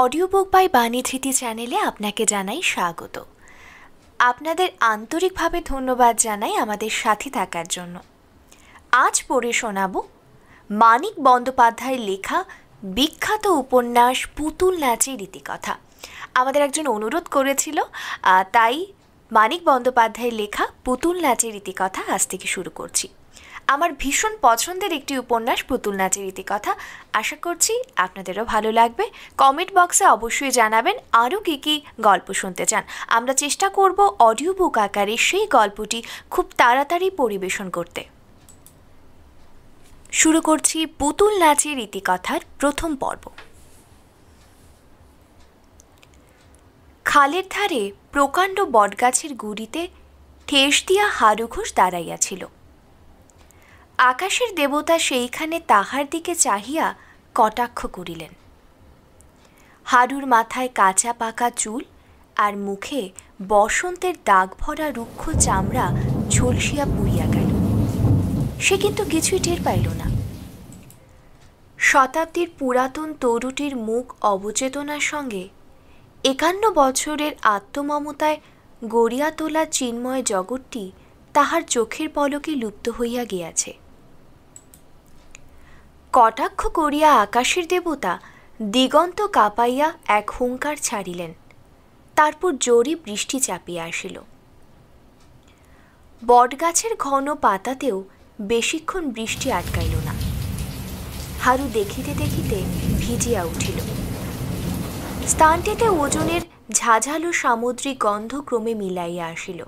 Audio book by বাণীধৃতি চ্যানেলে আপনাকে জানাই স্বাগত। আপনাদের আন্তরিকভাবে ধন্যবাদ জানাই আমাদের সাথে থাকার জন্য। আজ পড়ে শোনাব মানিক বন্দ্যোপাধ্যায়ের লেখা বিখ্যাত উপন্যাস পুতুল নাচের রীতিকথা। আমাদের একজন অনুরোধ করেছিল, তাই মানিক বন্দ্যোপাধ্যায়ের লেখা পুতুল নাচের রীতিকথা আজ থেকে শুরু করছি। আমার ভীষণ পছন্দের একটি উপন্যাস পুতুল নাচের রীতিকথা। আশা করছি আপনাদেরও ভালো লাগবে। কমেন্ট বক্সে অবশ্যই জানাবেন আরও কী কী গল্প শুনতে চান। আমরা চেষ্টা করব অডিও বুক আকারে সেই গল্পটি খুব তাড়াতাড়ি পরিবেশন করতে। শুরু করছি পুতুল নাচের রীতিকথার প্রথম পর্ব। খালের ধারে প্রকাণ্ড বটগাছের গুড়িতে ঠেস দিয়া হারু ঘোষ দাঁড়াইয়াছিল। আকাশের দেবতা সেইখানে তাহার দিকে চাহিয়া কটাক্ষ করিলেন। হারুর মাথায় কাঁচা পাকা চুল আর মুখে বসন্তের দাগ ভরা রুক্ষ চামড়া ঝলসিয়া পুড়িয়া গেল। সে কিন্তু কিছুই টের পাইল না। শতাব্দীর পুরাতন তরুটির মুখ অবচেতনার সঙ্গে 51 বছরের আত্মমমতায় গড়িয়া তোলা চিন্ময় জগৎটি তাহার চোখের পলকে লুপ্ত হইয়া গিয়াছে। কটাক্ষ করিয়া আকাশের দেবতা দিগন্ত কাঁপাইয়া এক হুঙ্কার ছাড়িলেন। তারপর জোরে বৃষ্টি চাপিয়া আসিল। বটগাছের ঘন পাতাতেও বেশিক্ষণ বৃষ্টি আটকাইল না। হারু দেখিতে দেখিতে ভিজিয়া উঠিল। স্থানটিতে ওজনের ঝাঝালো সামুদ্রিক গন্ধ ক্রমে মিলাইয়া আসিল।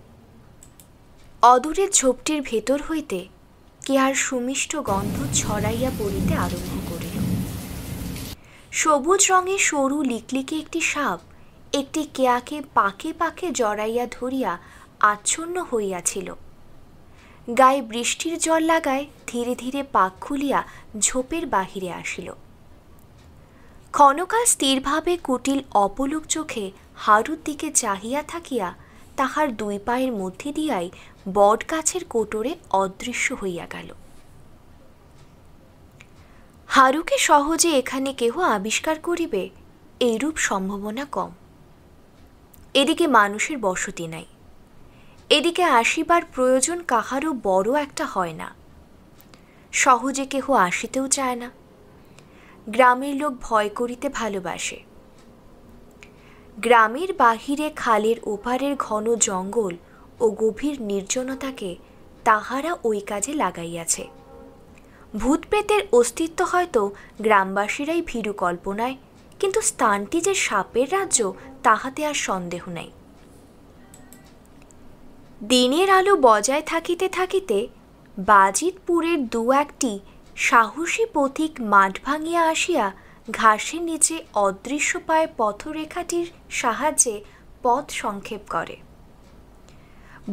অদূরের ঝোপটির ভেতর হইতে কে আর সুমিষ্ট গন্ধ ছড়াইয়া পড়িতে আরম্ভ করিল। সবুজ রঙের সরু লিকলিকে একটি সাপ একটি কেয়াকে পাকে পাকে জড়াইয়া ধরিয়া আচ্ছন্ন হইয়াছিল। গায়ে বৃষ্টির জল লাগায় ধীরে ধীরে পাক খুলিয়া ঝোপের বাহিরে আসিল। ক্ষণকাল স্থিরভাবে কুটিল অপলক চোখে হারুর দিকে চাহিয়া থাকিয়া তাহার দুই পায়ের মধ্যে দিয়াই বট গাছের কোটরে অদৃশ্য হইয়া গেল। হারুকে সহজে এখানে কেহ আবিষ্কার করিবে এইরূপ সম্ভাবনা কম। এদিকে মানুষের বসতি নাই। এদিকে আসিবার প্রয়োজন কাহারও বড় একটা হয় না। সহজে কেহ আসিতেও চায় না। গ্রামের লোক ভয় করিতে ভালোবাসে। গ্রামের বাহিরে খালের ওপারের ঘন জঙ্গল ও গভীর নির্জনতাকে তাহারা ওই কাজে লাগাইয়াছে। ভূতপ্রেতের অস্তিত্ব হয়তো গ্রামবাসীরাই ভীরু কল্পনায়, কিন্তু স্থানটি যে সাপের রাজ্য তাহাতে আর সন্দেহ নাই। দিনের আলো বজায় থাকিতে থাকিতে বাজিতপুরের দু একটি সাহসী পথিক মাঠ ভাঙিয়া আসিয়া ঘাসের নিচে অদৃশ্য পায়ে পথরেখাটির সাহায্যে পথ সংক্ষেপ করে।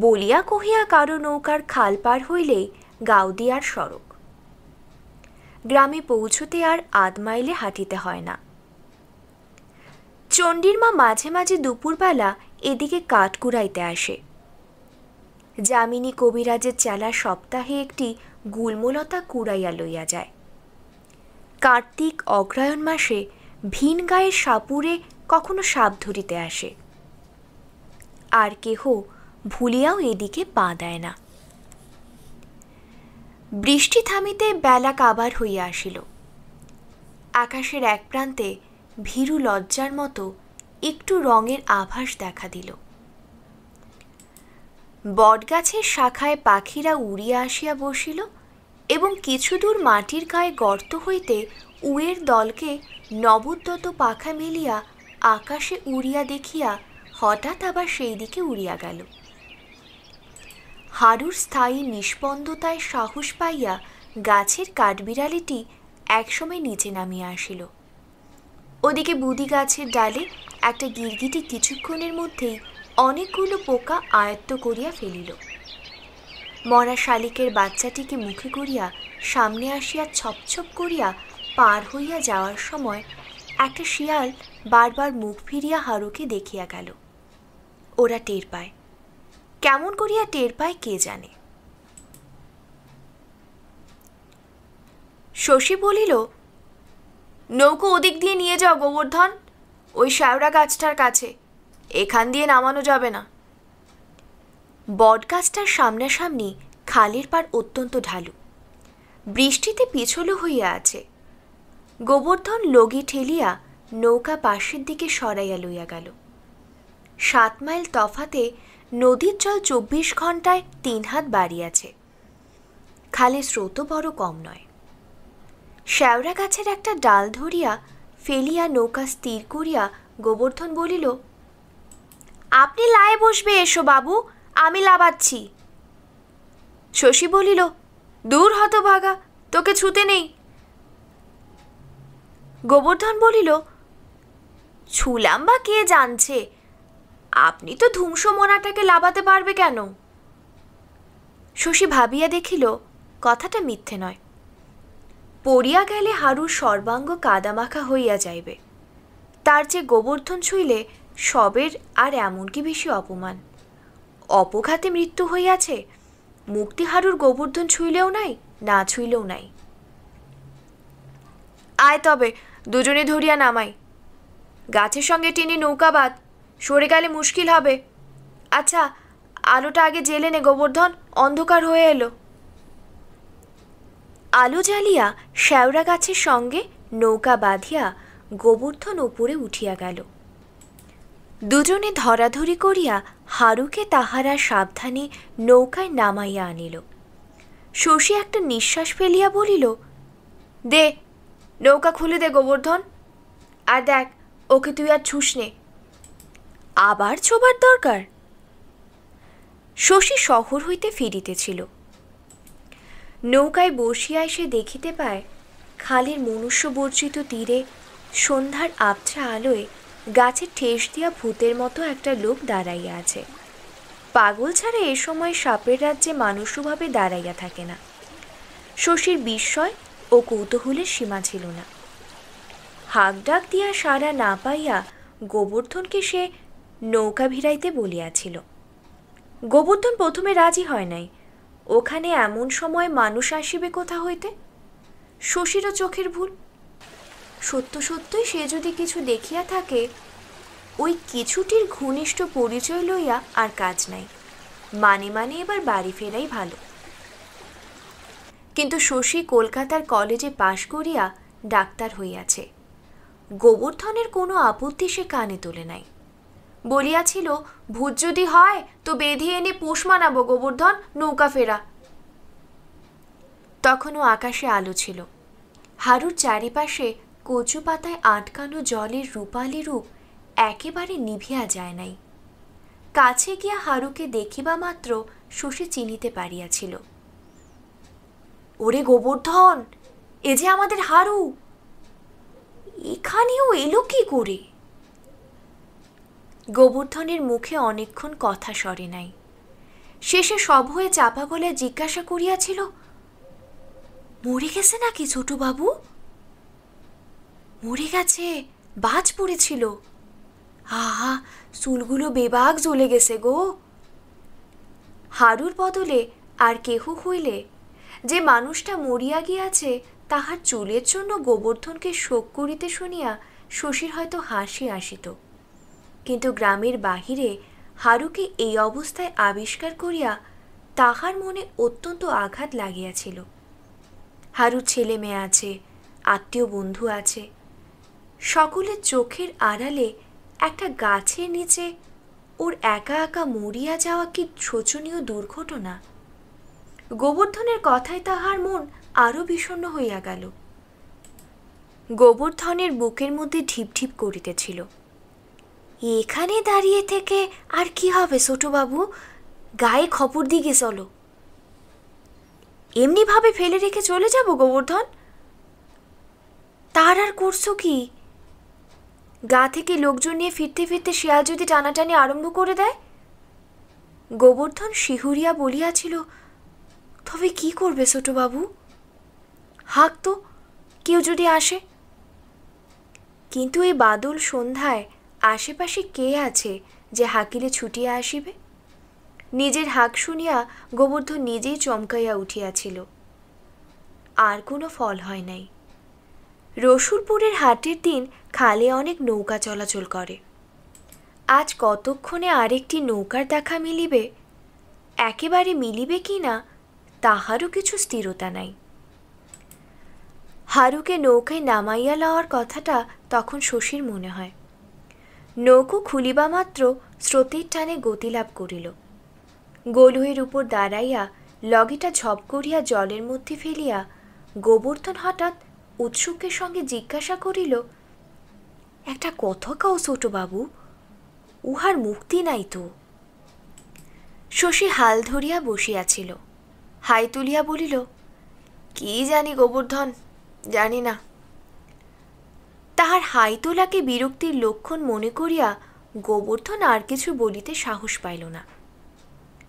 বলিয়া কহিয়া কারো নৌকার খাল পার হইলেই গাউদিয়ার সড়ক। গ্রামে পৌঁছতে আর আধ মাইলে হাঁটিতে হয় না। চণ্ডীর মা মাঝে মাঝে দুপুরবেলা এদিকে কাঠ কুড়াইতে আসে। যামিনী কবিরাজের চেলা সপ্তাহে একটি গুল্মলতা কুড়াইয়া লইয়া যায়। কার্তিক অগ্রহায়ণ মাসে ভিন গায়ের সাপুরে কখনো সাপ ধরিতে আসে। আর কেহ ভুলিয়াও এদিকে পা দেয় না। বৃষ্টি থামিতে বেলা কাবার হইয়া আসিল। আকাশের এক প্রান্তে ভীরু লজ্জার মতো একটু রঙের আভাস দেখা দিল। বটগাছের শাখায় পাখিরা উড়িয়া আসিয়া বসিল এবং কিছু দূর মাটির গায়ে গর্ত হইতে উয়ের দলকে নবোদ্যত পাখা মেলিয়া আকাশে উড়িয়া দেখিয়া হঠাৎ আবার সেই দিকে উড়িয়া গেল। হারুর স্থায়ী নিষ্পন্দতায় সাহস পাইয়া গাছের কাঠবিড়ালিটি একসময় নিচে নামিয়া আসিল। ওদিকে বুদি গাছের ডালে একটা গিরগিটি কিছুক্ষণের মধ্যেই অনেকগুলো পোকা আয়ত্ত করিয়া ফেলিল। মরা শালিকের বাচ্চাটিকে মুখে করিয়া সামনে আসিয়া ছপছপ করিয়া পার হইয়া যাওয়ার সময় একটা শিয়াল বারবার মুখ ফিরিয়া হারুকে দেখিয়া গেল। ওরা টের পায়। কেমন করিয়া টের পায় কে জানে। শশী বলিল, নৌকো ওদিক দিয়ে নিয়ে যাও গোবর্ধন, ওই শ্যাওড়া গাছটার কাছে, এখান দিয়ে নামানো যাবে না। বট গাছটার সামনাসামনি খালের পাড় অত্যন্ত ঢালু, বৃষ্টিতে পিছলু হইয়া আছে। গোবর্ধন লগি ঠেলিয়া নৌকা পাশের দিকে সরাইয়া লইয়া গেল। 7 মাইল তফাতে নদীর জল 24 ঘণ্টায় 3 হাত বাড়িয়াছে। খালের স্রোতও বড় কম নয়। শ্যাওড়া গাছের একটা ডাল ধরিয়া ফেলিয়া নৌকা স্থির করিয়া গোবর্ধন বলিল, আপনি লায়ে বসবে এসো বাবু, আমি লাবাচ্ছি। শশী বলিল, দূর হতভাগা, তোকে ছুতে নেই। গোবর্ধন বলিল, ছুলাম বা কে জানছে, আপনি তো ধুমসো মোনাটাকে লাবাতে পারবে কেন? শশী ভাবিয়া দেখিল কথাটা মিথ্যে নয়। পড়িয়া গেলে হারুর সর্বাঙ্গ কাদামাখা হইয়া যাইবে, তার যে গোবর্ধন ছুঁইলে সবের আর এমন কি বেশি অপমান। অপঘাতে মৃত্যু হইয়াছে, মুক্তি হারুর গোবর্ধন ছুঁইলেও নাই, না ছুঁইলেও নাই। আয় তবে দুজনে ধরিয়া নামাই। গাছের সঙ্গে টেনে নৌকা বাঁধ, সরে গেলে মুশকিল হবে। আচ্ছা, আলোটা আগে জেলে নে গোবর্ধন, অন্ধকার হয়ে এলো। আলো জ্বালিয়া শ্যাওড়া গাছের সঙ্গে নৌকা বাঁধিয়া গোবর্ধন উপরে উঠিয়া গেল। দুজনে ধরাধরি করিয়া হারুকে তাহারা সাবধানে নৌকায় নামাইয়া আনিল। শশী একটা নিঃশ্বাস ফেলিয়া বলিল, দে নৌকা খুলে দে গোবর্ধন, আর দেখ ওকে তুই আর ছুস নে। আবার ছোবার দরকার? শশী শহর হইতে ফিরিতেছিল। নৌকায় বসিয়া এসে দেখিতে পায় খালের মনুষ্যবর্জিত তীরে সন্ধ্যার আবছা আলোয় গাছে ঠেস দিয়া ভূতের মতো একটা লোক দাঁড়াইয়া আছে। পাগল ছাড়া এ সময় সাপের রাজ্যে মানুষভাবে দাঁড়াইয়া থাকে না। শশীর বিস্ময় ও কৌতূহলের সীমা ছিল না। হাঁক ডাক দিয়া সাড়া না পাইয়া গোবর্ধনকে সে নৌকা ভিড়াইতে বলিয়াছিল। গোবর্ধন প্রথমে রাজি হয় নাই, ওখানে এমন সময় মানুষ আসিবে কোথা হইতে? শশীরও চোখের ভুল। সত্য সত্যই সে যদি কিছু দেখিয়া থাকে, ওই কিছুটির ঘনিষ্ঠ পরিচয় লইয়া আর কাজ নাই, মানে মানে এবার বাড়ি ফেরাই ভালো। কিন্তু শশী কলকাতার কলেজে পাশ করিয়া ডাক্তার হইয়াছে। গোবর্ধনের কোনো আপত্তি সে কানে তোলে নাই। বলিয়াছিল, ভূত যদি হয় তো বেঁধে এনে পোষ মানাবো গোবর্ধন, নৌকা ফেরা। তখনও আকাশে আলো ছিল। হারুর চারিপাশে কচু পাতায় আটকানো জলের রূপালী রূপ একেবারে নিভিয়া যায় নাই। কাছে গিয়া হারুকে দেখিবা মাত্র শশী চিনিতে পারিয়াছিল। ওরে গোবর্ধন, এ যে আমাদের হারু, এখানেও এলো কি করে? গোবর্ধনের মুখে অনেকক্ষণ কথা সরে নাই। শেষে সব হয়ে চাপা গলায় জিজ্ঞাসা করিয়াছিল, মরে গেছে নাকি ছোটু বাবু? মরে গেছে, বাজ পড়েছিল। আহা, চুলগুলো বেবাগ জ্বলে গেছে গো। হারুর বদলে আর কেহ হইলে যে মানুষটা মরিয়া গিয়াছে তাহার চুলের জন্য গোবর্ধনকে শোক করিতে শুনিয়া শশীর হয়তো হাসি আসিত, কিন্তু গ্রামের বাহিরে হারুকে এই অবস্থায় আবিষ্কার করিয়া তাহার মনে অত্যন্ত আঘাত লাগিয়াছিল। হারুর ছেলে মেয়ে আছে, আত্মীয় বন্ধু আছে, সকলের চোখের আড়ালে একটা গাছের নিচে ওর একা একা মরিয়া যাওয়া কি শোচনীয় দুর্ঘটনা। গোবর্ধনের কথায় তাহার মন আরো বিষণ্ণ হইয়া গেল। গোবর্ধনের বুকের মধ্যে ঢিপ ঢিপ করিতেছিল। এখানে দাঁড়িয়ে থেকে আর কি হবে ছোটবাবু, গায়ে খপর দিকে চলো। এমনি ভাবে ফেলে রেখে চলে যাব গোবর্ধন? তার আর করছো কি? গা থেকে লোকজন নিয়ে ফিরতে ফিরতে শিয়াল যদি টানাটানি আরম্ভ করে দেয়? গোবর্ধন শিহুরিয়া বলিয়াছিল, তবে কি করবে ছোটবাবু? হাক তো, কেউ যদি আসে। কিন্তু এই বাদল সন্ধ্যায় আশেপাশে কে আছে যে হাকিলে ছুটিয়া আসিবে? নিজের হাক শুনিয়া গোবর্ধন নিজেই চমকাইয়া উঠিয়াছিল। আর কোনো ফল হয় নাই। রসুলপুরের হাটের দিন খালে অনেক নৌকা চলাচল করে। আজ কতক্ষণে আরেকটি নৌকার দেখা মিলিবে, একেবারে মিলিবে কি না তাহারও কিছু স্থিরতা নাই। হারুকে নৌকায় নামাইয়া লওয়ার কথাটা তখন শশীর মনে হয়। নৌকো খুলিবা মাত্র স্রোতের টানে গতিলাভ করিল। গোলুয়ের উপর দাঁড়াইয়া লগিটা ঝপ করিয়া জলের মধ্যে ফেলিয়া গোবর্ধন হঠাৎ উৎসুকের সঙ্গে জিজ্ঞাসা করিল, একটা কথা কও ছোটবাবু, উহার মুক্তি নাই তো? শশী হাল ধরিয়া বসিয়াছিল, হাই তুলিয়া বলিল, কি জানি গোবর্ধন, জানি না। তাহার হাই তোলাকে বিরক্তির লক্ষণ মনে করিয়া গোবর্ধন আর কিছু বলিতে সাহস পাইল না।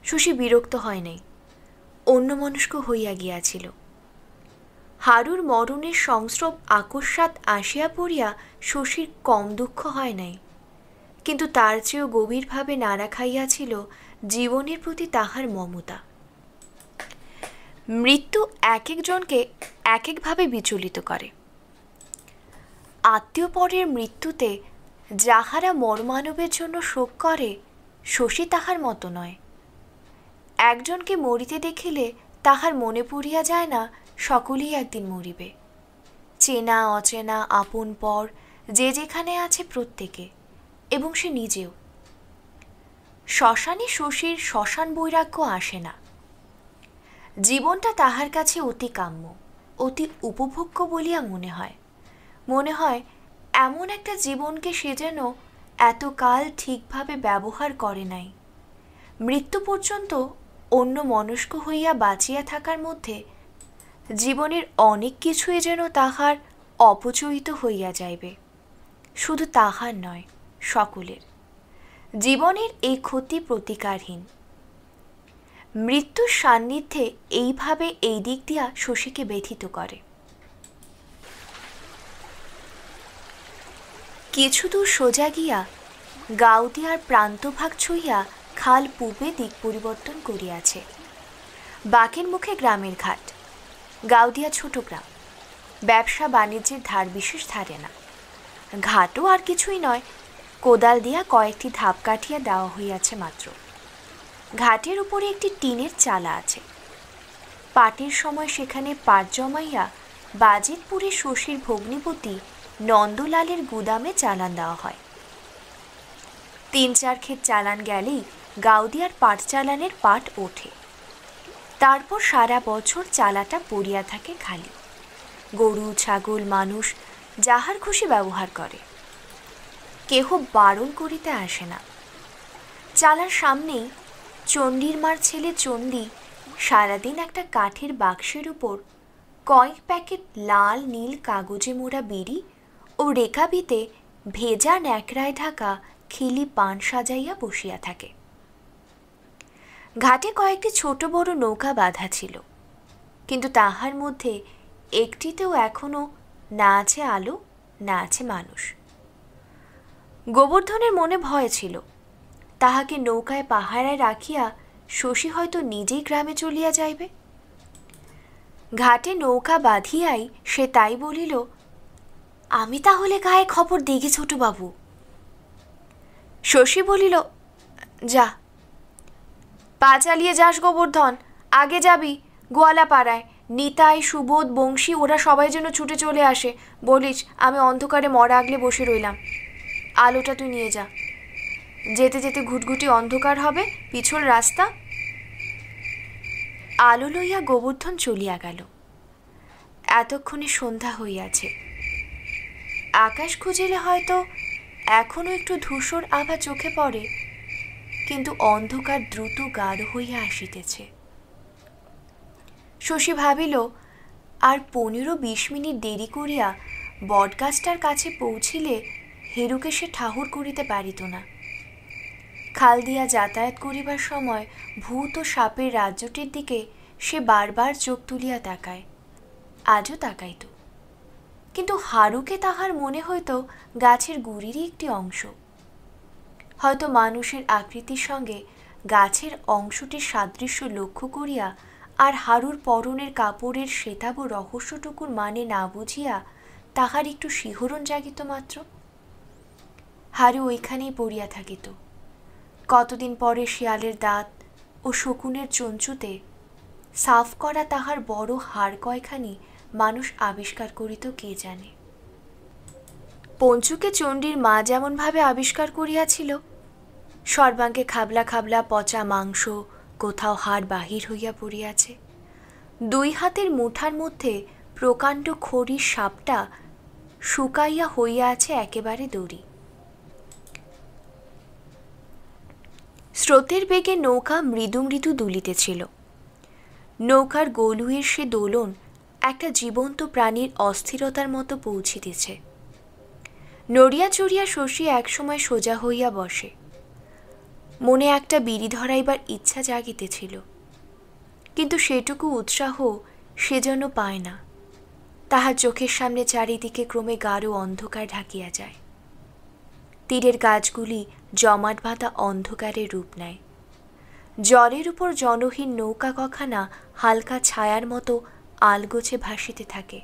শশী বিরক্ত হয় নাই, অন্যমনস্ক হইয়া গিয়াছিল। হারুর মরণের সংস্রব আকস্মাৎ আসিয়া পড়িয়া শশীর কম দুঃখ হয় নাই, কিন্তু তার চেয়েও গভীরভাবে নাড়া খাইয়াছিল জীবনের প্রতি তাহার মমতা। মৃত্যু এক একজনকে এক একভাবে বিচলিত করে। আত্মীয়পরের মৃত্যুতে যাহারা মরমানবের জন্য শোক করে, শশী তাহার মতো নয়। একজনকে মরিতে দেখিলে তাহার মনে পড়িয়া যায় না সকলেই একদিন মরিবে। চেনা অচেনা আপন পর যে যেখানে আছে প্রত্যেকে, এবং সে নিজেও। শ্মশানে শশীর শ্মশান বৈরাগ্য আসে না। জীবনটা তাহার কাছে অতি কাম্য, অতি উপভোগ্য বলিয়া মনে হয়। মনে হয় এমন একটা জীবনকে সে যেন এতকাল ঠিকভাবে ব্যবহার করে নাই। মৃত্যু পর্যন্ত অন্য মনস্ক হইয়া বাঁচিয়া থাকার মধ্যে জীবনের অনেক কিছুই যেন তাহার অপচয়িত হইয়া যাইবে। শুধু তাহার নয়, সকলের। জীবনের এই ক্ষতি প্রতিকারহীন। মৃত্যুর সান্নিধ্যে এইভাবে এই দিক দিয়া শশীকে ব্যথিত করে। কিছু দূর সোজা গিয়া গাউদিয়ার প্রান্তভাগ ছুঁইয়া খাল পূর্বে দিক পরিবর্তন করিয়াছে। বাঁকের মুখে গ্রামের ঘাট। গাউদিয়া ছোট গ্রাম, ব্যবসা বাণিজ্যের ধার বিশেষ ধারে না। ঘাটও আর কিছুই নয়, কোদাল দিয়া কয়েকটি ধাপ কাটিয়া দেওয়া হইয়াছে মাত্র। ঘাটের উপরে একটি টিনের চালা আছে। পাটের সময় সেখানে পাট জমাইয়া বাজিতপুরে শশীর ভগ্নিপতি নন্দলালের গুদামে চালান দেওয়া হয়। ৩-৪ ক্ষেত চালান গেলেই গাউদিয়ার পাট চালানের পাট ওঠে। তারপর সারা বছর চালাটা পড়িয়া থাকে খালি। গরু ছাগল মানুষ যাহার খুশি ব্যবহার করে, কেহ বারণ করিতে আসে না। চালার সামনেই চণ্ডীর মার ছেলে চণ্ডী সারাদিন একটা কাঠের বাক্সের উপর কয়েক প্যাকেট লাল নীল কাগজে মোড়া বিড়ি ও রেখাবিতে ভেজা ন্যাকড়ায় ঢাকা খিলি পান সাজাইয়া বসিয়া থাকে। ঘাটে কয়েকটি ছোট বড় নৌকা বাঁধা ছিল, কিন্তু তাহার মধ্যে একটিতেও এখনো না আছে আলো, না আছে মানুষ। গোবর্ধনের মনে ভয় ছিল, তাহাকে নৌকায় পাহারায় রাখিয়া শশী হয়তো নিজেই গ্রামে চলিয়া যাইবে। ঘাটে নৌকা বাঁধিয়াই সে তাই বলিল, আমি তাহলে গায়ে খবর দিগে ছোটবাবু। শশী বলিল, যা, পা চালিয়ে যাস গোবর্ধন, আগে যাবি গোয়ালা পাড়ায়। নিতাই, সুবোধ, বংশী ওরা সবাই যেন ছুটে চলে আসে। বলিস আমি অন্ধকারে মরা আগলে বসে রইলাম। আলোটা তুই নিয়ে যা। যেতে যেতে ঘুটঘুটি অন্ধকার হবে, পিছল রাস্তা। আলো লইয়া গোবর্ধন চলিয়া গেল। এতক্ষণে সন্ধ্যা হইয়াছে। আকাশ খুঁজিলে হয়তো এখনো একটু ধূসর আভা চোখে পড়ে, কিন্তু অন্ধকার দ্রুত গাঢ় হইয়া আসিতেছে। শশী ভাবিল, আর 15-20 মিনিট দেরি করিয়া বটগাছটার কাছে পৌঁছিলে হেরুকে সে ঠাহুর করিতে পারিত না। খাল দিয়া যাতায়াত করিবার সময় ভূত ও সাপের রাজ্যটির দিকে সে বারবার চোখ তুলিয়া তাকায়, আজও তাকাইত। কিন্তু হারুকে তাহার মনে হইত গাছের গুড়িরই একটি অংশ। হয়তো মানুষের আকৃতির সঙ্গে গাছের অংশটির সাদৃশ্য লক্ষ্য করিয়া আর হারুর পরনের কাপড়ের শ্বেতাব রহস্যটুকুর মানে না বুঝিয়া তাহার একটু শিহরণ জাগিত মাত্র। হারু ওইখানেই পড়িয়া থাকিত। কতদিন পরে শিয়ালের দাঁত ও শকুনের চঞ্চুতে সাফ করা তাহার বড় হাড় কয়খানি মানুষ আবিষ্কার করিত কে জানে। পঞ্চুকে চণ্ডীর মা যেমনভাবে আবিষ্কার করিয়াছিল, সর্বাঙ্গে খাবলা খাবলা পচা মাংস, কোথাও হাড় বাহির হইয়া পড়িয়াছে, 2 হাতের মুঠার মধ্যে প্রকাণ্ড খড়ির সাপটা শুকাইয়া হইয়া আছে একেবারে দড়ি। স্রোতের বেগে নৌকা মৃদু মৃদু দুলিতেছিল। নৌকার গলুয়ের সে দোলন একটা জীবন্ত প্রাণীর অস্থিরতার মতো পৌঁছিতেছে। নড়িয়া চড়িয়া শশী একসময় সোজা হইয়া বসে। মনে একটা বিড়ি ধরাইবার ইচ্ছা জাগিতেছিল, কিন্তু সেটুকু উৎসাহ সে যেন পায় না। তাহার চোখের সামনে চারিদিকে ক্রমে গাঢ় অন্ধকার ঢাকিয়া যায়। তীরের গাছগুলি জমাট বাঁধা অন্ধকারের রূপ নেয়। জলের উপর জনহীন নৌকা কখানা হালকা ছায়ার মতো আলগোছে ভাসিতে থাকে।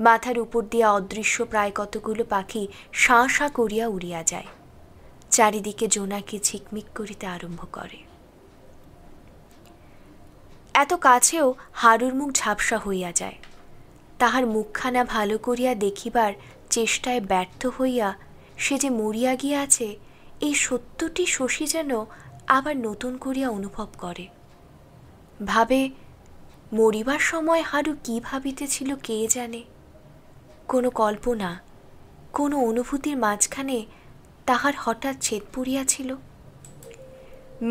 মাথার উপর দিয়া অদৃশ্য প্রায় কতগুলো পাখি শাঁ শাঁ করিয়া উড়িয়া যায়। চারিদিকে জোনাকি ঝিকমিক করিতে আরম্ভ করে। এত কাছেও হারুর মুখ ঝাপসা হইয়া যায়। তাহার মুখখানা ভালো করিয়া দেখিবার চেষ্টায় ব্যর্থ হইয়া সে যে মরিয়া গিয়াছে, এই সত্যটি শশী যেন আবার নতুন করিয়া অনুভব করে। ভাবে, মরিবার সময় হারু কি ভাবিতেছিল কে জানে। কোনো কল্পনা, কোনো অনুভূতির মাঝখানে তাহার হঠাৎ ছেদ পড়িয়াছিল।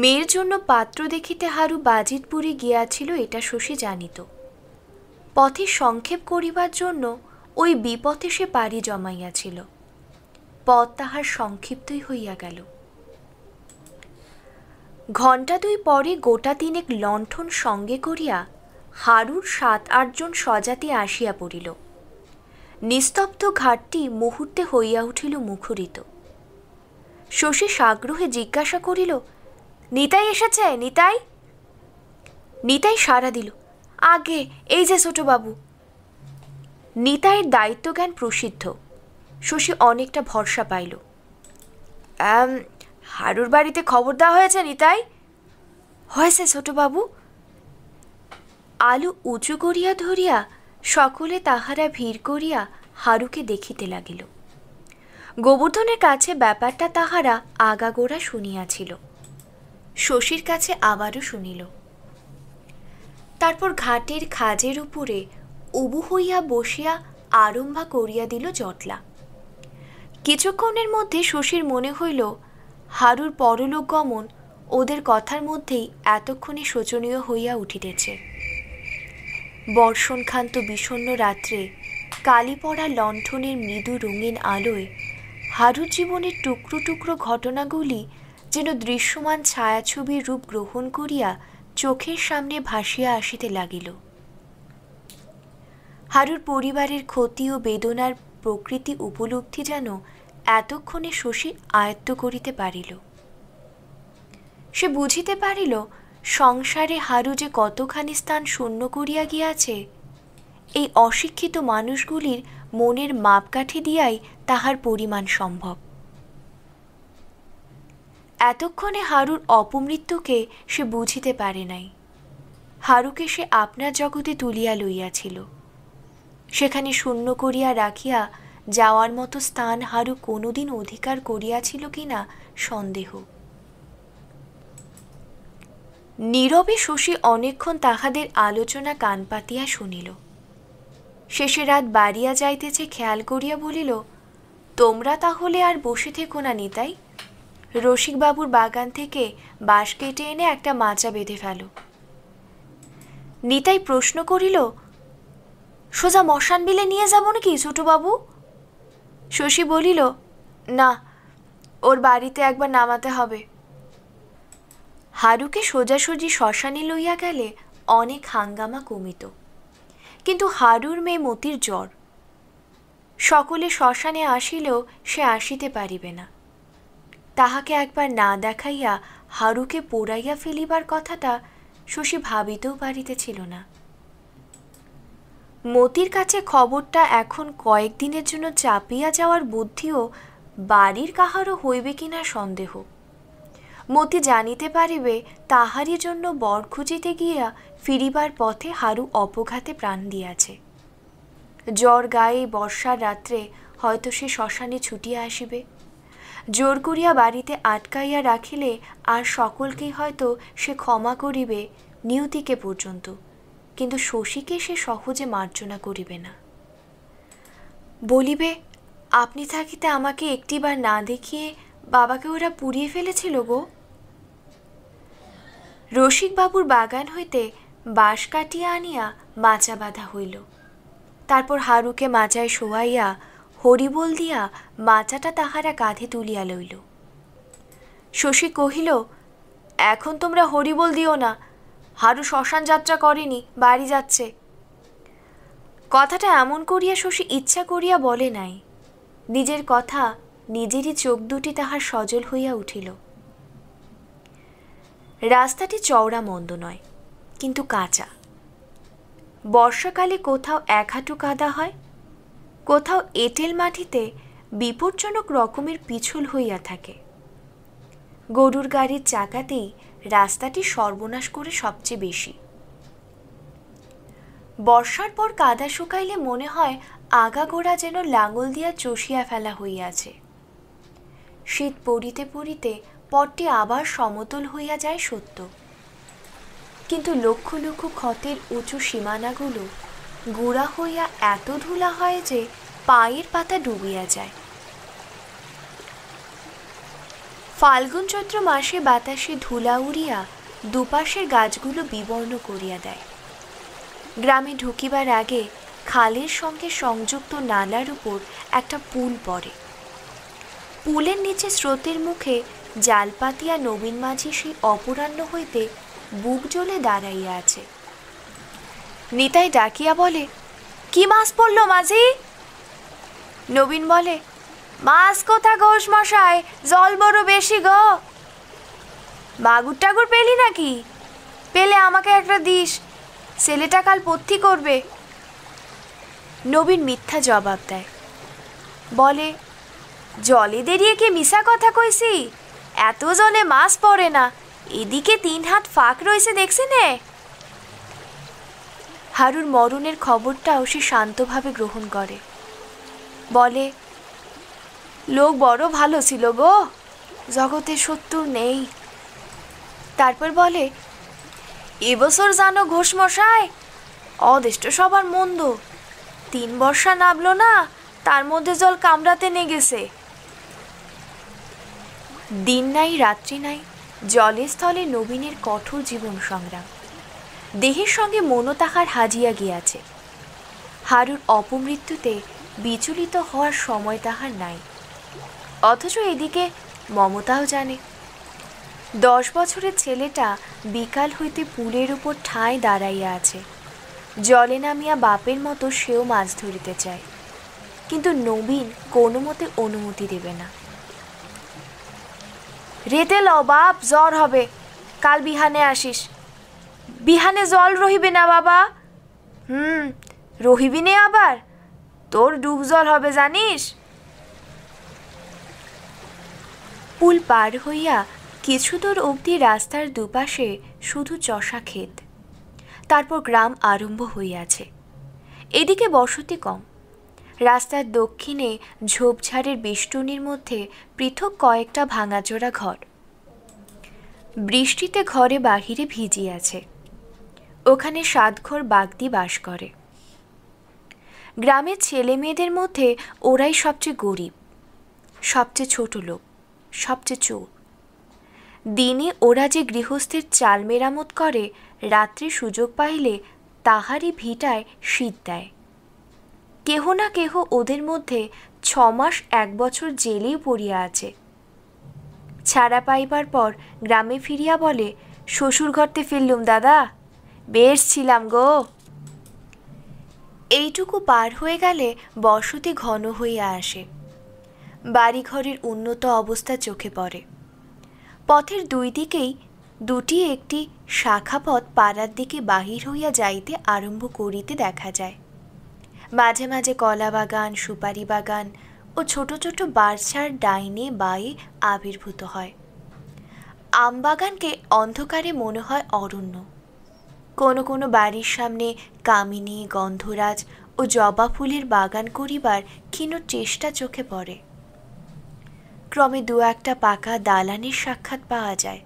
মেয়ের জন্য পাত্র দেখিতে হারু বাজিতপুরে গিয়াছিল এটা শশী জানিত। পথে সংক্ষেপ করিবার জন্য ওই বিপথে সে পাড়ি জমাইয়াছিল। পথ তাহার সংক্ষিপ্তই হইয়া গেল। ঘণ্টা 2 পরে গোটা 3 লণ্ঠন সঙ্গে করিয়া হারুর 7-8 জন স্বজাতি আসিয়া পড়িল। নিস্তব্ধ ঘাটটি মুহূর্তে হইয়া উঠিল মুখরিত। শশী সাগ্রহে জিজ্ঞাসা করিল, নিতাই এসেছে? নিতাই? নিতাই সাড়া দিল, আগে এই যে ছোটবাবু। নিতাইয়ের দায়িত্বজ্ঞান প্রসিদ্ধ। শশী অনেকটা ভরসা পাইল। হারুর বাড়িতে খবর দেওয়া হয়েছে নিতাই? হয়েছে ছোটবাবু। আলু উঁচু করিয়া ধরিয়া সকলে তাহারা ভিড় করিয়া হারুকে দেখিতে লাগিল। গোবর্ধনের কাছে ব্যাপারটা তাহারা আগাগোড়া শুনিয়াছিল। শশীর কাছে আবারও শুনিল। তারপর ঘাটের খাজের উপরে উবু হইয়া বসিয়া আরম্ভা করিয়া দিল জটলা। কিছুক্ষণের মধ্যে শশীর মনে হইল হারুর পরলোক গমন ওদের কথার মধ্যেই এতক্ষণে শোচনীয় হইয়া উঠিতেছে। বর্ষণক্ষান্ত বিষণ্ণ রাত্রে কালি পড়া লণ্ঠনের মৃদু রঙিন আলোয় হারুর জীবনের টুকরো টুকরো ঘটনাগুলি যেন দৃশ্যমান ছায়াছবির রূপ গ্রহণ করিয়া চোখের সামনে ভাসিয়া আসিতে লাগিল। হারুর পরিবারের ক্ষতি ও বেদনার প্রকৃতি উপলব্ধি যেন এতক্ষণে শশী আয়ত্ত করিতে পারিল। সে বুঝিতে পারিল সংসারে হারু যে কতখানি স্থান শূন্য করিয়া গিয়াছে, এই অশিক্ষিত মানুষগুলির মনের মাপকাঠি দিয়াই তাহার পরিমাণ সম্ভব। এতক্ষণে হারুর অপমৃত্যুকে সে বুঝিতে পারে নাই। হারুকে সে আপনার জগতে তুলিয়া লইয়াছিল। সেখানে শূন্য করিয়া রাখিয়া যাওয়ার মতো স্থান হারু কোনোদিন অধিকার করিয়াছিল কিনা সন্দেহ। নীরবে শশী অনেকক্ষণ তাহাদের আলোচনা কান পাতিয়া শুনিল। শেষে রাত বাড়িয়া যাইতেছে খেয়াল করিয়া বলিল, তোমরা তাহলে আর বসে থেকো না নিতাই, রসিকবাবুর বাগান থেকে বাঁশ কেটে এনে একটা মাচা বেঁধে ফেলো। নিতাই প্রশ্ন করিল, সোজা মশান বিলে নিয়ে যাব নাকি ছোটবাবু? শশী বলিল, না, ওর বাড়িতে একবার নামাতে হবে। হারুকে সোজাসুজি শ্মশানে লইয়া গেলে অনেক হাঙ্গামা কমিত, কিন্তু হারুর মেয়ে মতির জ্বর। সকলে শ্মশানে আসিলেও সে আসিতে পারিবে না। তাহাকে একবার না দেখাইয়া হারুকে পোড়াইয়া ফেলিবার কথাটা শশী ভাবিতেও পারিতেছিল না। মতির কাছে খবরটা এখন কয়েকদিনের জন্য চাপিয়া যাওয়ার বুদ্ধিও বাড়ির কাহারও হইবে কিনা সন্দেহ। মতি জানিতে পারিবে তাহারই জন্য বর খুঁজিতে গিয়া ফিরিবার পথে হারু অপঘাতে প্রাণ দিয়াছে। জ্বর গায়ে বর্ষার রাত্রে হয়তো সে শ্মশানে ছুটিয়া আসিবে। জোর করিয়া বাড়িতে আটকাইয়া রাখিলে আর সকলকেই হয়তো সে ক্ষমা করিবে নিয়তিকে পর্যন্ত, কিন্তু শশীকে সে সহজে মার্জনা করিবে না। বলিবে, আপনি থাকিতে আমাকে একটিবার না দেখিয়ে বাবাকে ওরা পুড়িয়ে ফেলেছিল গো। রসিকবাবুর বাগান হইতে বাঁশ কাটিয়া আনিয়া মাচা বাঁধা হইল। তারপর হারুকে মাচায় শোয়াইয়া হরিবোল দিয়া মাচাটা তাহারা কাঁধে তুলিয়া লইল। শশী কহিল, এখন তোমরা হরিবোল দিও না, হারু শ্মশান যাত্রা করেনি, বাড়ি যাচ্ছে। কথাটা এমন করিয়া শশী ইচ্ছা করিয়া বলে নাই। নিজের কথা নিজেরই চোখ দুটি তাহার সজল হইয়া উঠিল। রাস্তাটি চওড়া মন্দ নয়, কিন্তু কাঁচা। বর্ষাকালে কোথাও এক হাঁটু কাদা হয়, কোথাও এঁটেল মাটিতে বিপজ্জনক রকমের পিছল হইয়া থাকে। গরুর গাড়ির চাকাতেই রাস্তাটি সর্বনাশ করে সবচেয়ে বেশি। বর্ষার পর কাদা শুকাইলে মনে হয় আগাগোড়া যেন লাঙল দিয়া চষিয়া ফেলা হইয়াছে। শীত পড়িতে পড়িতে পথটি আবার সমতল হইয়া যায় সত্য, কিন্তু লক্ষ লক্ষ ক্ষতের উঁচু সীমানাগুলো গুঁড়া হইয়া এত ধুলা হয় যে পায়ের পাতা ডুবিয়া যায়। ফাল্গুন চৈত্র মাসে বাতাসে ধুলা উড়িয়া দুপাশের গাছগুলো বিবর্ণ করিয়া দেয়। গ্রামে ঢুকিবার আগে খালের সঙ্গে সংযুক্ত নালার উপর একটা পুল পড়ে। পুলের নিচে স্রোতের মুখে জাল পাতিয়া নবীন মাঝি সেই অপরাহ্ন হইতে বুক জ্বলে দাঁড়াইয়া আছে। নিতাই ডাকিয়া বলে, কি মাছ পড়ল মাঝি? নবীন বলে, মাছ কোথা ঘোষ মশাই, জল বড় বেশি গো। মাগুর টাগুর পেলি নাকি? পেলে আমাকে একটা দিস, ছেলেটা কাল পথ্যি করবে। নবীন মিথ্যা জবাব দেয়, বলে, জলে দেরিয়ে কি মিশা কথা কইছি? এত জলে মাছ পড়ে না, এদিকে 3 হাত ফাঁক রয়েছে দেখছি নে। হারুর মরণের খবরটাও সে শান্তভাবে গ্রহণ করে। বলে, লোক বড় ভালো ছিল গো, জগতে শত্রু নেই। তারপর বলে, এবছর জানো ঘোষ মশাই, অদেষ্ট সবার মন্দ। 3 বর্ষা নামলো না, তার মধ্যে জল কামড়াতে নে গেছে। দিন নাই রাত্রি নাই, জলে স্থলে নবীনের কঠোর জীবন সংগ্রাম। দেহের সঙ্গে মনও তাহার হাজিয়া গিয়াছে। হারুর অপমৃত্যুতে বিচলিত হওয়ার সময় তাহার নাই, অথচ এদিকে মমতাও জানে। 10 বছরের ছেলেটা বিকাল হইতে পুলের উপর ঠাঁই দাঁড়াইয়া আছে। জলে নামিয়া বাপের মতো সেও মাছ ধরিতে চায়, কিন্তু নবীন কোনো মতে অনুমতি দেবে না। রেতে লও বাপ, জ্বর হবে, কাল বিহানে আসিস। বিহানে জল রহিবে না বাবা। রহিবি নে আবার, তোর ডুব জল হবে জানিস। পুল পার হইয়া কিছু দূর অবধি রাস্তার দুপাশে শুধু চষা ক্ষেত, তারপর গ্রাম আরম্ভ হইয়াছে। এদিকে বসতি কম। রাস্তার দক্ষিণে ঝোপঝাড়ের বেষ্টনীর মধ্যে পৃথক কয়েকটা ভাঙাচোরা ঘর। বৃষ্টিতে ঘরে বাহিরে ভিজিয়াছে। ওখানে 7 ঘর বাগদি বাস করে। গ্রামের ছেলে মেয়েদের মধ্যে ওরাই সবচেয়ে গরিব, সবচেয়ে ছোট লোক, সবচেয়ে চোর। দিনে ওরা যে গৃহস্থের চাল মেরামত করে, রাত্রে সুযোগ পাইলে তাহারই ভিটায় শীত দেয়। কেহ না কেহ ওদের মধ্যে 6 মাস 1 বছর জেলেই পড়িয়া আছে। ছাড়া পাইবার পর গ্রামে ফিরিয়া বলে, শ্বশুর ঘরতে ফিরলুম দাদা, বেশ ছিলাম গো। এইটুকু পার হয়ে গেলে বসতি ঘন হইয়া আসে। বাড়িঘরের উন্নত অবস্থা চোখে পড়ে। পথের 2 দিকেই দুটি একটি শাখা পথ পাড়ার দিকে বাহির হইয়া যাইতে আরম্ভ করিতে দেখা যায়। মাঝে মাঝে কলা বাগান, সুপারি বাগান ও ছোট ছোট বার্ষার ডাইনে বায়ে আবির্ভূত হয়। আমবাগানকে অন্ধকারে মনে হয় অরণ্য। কোনো কোনো বাড়ির সামনে কামিনী, গন্ধরাজ ও জবা ফুলের বাগান করিবার ক্ষীণ চেষ্টা চোখে পড়ে। ক্রমে দু একটা পাকা দালানের সাক্ষাৎ পাওয়া যায়।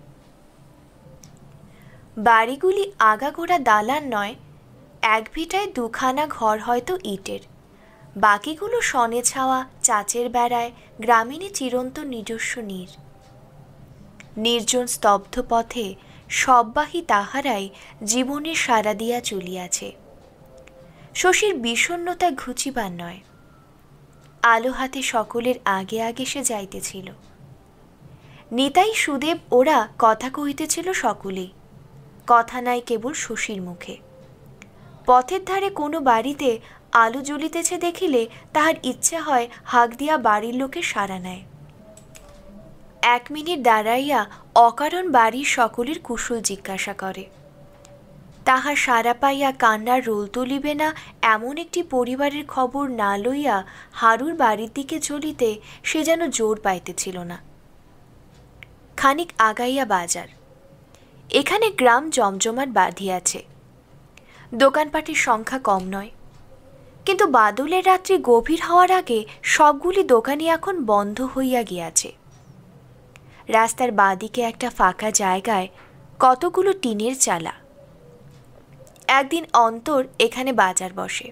বাড়িগুলি আগাগোড়া দালান নয়, এক ভিটায় দুখানা ঘর হয়তো ইটের, বাকিগুলো সনে ছাওয়া চাচের বেড়ায় গ্রামীণে চিরন্ত নিজস্ব নীর। নির্জন স্তব্ধ পথে সববাহী তাহারাই জীবনে সারা দিয়া চলিয়াছে। শশীর বিষণ্ণতা ঘুচিবার নয়, আলো হাতে সকলের আগে আগে সে যাইতেছিল। নিতাই, সুদেব ওরা কথা কহিতেছিল সকলেই, কথা নাই কেবল শশীর মুখে। পথের ধারে কোনো বাড়িতে আলো জ্বলিতেছে দেখিলে তাহার ইচ্ছে হয় হাঁক দিয়া বাড়ির লোকের সাড়া নেয়। 1 মিনিট দাঁড়াইয়া অকারণ বাড়ির সকলের কুশল জিজ্ঞাসা করে। তাহার সাড়া পাইয়া কান্নার রোল তুলিবে না এমন একটি পরিবারের খবর না লইয়া হারুর বাড়ির দিকে চলিতে সে যেন জোর পাইতেছিল না। খানিক আগাইয়া বাজার। এখানে গ্রাম জমজমাট বাঁধিয়াছে, দোকানপাটের সংখ্যা কম নয়, কিন্তু বাদলের রাত্রি গভীর হওয়ার আগে সবগুলি দোকানই এখন বন্ধ হইয়া গিয়াছে। রাস্তার বাঁদিকে একটা ফাঁকা জায়গায় কতগুলো টিনের চালা। একদিন অন্তর এখানে বাজার বসে।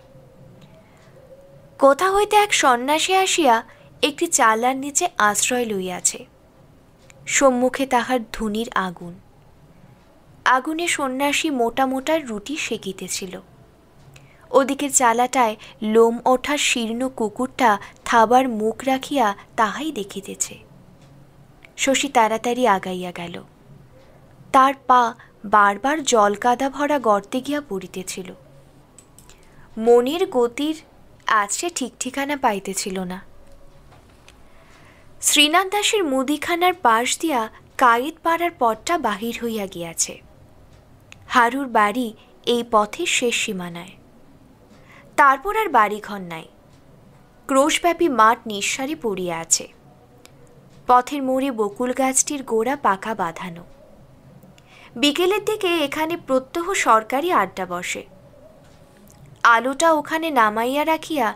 কোথা হইতে এক সন্ন্যাসী আসিয়া একটি চালার নিচে আশ্রয় লইয়াছে। সম্মুখে তাহার ধুনির আগুন। আগুনে সন্ন্যাসী মোটা মোটা রুটি সেকিতেছিল। ওদিকের চালাটায় লোম ওঠা শীর্ণ কুকুরটা থাবার মুখ রাখিয়া তাহাই দেখিতেছে। শশী তাড়াতাড়ি আগাইয়া গেল। তার পা বারবার জল কাদা ভরা গর্তে গিয়া পড়িতেছিল। মনের গতির আজ সে ঠিক ঠিকানা পাইতেছিল না। শ্রীনাথ দাসের মুদিখানার পাশ দিয়া কায়েত পাড়ার পথটা বাহির হইয়া গিয়াছে। হারুর বাড়ি এই পথের শেষ সীমানায়। তারপর আর বাড়িঘর নাই। ক্রোশব্যাপী মাঠ নিঃসারী পড়িয়া আছে। পথের মোড়ে বকুল গাছটির গোড়া পাকা বাঁধানো। বিকেলের দিকে এখানে প্রত্যহ সরকারি আড্ডা বসে। আলোটা ওখানে নামাইয়া রাখিয়া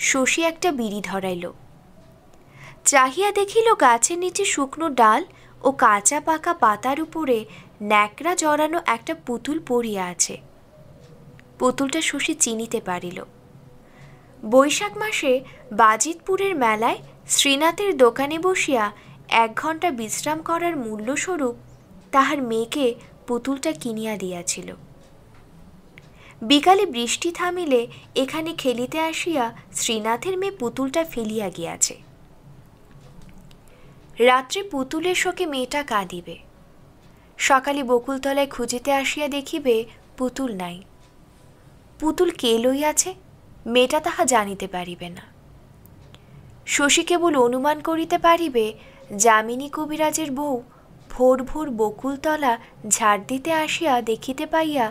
শশী একটা বিড়ি ধরাইল। চাহিয়া দেখিল গাছের নিচে শুকনো ডাল ও কাঁচা পাকা পাতার উপরে ন্যাকড়া জড়ানো একটা পুতুল পড়িয়া আছে। পুতুলটা শশী চিনিতে পারিল। বৈশাখ মাসে বাজিতপুরের মেলায় শ্রীনাথের দোকানে বসিয়া 1 ঘণ্টা বিশ্রাম করার মূল্যস্বরূপ তাহার মেয়েকে পুতুলটা কিনিয়া দিয়াছিল। বিকালে বৃষ্টি থামিলে এখানে খেলিতে আসিয়া শ্রীনাথের মেয়ে পুতুলটা ফেলিয়া গিয়াছে। রাত্রে পুতুলের শোকে মেয়েটা কাঁদিবে। সকালে বকুলতলায় খুঁজিতে আসিয়া দেখিবে পুতুল নাই। পুতুল কে লইয়াছে মেয়েটা তাহা জানিতে পারিবে না। শশী কেবল অনুমান করিতে পারিবে যামিনী কবিরাজের বউ ভোর ভোর বকুলতলা ঝাড় দিতে আসিয়া দেখিতে পাইয়া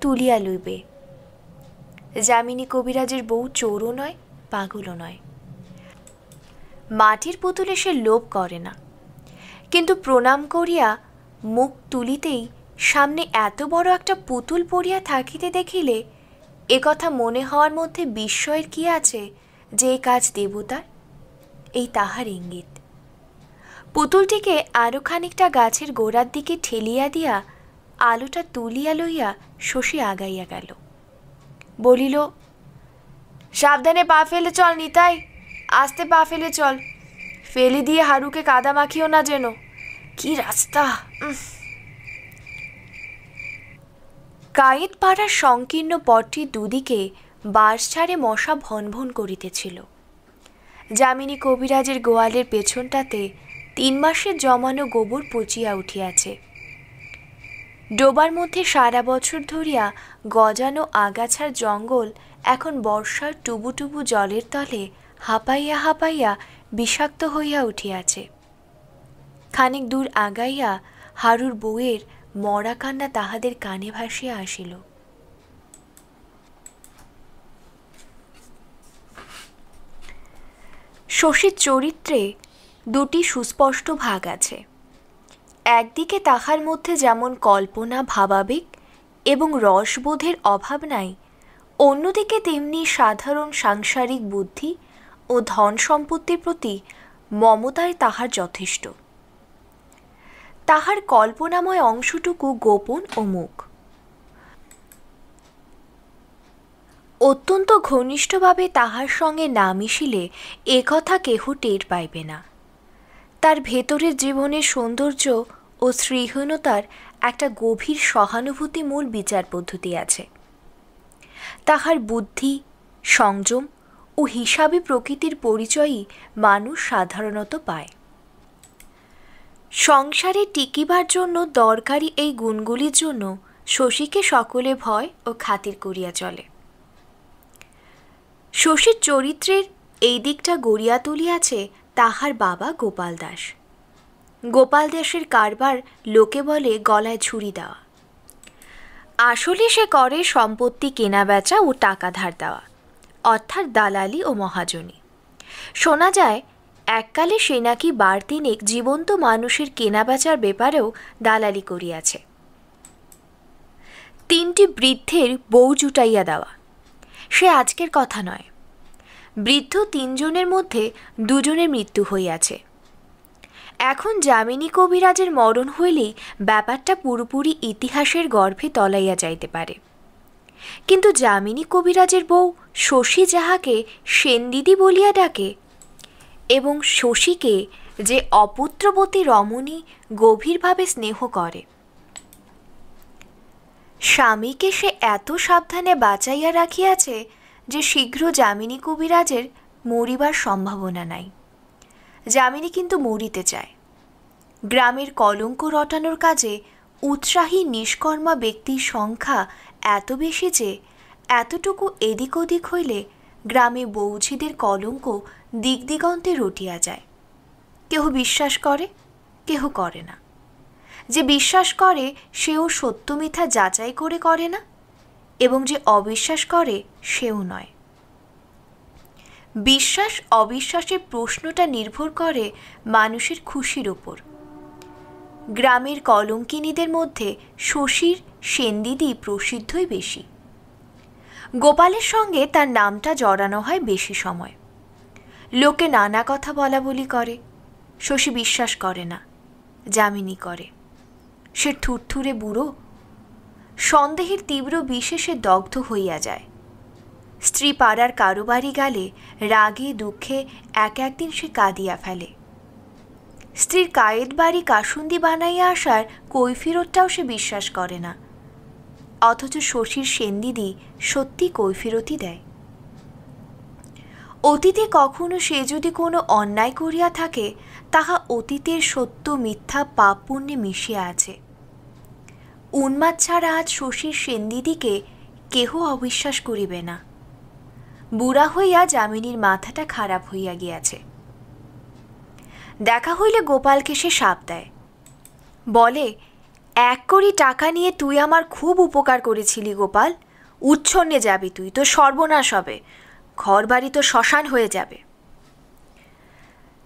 তুলিয়া লইবে। যামিনী কবিরাজের বউ চোরও নয়, পাগলও নয়। মাটির পুতুলে সে লোভ করে না, কিন্তু প্রণাম করিয়া মুখ তুলিতেই সামনে এত বড় একটা পুতুল পড়িয়া থাকিতে দেখিলে একথা মনে হওয়ার মধ্যে বিস্ময়ের কি আছে যে এই কাজ দেবতার? এই তাহার ইঙ্গিত। পুতুলটিকে আরো খানিকটা গাছের গোড়ার দিকে ঠেলিয়া দিয়া আলোটা তুলিয়া লইয়া শশী আগাইয়া গেল। বলিল, সাবধানে পা ফেলে চল নিতাই, আস্তে পা ফেলে চল, ফেলে দিয়ে হারুকে কাদা মাখিও না যেন। কি রাস্তা! কায়েত পাড়ার সংকীর্ণ পথটির দুদিকে বাঁশ ছাড়ে মশা ভন ভন করিতেছিল। যামিনী কবিরাজের গোয়ালের পেছনটাতে 3 মাসের জমানো গোবর পচিয়া উঠিয়াছে। ডোবার মধ্যে সারা বছর ধরিয়া গজানো আগাছার জঙ্গল এখন বর্ষার টুবু টুবু জলের তলে হাঁপাইয়া হাঁপাইয়া বিষাক্ত হইয়া উঠিয়াছে। খানিক দূর আগাইয়া হারুর বউয়ের মরা কান্না তাহাদের কানে ভাসিয়া আসিল। শশীর চরিত্রে দুটি সুস্পষ্ট ভাগ আছে। একদিকে তাহার মধ্যে যেমন কল্পনা, ভাবাবেগ এবং রসবোধের অভাব নাই, অন্যদিকে তেমনি সাধারণ সাংসারিক বুদ্ধি ও ধন সম্পত্তির প্রতি মমতায় তাহার যথেষ্ট। তাহার কল্পনাময় অংশটুকু গোপন ও মুখ। অত্যন্ত ঘনিষ্ঠভাবে তাহার সঙ্গে না মিশিলে একথা কেহ টের পাইবে না। তার ভেতরের জীবনের সৌন্দর্য ও শ্রীহীনতার একটা গভীর সহানুভূতিমূল বিচার পদ্ধতি আছে। তাহার বুদ্ধি, সংযম ও হিসাবী প্রকৃতির পরিচয়ই মানুষ সাধারণত পায়। সংসারে টিকিবার জন্য দরকারি এই গুণগুলির জন্য শশীকে সকলে ভয় ও খাতির করিয়া চলে। শশীর চরিত্রের এই দিকটা গড়িয়া তুলিয়াছে তাহার বাবা গোপাল দাস। গোপাল দাসের কারবার লোকে বলে গলায় ছুরি দেওয়া। আসলে সে করে সম্পত্তি কেনা বেচা ও টাকা ধার দেওয়া, অর্থাৎ দালালি ও মহাজনী। শোনা যায় এককালে সে নাকি বার তিনেক জীবন্ত মানুষের কেনা বেচার ব্যাপারেও দালালি করিয়াছে। 3টি বৃদ্ধের বউ জুটাইয়া দেওয়া সে আজকের কথা নয়। বৃদ্ধ 3 জনের মধ্যে 2 জনের মৃত্যু হইয়াছে। এখন যামিনী কবিরাজের মরণ হইলেই ব্যাপারটা পুরোপুরি ইতিহাসের গর্ভে তলাইয়া যাইতে পারে। কিন্তু যামিনী কবিরাজের বউ শশী যাহাকে সেনদিদি বলিয়া ডাকে এবং শশীকে যে অপুত্রবতী রমণী গভীরভাবে স্নেহ করে, স্বামীকে সে এত সাবধানে বাঁচাইয়া রাখিয়াছে যে শীঘ্র যামিনী কবিরাজের মরিবার সম্ভাবনা নাই। যামিনী কিন্তু মরিতে চায়। গ্রামের কলঙ্ক রটানোর কাজে উৎসাহী নিষ্কর্মা ব্যক্তির সংখ্যা এত বেশি যে এতটুকু এদিক ওদিক হইলে গ্রামে বৌঝিদের কলঙ্ক দিক দিগন্তে রটিয়া যায়। কেহ বিশ্বাস করে, কেহ করে না। যে বিশ্বাস করে সেও সত্য মিথ্যা যাচাই করে করে না, এবং যে অবিশ্বাস করে সেও নয়। বিশ্বাস অবিশ্বাসের প্রশ্নটা নির্ভর করে মানুষের খুশির ওপর। গ্রামের কলঙ্কিনীদের মধ্যে শশীর সেনদিদি প্রসিদ্ধই বেশি। গোপালের সঙ্গে তার নামটা জড়ানো হয় বেশি সময়। লোকে নানা কথা বলা বলি করে। শশী বিশ্বাস করে না, যামিনী করে। সে থুরথুরে বুড়ো, সন্দেহের তীব্র বিশেষে দগ্ধ হইয়া যায়। স্ত্রী পাড়ার কারো বাড়ি গেলে রাগে দুঃখে একদিন সে কাঁদিয়া ফেলে। স্ত্রীর কায়েত বাড়ি কাসুন্দি বানাইয়া আসার কৈফিরতটাও সে বিশ্বাস করে না, অথচ শশীর সেনদিদি সত্যি কৈফিরতি দেয়। অতীতে কখনো সে যদি কোনো অন্যায় করিয়া থাকে, তাহা অতীতের সত্য মিথ্যা পাপ পুণ্যে মিশিয়া আছে। উন্মাদ ছাড়া আজ শশীর সেনদিদিকে কেহ অবিশ্বাস করিবে না। বুড়া হইয়া যামিনীর মাথাটা খারাপ হইয়া গিয়াছে। দেখা হইলে গোপালকে সে শাপ দেয়, বলে, 1 কোটি টাকা নিয়ে তুই আমার খুব উপকার করেছিলি গোপাল। উচ্ছন্নে যাবি তুই, তো সর্বনাশ হবে, ঘর বাড়ি তো শ্মশান হয়ে যাবে।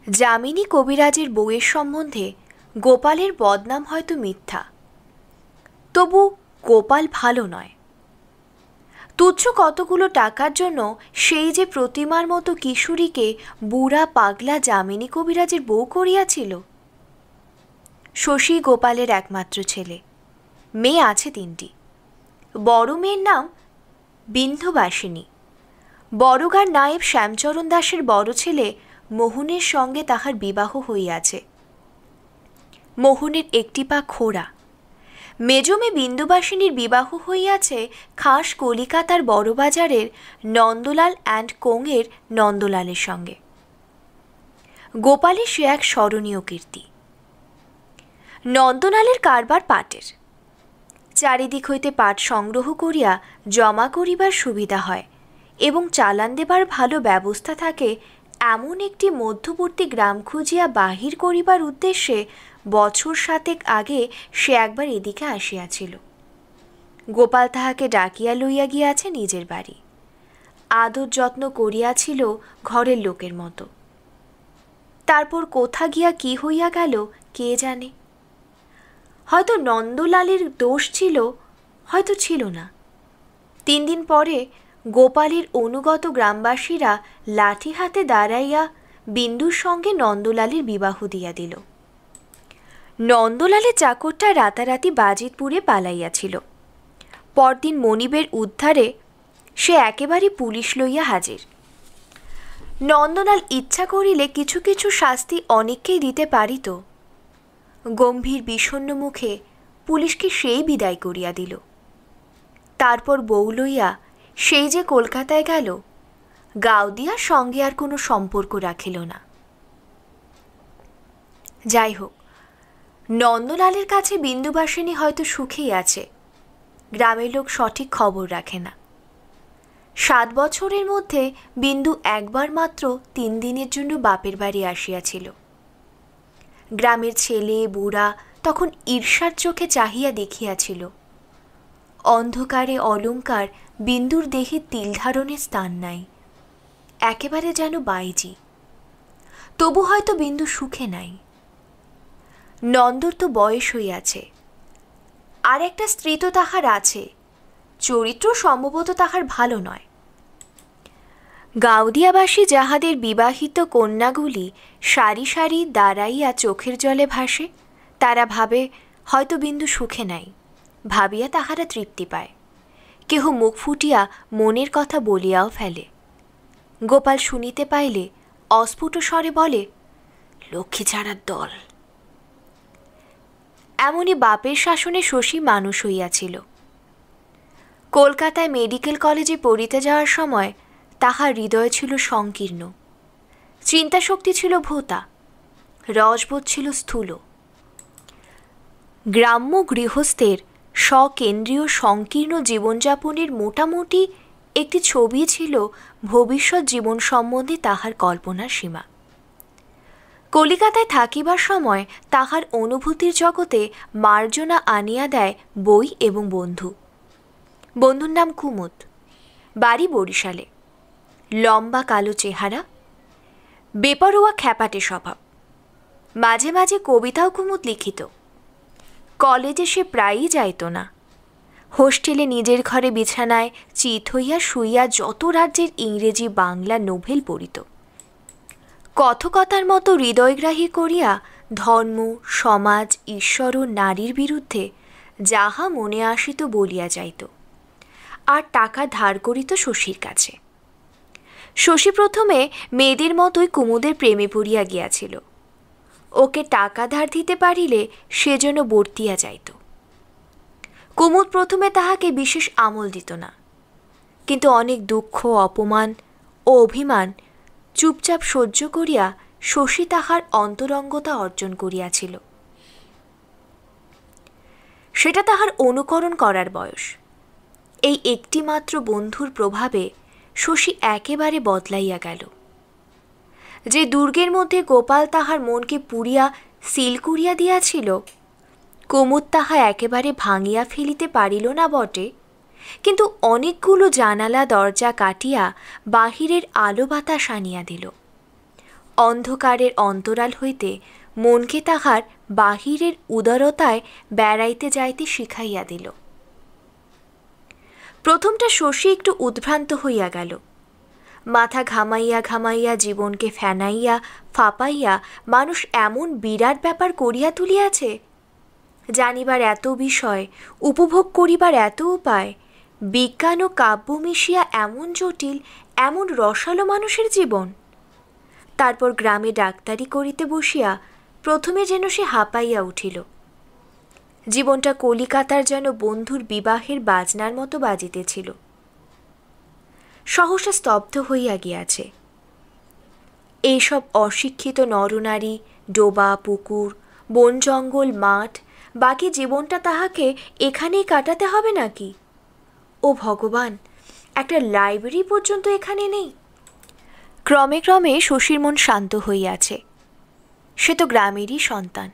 যামিনী কবিরাজের বউয়ের সম্বন্ধে গোপালের বদনাম হয়তো মিথ্যা, তবু গোপাল ভালো নয়। তুচ্ছ কতগুলো টাকার জন্য সেই যে প্রতিমার মতো কিশোরীকে বুড়া পাগলা যামিনী কবিরাজের বউ করিয়াছিল। শশী গোপালের একমাত্র ছেলে। মেয়ে আছে 3টি। বড় মেয়ের নাম বিন্ধবাসিনী। বড়গার নায়েব শ্যামচরণ দাসের বড় ছেলে মোহনের সঙ্গে তাহার বিবাহ হইয়াছে। মোহনের একটি পা খোড়া। মেজমে বিন্দুবাসিনীর বিবাহ হইয়াছে খাস কলিকাতার বড়বাজারের নন্দলাল অ্যান্ড কোংয়ের নন্দলালের সঙ্গে। গোপালের সে এক স্মরণীয় কীর্তি। নন্দলালের কারবার পাটের। চারিদিক হইতে পাট সংগ্রহ করিয়া জমা করিবার সুবিধা হয় এবং চালান দেবার ভালো ব্যবস্থা থাকে, এমন একটি মধ্যবর্তী গ্রাম খুঁজিয়া বাহির করিবার উদ্দেশ্যে বছর 7 আগে সে একবার এদিকে আসিয়াছিল। গোপাল তাহাকে ডাকিয়া লইয়া গিয়াছে নিজের বাড়ি। আদর যত্ন করিয়াছিল ঘরের লোকের মতো। তারপর কোথা গিয়া কি হইয়া গেল কে জানে। হয়তো নন্দলালের দোষ ছিল, হয়তো ছিল না। 3 দিন পরে গোপালের অনুগত গ্রামবাসীরা লাঠি হাতে দাঁড়াইয়া বিন্দুর সঙ্গে নন্দলালের বিবাহ দিয়া দিল। নন্দলালের চাকরটা রাতারাতি বাজিতপুরে পালাইয়াছিল। পরদিন মনিবের উদ্ধারে সে একেবারে পুলিশ লইয়া হাজির। নন্দলাল ইচ্ছা করিলে কিছু কিছু শাস্তি অনেককেই দিতে পারিত। গম্ভীর বিষণ্ণ মুখে পুলিশকে সেই বিদায় করিয়া দিল। তারপর বউ লইয়া সেই যে কলকাতায় গেল, গাউদিয়ার সঙ্গে আর কোনো সম্পর্ক রাখিল না। যাই হোক, নন্দলালের কাছে বিন্দুবাসিনী হয়তো সুখেই আছে। গ্রামের লোক সঠিক খবর রাখে না। 7 বছরের মধ্যে বিন্দু একবার মাত্র 3 দিনের জন্য বাপের বাড়ি আসিয়াছিল। গ্রামের ছেলে বুড়া তখন ঈর্ষার চোখে চাহিয়া দেখিয়াছিল। অন্ধকারে অলঙ্কার বিন্দুর দেহে তিলধারণের স্থান নাই, একেবারে যেন বাইজি। তবু হয়তো বিন্দু সুখে নাই। নন্দর তো বয়স হইয়াছে, আর একটা স্ত্রী তো তাহার আছে, চরিত্র সম্ভবত তাহার ভালো নয়। গাউদিয়াবাসী যাহাদের বিবাহিত কন্যাগুলি সারি সারি দাঁড়াইয়া চোখের জলে ভাসে, তারা ভাবে হয়তো বিন্দু সুখে নাই, ভাবিয়া তাহারা তৃপ্তি পায়। কেহ মুখ ফুটিয়া মনের কথা বলিয়াও ফেলে। গোপাল শুনিতে পাইলে অস্ফুট স্বরে বলে, লক্ষ্মী ছাড়ার দল। এমনি বাপের শাসনে শশী মানুষ হইয়াছিল। কলকাতায় মেডিকেল কলেজে পড়িতে যাওয়ার সময় তাহার হৃদয় ছিল সংকীর্ণ, চিন্তাশক্তি ছিল ভোঁতা, রসবোধ ছিল স্থূল। গ্রাম্য গৃহস্থের স্বকেন্দ্রীয় সংকীর্ণ জীবনযাপনের মোটামুটি একটি ছবি ছিল ভবিষ্যৎ জীবন সম্বন্ধে তাহার কল্পনার সীমা। কলিকাতায় থাকিবার সময় তাহার অনুভূতির জগতে মার্জনা আনিয়া দেয় বই এবং বন্ধু। বন্ধুর নাম কুমুদ, বাড়ি বরিশালে, লম্বা কালো চেহারা, বেপরোয়া খ্যাপাটে স্বভাব। মাঝে মাঝে কবিতাও কুমুদ লিখিত। কলেজে সে প্রায়ই যাইত না। হোস্টেলে নিজের ঘরে বিছানায় চিত হইয়া শুইয়া যত রাজ্যের ইংরেজি বাংলা নোভেল পড়িত। কথকতার মতো হৃদয়গ্রাহী করিয়া ধর্ম, সমাজ, ঈশ্বর ও নারীর বিরুদ্ধে যাহা মনে আসিত বলিয়া যাইত, আর টাকা ধার করিত শশীর কাছে। শশী প্রথমে মেয়েদের মতোই কুমুদের প্রেমে পড়িয়া গিয়াছিল। ওকে টাকা ধার দিতে পারিলে সে যেন বর্তিয়া যাইত। কুমুদ প্রথমে তাহাকে বিশেষ আমল দিত না, কিন্তু অনেক দুঃখ, অপমান ও অভিমান চুপচাপ সহ্য করিয়া শশী তাহার অন্তরঙ্গতা অর্জন করিয়াছিল। সেটা তাহার অনুকরণ করার বয়স। এই একটিমাত্র বন্ধুর প্রভাবে শশী একেবারে বদলাইয়া গেল। যে দুর্গের মধ্যে গোপাল তাহার মনকে পুড়িয়া সিল করিয়া দিয়াছিল, কুমুদ তাহা একেবারে ভাঙিয়া ফেলিতে পারিল না বটে, কিন্তু অনেকগুলো জানালা দরজা কাটিয়া বাহিরের আলো বাতাস আনিয়া দিল। অন্ধকারের অন্তরাল হইতে মনকে তাহার বাহিরের উদারতায় বেড়াইতে যাইতে শিখাইয়া দিল। প্রথমটা শশী একটু উদ্ভ্রান্ত হইয়া গেল। মাথা ঘামাইয়া ঘামাইয়া জীবনকে ফেনাইয়া ফাঁপাইয়া মানুষ এমন বিরাট ব্যাপার করিয়া তুলিয়াছে, জানিবার এত বিষয়, উপভোগ করিবার এত উপায়, বিজ্ঞান ও কাব্য মিশিয়া এমন জটিল, এমন রসালো মানুষের জীবন। তারপর গ্রামে ডাক্তারি করিতে বসিয়া প্রথমে যেন সে হাঁপাইয়া উঠিল। জীবনটা কলিকাতার যেন বন্ধুর বিবাহের বাজনার মতো বাজিতেছিল। সহসা স্তব্ধ হইয়া গিয়াছে। এইসব অশিক্ষিত নরনারী, ডোবা, পুকুর, বন জঙ্গল, মাঠ, বাকি জীবনটা তাহাকে এখানেই কাটাতে হবে নাকি? ও ভগবান, একটা লাইব্রেরি পর্যন্ত এখানে নেই। ক্রমে ক্রমে শশীর মন শান্ত হইয়াছে। সে তো গ্রামেরই সন্তান।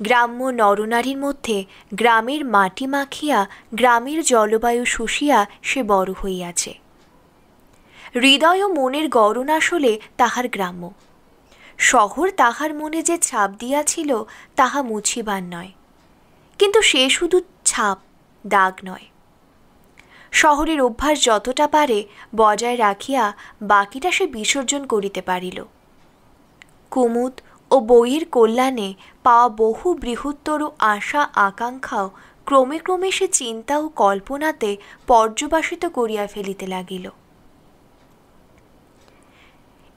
গ্রাম্য নরনারীর মধ্যে গ্রামের মাটি মাখিয়া, গ্রামের জলবায়ু শুষিয়া সে বড় হইয়াছে। হৃদয় ও মনের গড়ন আসলে তাহার গ্রাম্য। শহর তাহার মনে যে ছাপ দিয়াছিল তাহা মুছিবার নয়, কিন্তু সে শুধু ছাপ, দাগ নয়। শহরের অভ্যাস যতটা পারে বজায় রাখিয়া বাকিটা সে বিসর্জন করিতে পারিল। কুমুদ ও বইয়ের কল্যাণে পাওয়া বহু বৃহত্তর আশা আকাঙ্ক্ষাও ক্রমে ক্রমে সে চিন্তা ও কল্পনাতে পর্যবসিত করিয়া ফেলিতে লাগিল।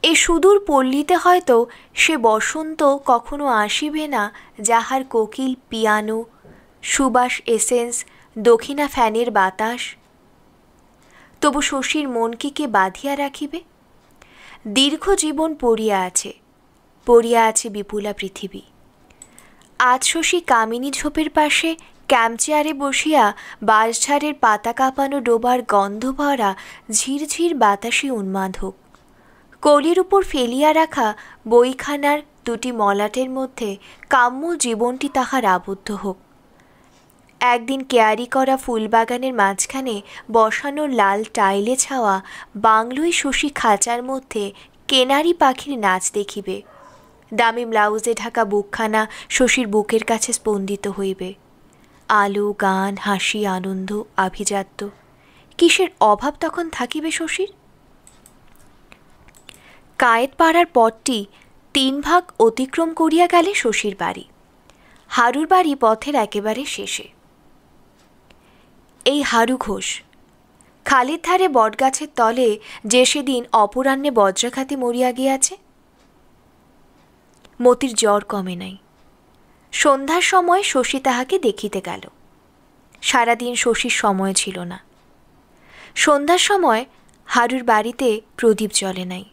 এ সুদূর পল্লীতে হয়তো সে বসন্ত কখনো আসিবে না, যাহার কোকিল পিয়ানো, সুবাস এসেন্স, দক্ষিণা ফ্যানের বাতাস। তবু শশীর মনকে কে বাঁধিয়া রাখিবে? দীর্ঘ জীবন পড়িয়া আছে, পড়িয়া আছে বিপুলা পৃথিবী। আজ শশী কামিনী ঝোপের পাশে ক্যাম্পচেয়ারে বসিয়া বাঁশঝাড়ের পাতা কাঁপানো ডোবার গন্ধ ভরা ঝিরঝির বাতাসে উন্মাদ হোক। কলির উপর ফেলিয়া রাখা বইখানার দুটি মলাটের মধ্যে কাম্য জীবনটি তাহার আবদ্ধ হোক। একদিন কেয়ারি করা ফুলবাগানের মাঝখানে বসানো লাল টাইলে ছাওয়া বাংলোয় শশী খাঁচার মধ্যে কেনারি পাখির নাচ দেখিবে। দামি ব্লাউজে ঢাকা বুকখানা শশীর বুকের কাছে স্পন্দিত হইবে। আলো, গান, হাসি, আনন্দ, আভিজাত্য, কিসের অভাব তখন থাকিবে শশীর? কায়েত পাড়ার পথটি 3 ভাগ অতিক্রম করিয়া গেলে শশীর বাড়ি। হারুর বাড়ি পথের একেবারে শেষে। এই হারু ঘোষ, খালির ধারে বটগাছের তলে যে সেদিন অপরাহ্নে বজ্রাঘাতে মরিয়া গিয়াছে। মতির জ্বর কমে নাই। সন্ধ্যার সময় শশী তাহাকে দেখিতে গেল। সারাদিন শশীর সময় ছিল না। সন্ধ্যার সময় হারুর বাড়িতে প্রদীপ জ্বলে নাই।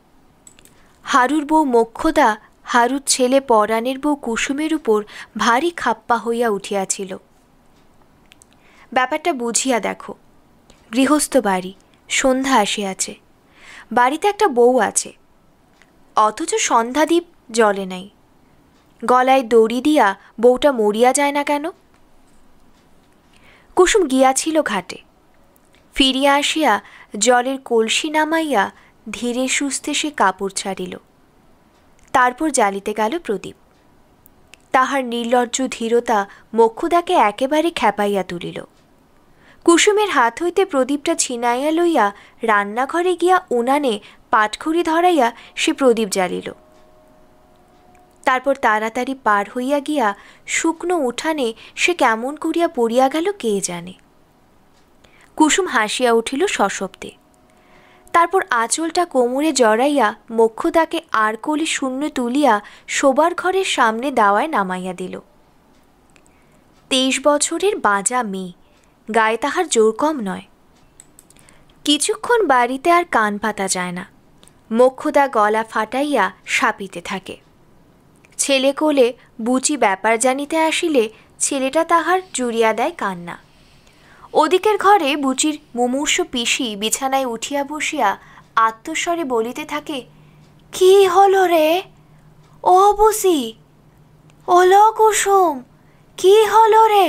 হারুর বউ মোক্ষদা হারুর ছেলে পরাণের বউ কুসুমের উপর ভারী খাপ্পা হইয়া উঠিয়াছিল। ব্যাপারটা বুঝিয়া দেখো। গৃহস্থ বাড়ি, সন্ধ্যা আসিয়াছে, বাড়িতে একটা বউ আছে, অথচ সন্ধ্যাদীপ জ্বলে নাই। গলায় দড়ি দিয়া বউটা মরিয়া যায় না কেন? কুসুম গিয়াছিল ঘাটে। ফিরিয়া আসিয়া জলের কলসি নামাইয়া ধীরে সুস্থে সে কাপড় ছাড়িল। তারপর জ্বালিতে গেল প্রদীপ। তাহার নির্লজ্জ ধীরতা মোক্ষদাকে একেবারে খেপাইয়া তুলিল। কুসুমের হাত হইতে প্রদীপটা ছিনাইয়া লইয়া রান্নাঘরে গিয়া উনানে পাটখড়ি ধরাইয়া সে প্রদীপ জ্বালিল। তারপর তাড়াতাড়ি পার হইয়া গিয়া শুকনো উঠানে সে কেমন করিয়া পড়িয়া গেল কে জানে। কুসুম হাসিয়া উঠিল সশব্দে। তারপর আঁচলটা কোমরে জড়াইয়া মোক্ষদাকে আর কোলে শূন্য তুলিয়া শোবার ঘরের সামনে দাওয়ায় নামাইয়া দিল। 23 বছরের বাঁজা মেয়ে, গায়ে তাহার জোর কম নয়। কিছুক্ষণ বাড়িতে আর কান পাতা যায় না। মোক্ষদা গলা ফাটাইয়া সাপিতে থাকে। ছেলে কোলে বুচি ব্যাপার জানিতে আসিলে ছেলেটা তাহার জুড়িয়া দেয় কান্না। ওদিকের ঘরে বুচির মুমূর্ষ পিসি বিছানায় উঠিয়া বসিয়া আত্মস্বরে বলিতে থাকে, কি হলো রে? ও বুসি, ওলো কুসুম, কি হলো রে?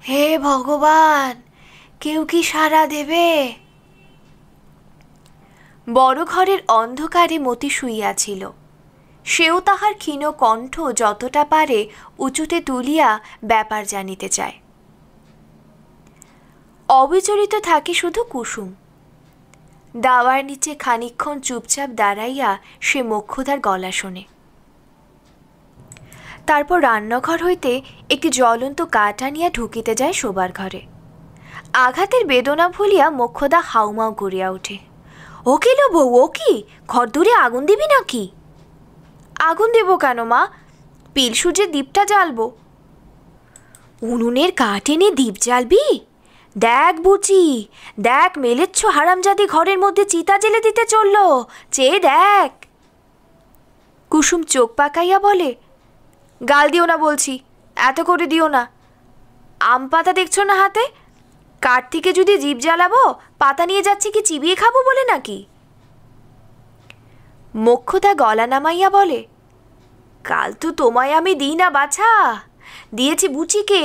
হে ভগবান, কেউ কি সাড়া দেবে? বড় ঘরের অন্ধকারে মতি শুইয়াছিল। সেও তাহার ক্ষীণ কণ্ঠ যতটা পারে উঁচুতে তুলিয়া ব্যাপার জানিতে চায়। অবিচলিত থাকে শুধু কুসুম। দাওয়ার নিচে খানিকক্ষণ চুপচাপ দাঁড়াইয়া সে মোক্ষদার গলা শোনে। তারপর রান্নাঘর হইতে একটি জ্বলন্ত কাঠ আনিয়া ঢুকিতে যায় শোবার ঘরে। আঘাতের বেদনা ভুলিয়া মোক্ষদা হাউমাউ করিয়া ওঠে। ও কি লো বউ, ও কি, ঘর দূরে আগুন দিবি নাকি? আগুন দেব কেন মা? পিল সূর্যের দীপটা জ্বালবো। উনুনের কাঠ এনে দীপ জ্বালবি? দেখ বুচি, দেখ মেলেচ্ছ হারামজাদি ঘরের মধ্যে চিতা জেলে দিতে চলল, চেয়ে দেখ। কুসুম চোখ পাকাইয়া বলে, গাল দিও না বলছি, এত করে দিও না। আম পাতা দেখছো না হাতে? কাঠ থেকে যদি জিভ জ্বালাবো, পাতা নিয়ে যাচ্ছি কি চিবিয়ে খাবো বলে নাকি? মোক্ষদা গলা নামাইয়া বলে, কাল তো তোমায় আমি দিই না বাছা, দিয়েছি বুচিকে।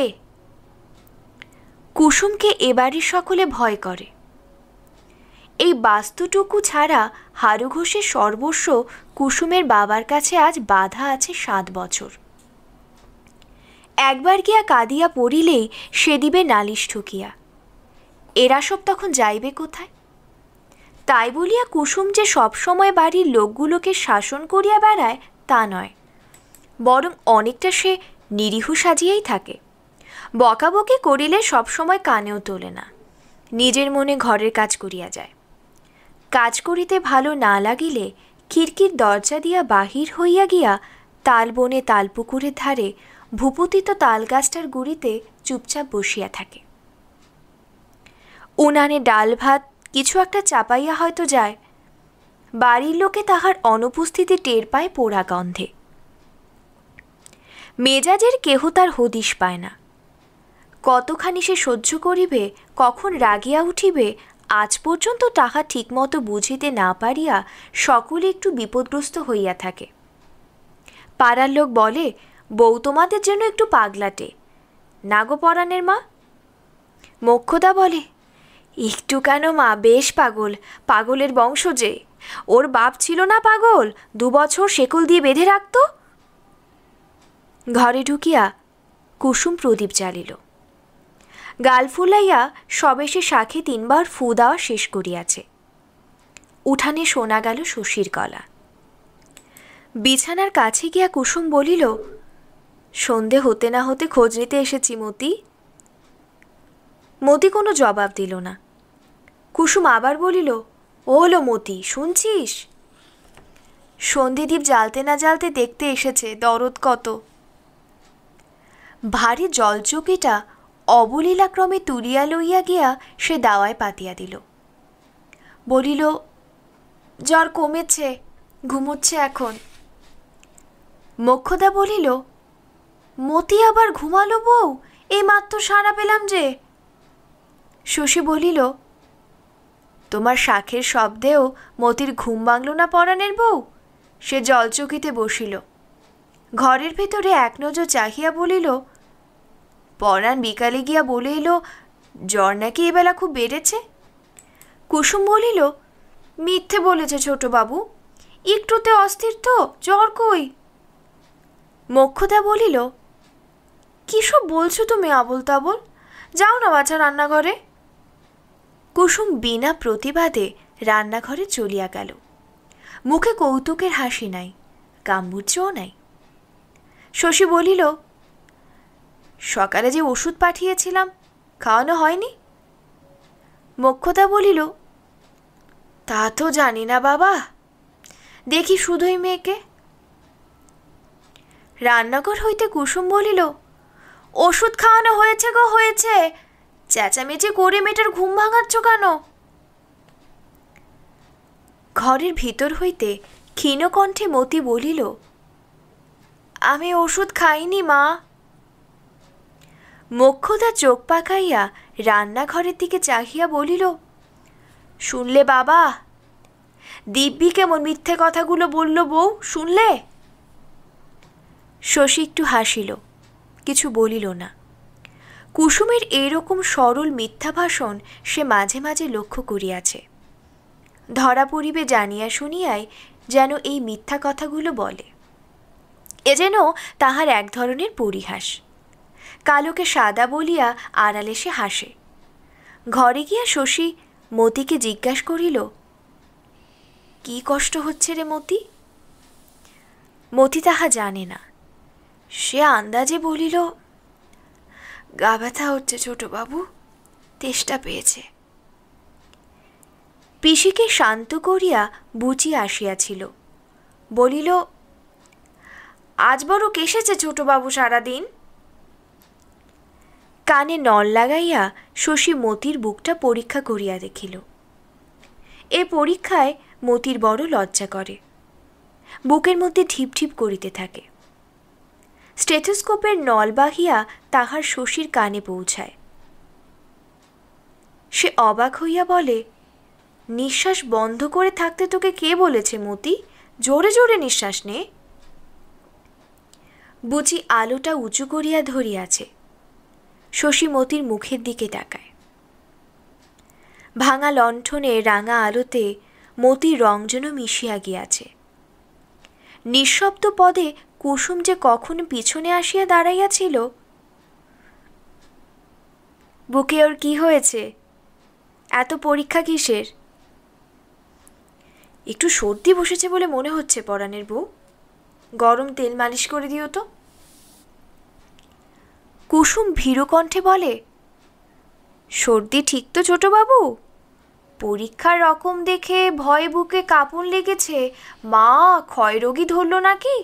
কুসুমকে এবারই সকলে ভয় করে। এই বাস্তুটুকু ছাড়া হারু ঘোষের সর্বস্ব কুসুমের বাবার কাছে আজ বাধা আছে 7 বছর। একবার গিয়া কাঁদিয়া পড়িলেই সে দিবে নালিশ ঠুকিয়া। এরা সব তখন যাইবে কোথায়? তাই বলিয়া কুসুম যে সবসময় বাড়ির লোকগুলোকে শাসন করিয়া বেড়ায় তা নয়, বরং অনেকটা সে নিরীহ সাজিয়াই থাকে। বকাবকি করিলে সবসময় কানেও তোলে না, নিজের মনে ঘরের কাজ করিয়া যায়। কাজ করিতে ভালো না লাগিলে খিড়কির দরজা দিয়া বাহির হইয়া গিয়া তালবনে তালপুকুরের ধারে ভূপতিত তালগাছটার গুড়িতে চুপচাপ বসিয়া থাকে। উনানে ডাল ভাত কিছু একটা চাপাইয়া হয়তো যায়। বাড়ির লোকে তাহার অনুপস্থিতি টের পায় পোড়া গন্ধে। মেজাজের কেহ তার হদিশ পায় না। কতখানি সে সহ্য করিবে, কখন রাগিয়া উঠিবে, আজ পর্যন্ত তাহা ঠিকমতো বুঝিতে না পারিয়া সকলে একটু বিপদগ্রস্ত হইয়া থাকে। পাড়ার লোক বলে, বউ তোমাদের জন্য একটু পাগলাটে না গো পরাণের মা? মোক্ষদা বলে, একটু কেন মা, বেশ পাগল, পাগলের বংশ যে। ওর বাপ ছিল না পাগল, 2 বছর শেকল দিয়ে বেঁধে রাখত। ঘরে ঢুকিয়া কুসুম প্রদীপ জ্বালিল। গাল ফুলাইয়া সবে সে শাখে 3 বার ফু দেওয়া শেষ করিয়াছে। উঠানে শোনা গেল শশীর গলা। বিছানার কাছে গিয়া কুসুম বলিল, সন্ধে হতে না হতে খোঁজ নিতে এসেছি মতি। মতি কোনো জবাব দিল না। কুসুম আবার বলিল, ও হলো মতি, শুনছিস? সন্ধিদীপ জ্বালতে না জ্বালতে দেখতে এসেছে দরদ কত। ভারী জলচকিটা অবলীলাক্রমে তুলিয়া লইয়া গিয়া সে দাওয়ায় পাতিয়া দিল। বলিল, জ্বর কমেছে, ঘুমোচ্ছে এখন। মোক্ষদা বলিল, মতি আবার ঘুমালো বউ? এই মাত্র সাড়া পেলাম যে। শশী বলিল, তোমার শাঁখের শব্দেও মতির ঘুম ভাঙল না পরাণের বউ? সে জলচকিতে বসিল। ঘরের ভেতরে এক নজর চাহিয়া বলিল, পরাণ বিকালে গিয়া বলে এলো জ্বর নাকি এবেলা খুব বেড়েছে। কুসুম বলিল, মিথ্যে বলেছে ছোটবাবু, একটুতে অস্থির তো, জ্বর কই। মোক্ষদা বলিল, কী সব বলছো তুমি আবল তাবল? যাও না বাছা রান্নাঘরে। কুসুম বিনা প্রতিবাদে রান্নাঘরে চলিয়া গেল। মুখে কৌতুকের হাসি নাই, গাম্ভীর্যও নাই। শশী বলিল, সকালে যে ওষুধ পাঠিয়েছিলাম খাওয়ানো হয়নি? মোক্ষদা বলিল, তা তো জানি না বাবা, দেখি শুধুই মেয়েকে। রান্নাঘর হইতে কুসুম বলিল, ওষুধ খাওয়ানো হয়েছে গো, হয়েছে, চেঁচামেচি করে মেয়েটার ঘুম ভাঙাচ্ছ কেন? ঘরের ভিতর হইতে ক্ষীণকণ্ঠে মতি বলিল, আমি ওষুধ খাইনি মা। মোক্ষদা চোখ পাকাইয়া রান্নাঘরের দিকে চাহিয়া বলিল, শুনলে বাবা, দিব্যি কেমন মিথ্যে কথাগুলো বলল বউ, শুনলে? শশী একটু হাসিল, কিছু বলিল না। কুসুমের এইরকম সরল মিথ্যা ভাষণ সে মাঝে মাঝে লক্ষ্য করিয়াছে। ধরা পড়িবে জানিয়া শুনিয়াই যেন এই মিথ্যা কথাগুলো বলে। এ যেন তাহার এক ধরনের পরিহাস। কালোকে সাদা বলিয়া আড়ালে সে হাসে। ঘরে গিয়া শশী মতিকে জিজ্ঞাসা করিল, কি কষ্ট হচ্ছে রে মতি? মতি তাহা জানে না। সে আন্দাজে বলিল, গা ব্যথা হচ্ছে ছোটবাবু, তেষ্টা পেয়েছে। পিসিকে শান্ত করিয়া বুচি আসিয়াছিল। বলিল, আজ বড় কেসেছে ছোটবাবু সারাদিন। কানে নল লাগাইয়া শশী মতির বুকটা পরীক্ষা করিয়া দেখিল। এ পরীক্ষায় মতির বড় লজ্জা করে, বুকের মধ্যে ঢিপ ঢিপ করিতে থাকে। স্টেথোস্কোপের নল বাহিয়া তাহার শশীর কানে পৌঁছায়। সে অবাক হইয়া বলে, নিঃশ্বাস বন্ধ করে থাকতে তোকে কে বলেছে মতি? জোরে জোরে নিঃশ্বাস নে। বুঝি আলোটা উঁচু করিয়া ধরিয়াছে। শশী মতির মুখের দিকে তাকায়। ভাঙা লণ্ঠনে রাঙা আলোতে মতির রং যেন মিশিয়া গিয়াছে। নিঃশব্দ পদে কুসুম যে কখন পিছনে আসিয়া দাঁড়াইয়াছিল। বুকে ওর কি হয়েছে? এত পরীক্ষা কিসের? একটু সর্দি বসেছে বলে মনে হচ্ছে পরাণের বউ, গরম তেল মালিশ করে দিও তো। কুসুম ভীরু কণ্ঠে বলে, সর্দি ঠিক তো ছোটবাবু? পরীক্ষার রকম দেখে ভয়ে বুকে কাঁপন লেগেছে। মা, ক্ষয়রোগী ধরল নাকি?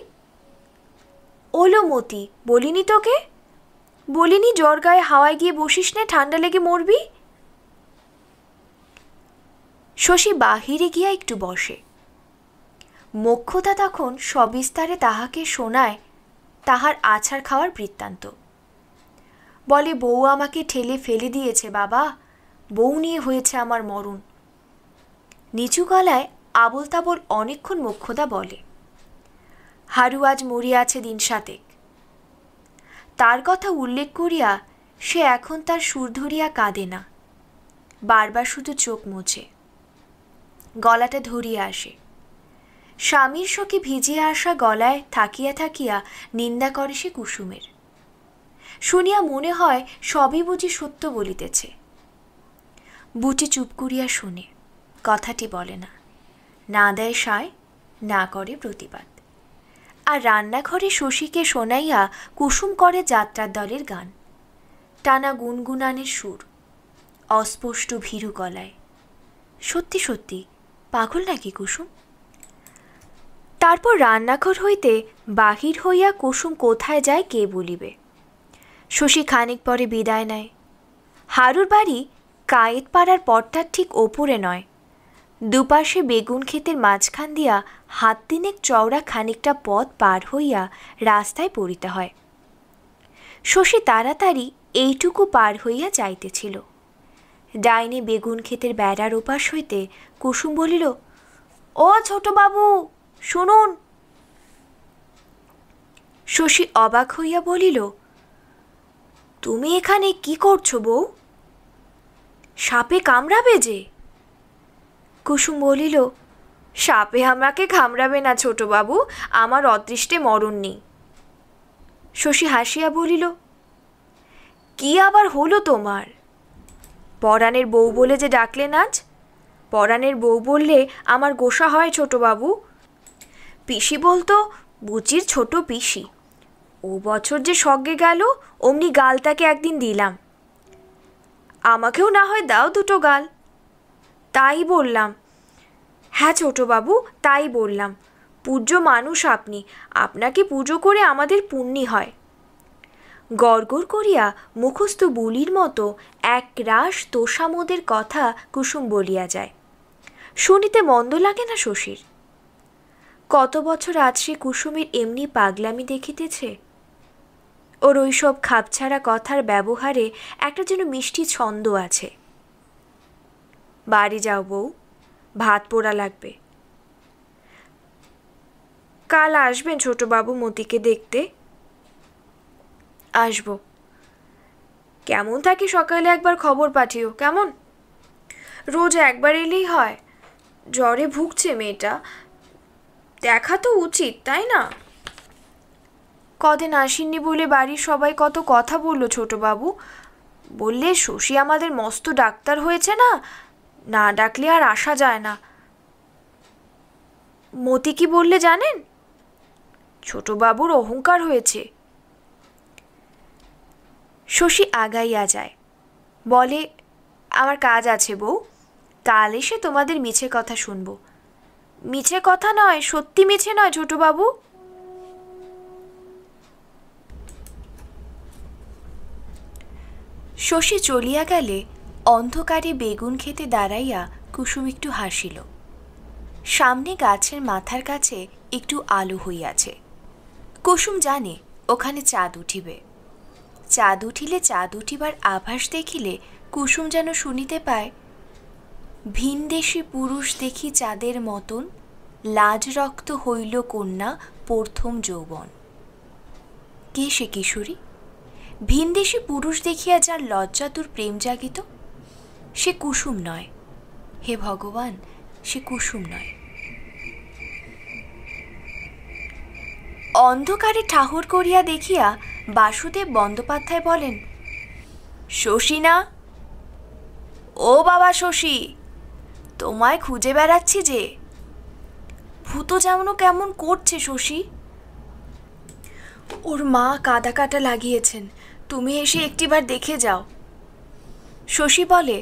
ওলো মতি, বলিনি তোকে? বলিনি জ্বর গায়ে হাওয়ায় গিয়ে বসিস নে, ঠান্ডা লেগে মরবি? শশী বাহিরে গিয়া একটু বসে। মোক্ষদা তখন সবিস্তারে তাহাকে শোনায় তাহার আছাড় খাওয়ার বৃত্তান্ত। বলে, বউ আমাকে ঠেলে ফেলে দিয়েছে বাবা, বউ নিয়ে হয়েছে আমার মরণ। নিচু গলায় আবল তাবল অনেকক্ষণ মোক্ষদা বলে। হারু আজ মরিয়াছে দিন 7 তার কথা উল্লেখ করিয়া সে এখন তার সুর ধরিয়া কাঁদে না, বারবার শুধু চোখ মুছে, গলাটা ধরিয়া আসে। স্বামীর শোকে ভিজিয়া আসা গলায় থাকিয়া থাকিয়া নিন্দা করে সে কুসুমের। শুনিয়া মনে হয় সবই বুঝি সত্য বলিতেছে। বুটি চুপ করিয়া শুনে, কথাটি বলে না, না দেয় সায়, না করে প্রতিবাদ। আর রান্নাঘরে শশীকে শোনাইয়া কুসুম করে যাত্রার দলের গান, টানা গুনগুনানের সুর, অস্পষ্ট ভীরু গলায়। সত্যি সত্যি পাগল নাকি কুসুম? তারপর রান্নাঘর হইতে বাহির হইয়া কুসুম কোথায় যায় কে বলিবে। শশী খানিক পরে বিদায় নেয়। হারুর বাড়ি কায়েতপাড়ার পথটার ঠিক ওপরে নয়, দুপাশে বেগুন ক্ষেতের মাঝখান দিয়া 1 দিনেক চওড়া খানিকটা পথ পার হইয়া রাস্তায় পড়িতে হয়। শশী তাড়াতাড়ি এইটুকু পার হইয়া যাইতেছিল। ডাইনে বেগুন ক্ষেতের বেড়ার ওপাশ হইতে কুসুম বলিল, ও ছোটবাবু, শুনুন। শশী অবাক হইয়া বলিল, তুমি এখানে কি করছো বউ? সাপে কামড়াবে যে। কুসুম বলিল, সাপে আমাকে কামড়াবে না ছোটবাবু, আমার অদৃষ্টে মরণ নেই। শশী হাসিয়া বলিল, কি আবার হলো তোমার? পরাণের বউ বলে যে ডাকলেন আজ? পরাণের বউ বললে আমার গোসা হয় ছোটবাবু। পিসি বলতো বুচির ছোট পিসি। ও বছর যে সজ্ঞে গেল, অমনি গাল তাকে একদিন দিলাম। আমাকেও না হয় দাও 2 গাল। তাই বললাম। হ্যাঁ ছোটবাবু, তাই বললাম। পূজ্য মানুষ আপনি, আপনাকে পুজো করে আমাদের পুণ্যি হয়। গড়গড় করিয়া মুখস্থ বুলির মতো এক রাস তোষামোদের কথা কুসুম বলিয়া যায়। শুনিতে মন্দ লাগে না শশীর। কত বছর আজ সে কুসুমের এমনি পাগলামি দেখিতেছে। ওর ওইসব খাপছাড়া কথার ব্যবহারে একটা যেন মিষ্টি ছন্দ আছে। বাড়ি যাও বউ, ভাত পোড়া লাগবে। কাল আসবেন ছোটবাবু মতিকে দেখতে? আসব। কেমন থাকি সকালে একবার খবর পাঠিও, কেমন? রোজ একবার এলেই হয়। জ্বরে ভুগছে মেয়েটা, দেখা তো উচিত, তাই না? কদিন আসেননি বলে বাড়ির সবাই কত কথা বলল ছোটবাবু। বললে শশী আমাদের মস্ত ডাক্তার হয়েছে না, না ডাকলে আর আসা যায় না। মতি কি বললে জানেন? ছোটবাবুর অহংকার হয়েছে। শশী আগাইয়া যায়, বলে, আমার কাজ আছে বউ, কাল এসে তোমাদের মিছে কথা শুনব। মিছে কথা নয়, সত্যি মিছে নয় ছোটবাবু। শশী চলিয়া গেলে অন্ধকারে বেগুন খেতে দাঁড়াইয়া কুসুম একটু হাসিল। সামনে গাছের মাথার কাছে একটু আলো হইয়াছে। কুসুম জানে ওখানে চাঁদ উঠিবে। চাঁদ উঠিলে চাঁদ উঠিবার আভাস দেখিলে কুসুম যেন শুনিতে পায়, ভিনদেশী পুরুষ দেখি চাঁদের মতন, লাজ রক্ত হইল কন্যা প্রথম যৌবন। কে সে কিশোরী? ভিনদেশী পুরুষ দেখিয়া যার লজ্জাতুর প্রেম জাগিত, সে কুসুম নয়, হে ভগবান, সে কুসুম নয়। অন্ধকারে ঠাহর করিয়া দেখিয়া বাসুদেব বন্দ্যোপাধ্যায় বলেন, শশী না? ও বাবা শশী, তোমায় খুঁজে বেড়াচ্ছি যে। ভূত যেমন কেমন করছে শশী। ওর মা কাদা কাটা লাগিয়েছেন, তুমি এসে একটিবার দেখে যাও। শশী বলে,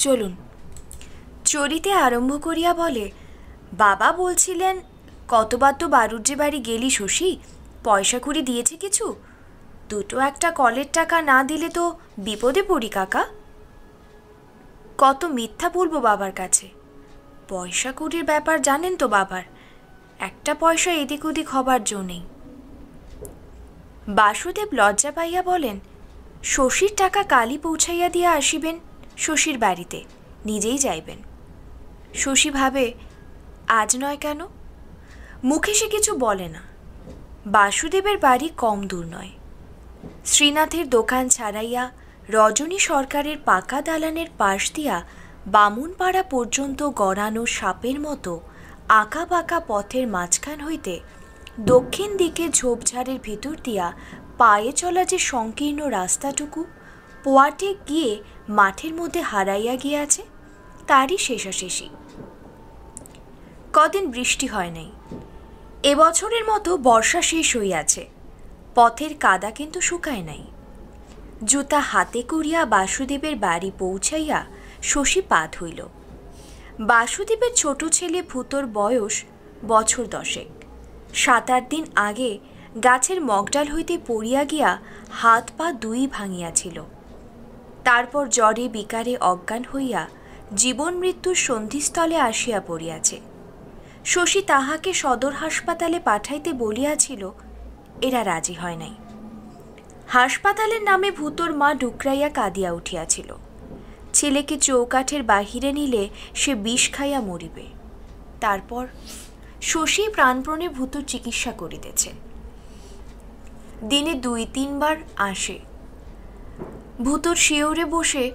চলুন। চরিতে আরম্ভ করিয়া বলে, বাবা বলছিলেন কতবার তো বাড়ুজ্যে বাড়ি গেলি শশী, পয়সা কুড়ি দিয়েছে কিছু? দুটো একটা কলের টাকা না দিলে তো বিপদে পড়ি কাকা। কত মিথ্যা বলবো বাবার কাছে, পয়সা কুড়ির ব্যাপার জানেন তো বাবার, একটা পয়সা এদিক ওদিক হবার জো নেই। বাসুদেব লজ্জা পাইয়া বলেন, শশীর টাকা কালই পৌঁছাইয়া দিয়া আসিবেন শশীর বাড়িতে, নিজেই যাইবেন। শশী ভাবে, আজ নয় কেন? মুখে সে কিছু বলে না। বাসুদেবের বাড়ি কম দূর নয়। শ্রীনাথের দোকান ছাড়াইয়া রজনী সরকারের পাকা দালানের পাশ দিয়া বামুনপাড়া পর্যন্ত গড়ানো সাপের মতো আঁকা বাঁকা পথের মাঝখান হইতে দক্ষিণ দিকে ঝোপঝাড়ের ভিতর দিয়া পায়ে চলা যে সংকীর্ণ রাস্তাটুকু পোয়াটে গিয়ে মাঠের মধ্যে হারাইয়া গিয়াছে, তারই শেষাশেষি। কদিন বৃষ্টি হয় নাই। এবছরের মতো বর্ষা শেষ হইয়াছে, পথের কাদা কিন্তু শুকায় নাই। জুতা হাতে করিয়া বাসুদেবের বাড়ি পৌঁছাইয়া শশী পা ধুইল। বাসুদেবের ছোট ছেলে ভূতর বয়স বছর 10। 7-8 দিন আগে গাছের মগডাল হইতে পড়িয়া গিয়া হাত পা দুই ভাঙিয়াছিল। তারপর জ্বরে বিকারে অজ্ঞান হইয়া জীবন মৃত্যুর সন্ধিস্থলে আসিয়া পড়িয়াছে। শশী তাহাকে সদর হাসপাতালে পাঠাইতে বলিয়াছিল, এরা রাজি হয় নাই। হাসপাতালের নামে ভূতর মা ডুকরাইয়া কাঁদিয়া উঠিয়াছিল। ছেলেকে চৌকাঠের বাহিরে নিলে সে বিষ খাইয়া মরিবে। তারপর শশী প্রাণপণে ভূতর চিকিৎসা করিতেছে। দিনে 2-3 বার আসে। ভূতর শিয়রে বসে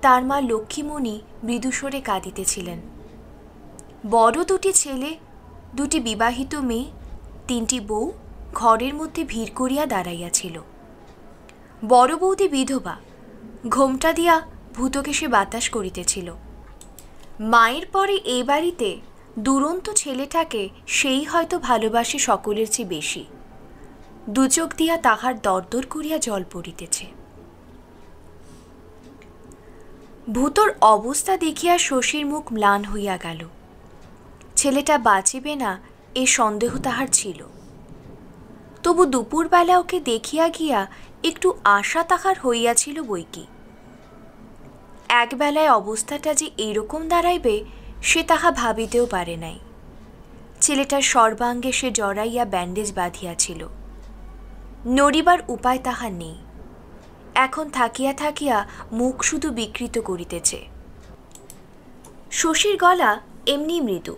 তার মা লক্ষ্মীমণি মৃদুস্বরে কাঁদিতেছিলেন। বড় 2টি ছেলে, 2টি বিবাহিত মেয়ে, 3টি বউ ঘরের মধ্যে ভিড় করিয়া দাঁড়াইয়াছিল। বড় বৌদি বিধবা, ঘোমটা দিয়া ভূতকে সে বাতাস করিতেছিল। মায়ের পরে এই বাড়িতে দুরন্ত ছেলেটাকে সেই হয়তো ভালোবাসে সকলের চেয়ে বেশি। দুচোখ দিয়া তাহার দরদর করিয়া জল পড়িতেছে। ভূতর অবস্থা দেখিয়া শশীর মুখ ম্লান হইয়া গেল। ছেলেটা বাঁচিবে না এ সন্দেহ তাহার ছিল। তবু দুপুরবেলা ওকে দেখিয়া গিয়া একটু আশা তাহার হইয়াছিল বইকি। একবেলায় অবস্থাটা যে এইরকম দাঁড়াইবে সে তাহা ভাবিতেও পারে নাই। ছেলেটার সর্বাঙ্গে সে জড়াইয়া ব্যান্ডেজ বাঁধিয়াছিল। নড়িবার উপায় তাহার নেই। এখন থাকিয়া থাকিয়া মুখ শুধু বিকৃত করিতেছে। শশীর গলা এমনি মৃদু,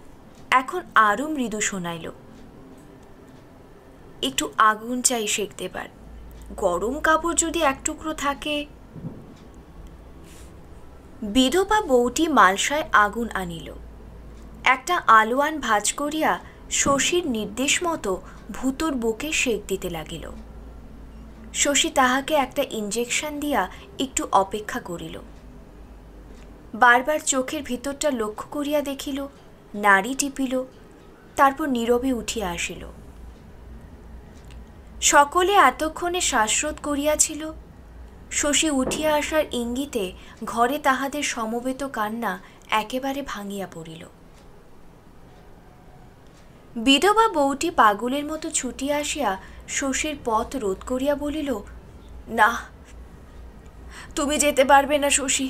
এখন আরও মৃদু শোনাইল। একটু আগুন চাই সেঁক দেবার, গরম কাপড় যদি এক টুকরো থাকে। বিধবা বউটি মালসায় আগুন আনিল। একটা আলোয়ান ভাঁজ করিয়া শশীর নির্দেশ মতো ভূতর বুকে সেঁক দিতে লাগিল। শশী তাহাকে একটা ইঞ্জেকশন দিয়া একটু অপেক্ষা করিল। বারবার চোখের ভিতরটা লক্ষ্য করিয়া দেখিল, নাড়ি টিপিল, তারপর নীরবে উঠিয়া আসিল। সকলে এতক্ষণে শ্বাসরোধ করিয়াছিল। শশী উঠিয়া আসার ইঙ্গিতে ঘরে তাহাদের সমবেত কান্না একেবারে ভাঙিয়া পড়িল। বিধবা বউটি পাগলের মতো ছুটিয়া আসিয়া শশীর পথ রোধ করিয়া বলিল, না, তুমি যেতে পারবে না শশী,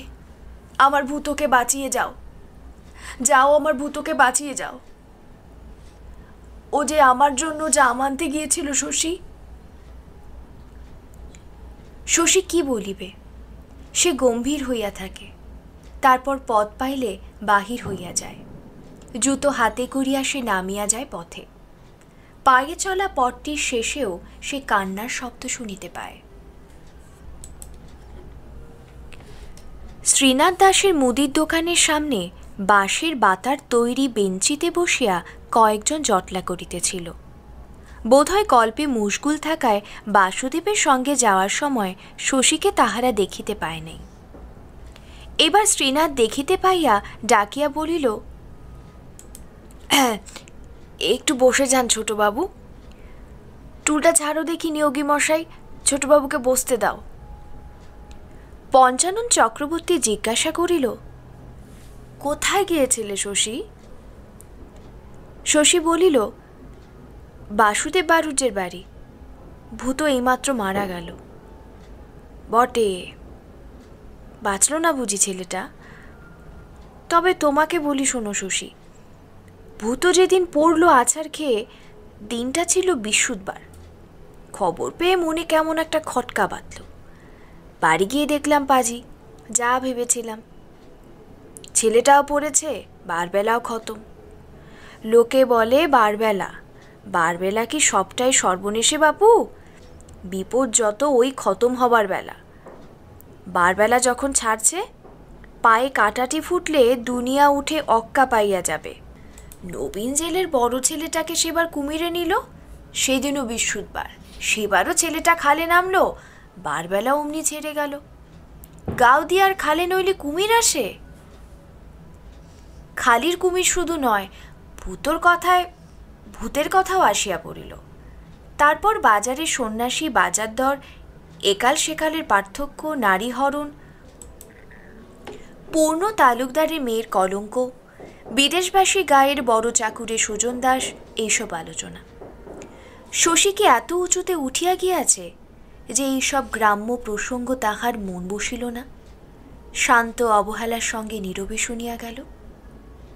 আমার ভূতকে বাঁচিয়ে যাও, যাও, আমার ভূতকে বাঁচিয়ে যাও। ও যে আমার জন্য জাম আনতে গিয়েছিল শশী। শশী কি বলিবে, সে গম্ভীর হইয়া থাকে, তারপর পথ পাইলে বাহির হইয়া যায়। জুতো হাতে করিয়া সে নামিয়া যায় পথে। পায়ে চলা পথটির শেষেও সে কান্নার শব্দ শুনিতে পায়। শ্রীনাথ দাসের মুদির দোকানের সামনে বাঁশের বাতার তৈরি বেঞ্চিতে বসিয়া কয়েকজন জটলা করিতেছিল। বোধহয় গল্পে মুশগুল থাকায় বাসুদেবের সঙ্গে যাওয়ার সময় শশীকে তাহারা দেখিতে পায় নাই। এবার শ্রীনাথ দেখিতে পাইয়া ডাকিয়া বলিল, একটু বসে যান ছোটবাবু, টুলটা ঝাড়ো দেখি নিয়োগী মশাই, ছোটবাবুকে বসতে দাও। পঞ্চানন চক্রবর্তী জিজ্ঞাসা করিল, কোথায় গিয়েছিলে শশী? শশী বলিল, বাসুদেব বাড়ুজ্যের বাড়ি। ভূত এইমাত্র মারা গেল। বটে, বাঁচল না বুঝি ছেলেটা? তবে তোমাকে বলি শোনো শশী, ভূত যেদিন পড়ল আছাড় খেয়ে, দিনটা ছিল বৃহস্পতিবার। খবর পেয়ে মনে কেমন একটা খটকা বাঁধল। বাড়ি গিয়ে দেখলাম পাজি, যা ভেবেছিলাম। ছেলেটাও পড়েছে, বারবেলাও খতম। লোকে বলে বারবেলা, বারবেলা কি সবটাই সর্বনেশে বাপু? বিপদ যত ওই খতম হবার বেলা। বারবেলা যখন ছাড়ছে, পায়ে কাঁটাটি ফুটলে দুনিয়া উঠে অক্কা পাইয়া যাবে। নবীন জেলের বড় ছেলেটাকে সেবার কুমিরে নিল, সেদিনও বৃহস্পতিবার। সেবারও ছেলেটা খালে নামলো, বারবেলা অমনি ছেড়ে গেল। গাও দিয়ার খালে নইলে কুমির আসে? খালির কুমির শুধু নয়, ভূতের কথাও আসিয়া পড়িল। তারপর বাজারে সন্ন্যাসী, বাজার দর, একাল সেকালের পার্থক্য, নারী হরণ, পূর্ণ তালুকদারের মেয়ের কলঙ্ক, বিদেশবাসী গায়ের বড় চাকুরে সুজন দাস, এইসব আলোচনা। শশীকে এত উঁচুতে উঠিয়া গিয়াছে যে এইসব গ্রাম্য প্রসঙ্গ তাহার মন বসিল না। শান্ত অবহেলার সঙ্গে নীরবে শুনিয়া গেল।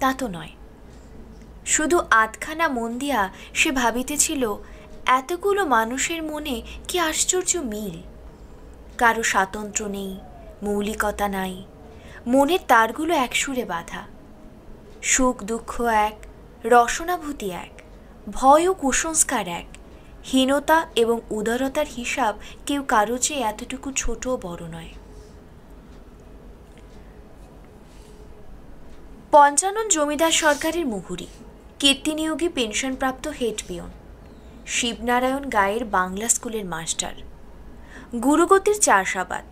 তা তো নয়, শুধু আধখানা মন দিয়া সে ভাবিতেছিল, এতগুলো মানুষের মনে কি আশ্চর্য মিল। কারো স্বাতন্ত্র্য নেই, মৌলিকতা নাই, মনের তারগুলো এক সুরে বাঁধা। সুখ দুঃখ এক, রসনাভূতি এক, ভয় ও কুসংস্কার এক, হীনতা এবং উদারতার হিসাব কেউ কারো চেয়ে এতটুকু ছোট ও বড় নয়। পঞ্চানন জমিদার সরকারের মুহুরী, কীর্তিনিয়োগী পেনশনপ্রাপ্ত হেড পিয়ন, শিবনারায়ণ গায়ের বাংলা স্কুলের মাস্টার, গুরুগতির চাষাবাদ,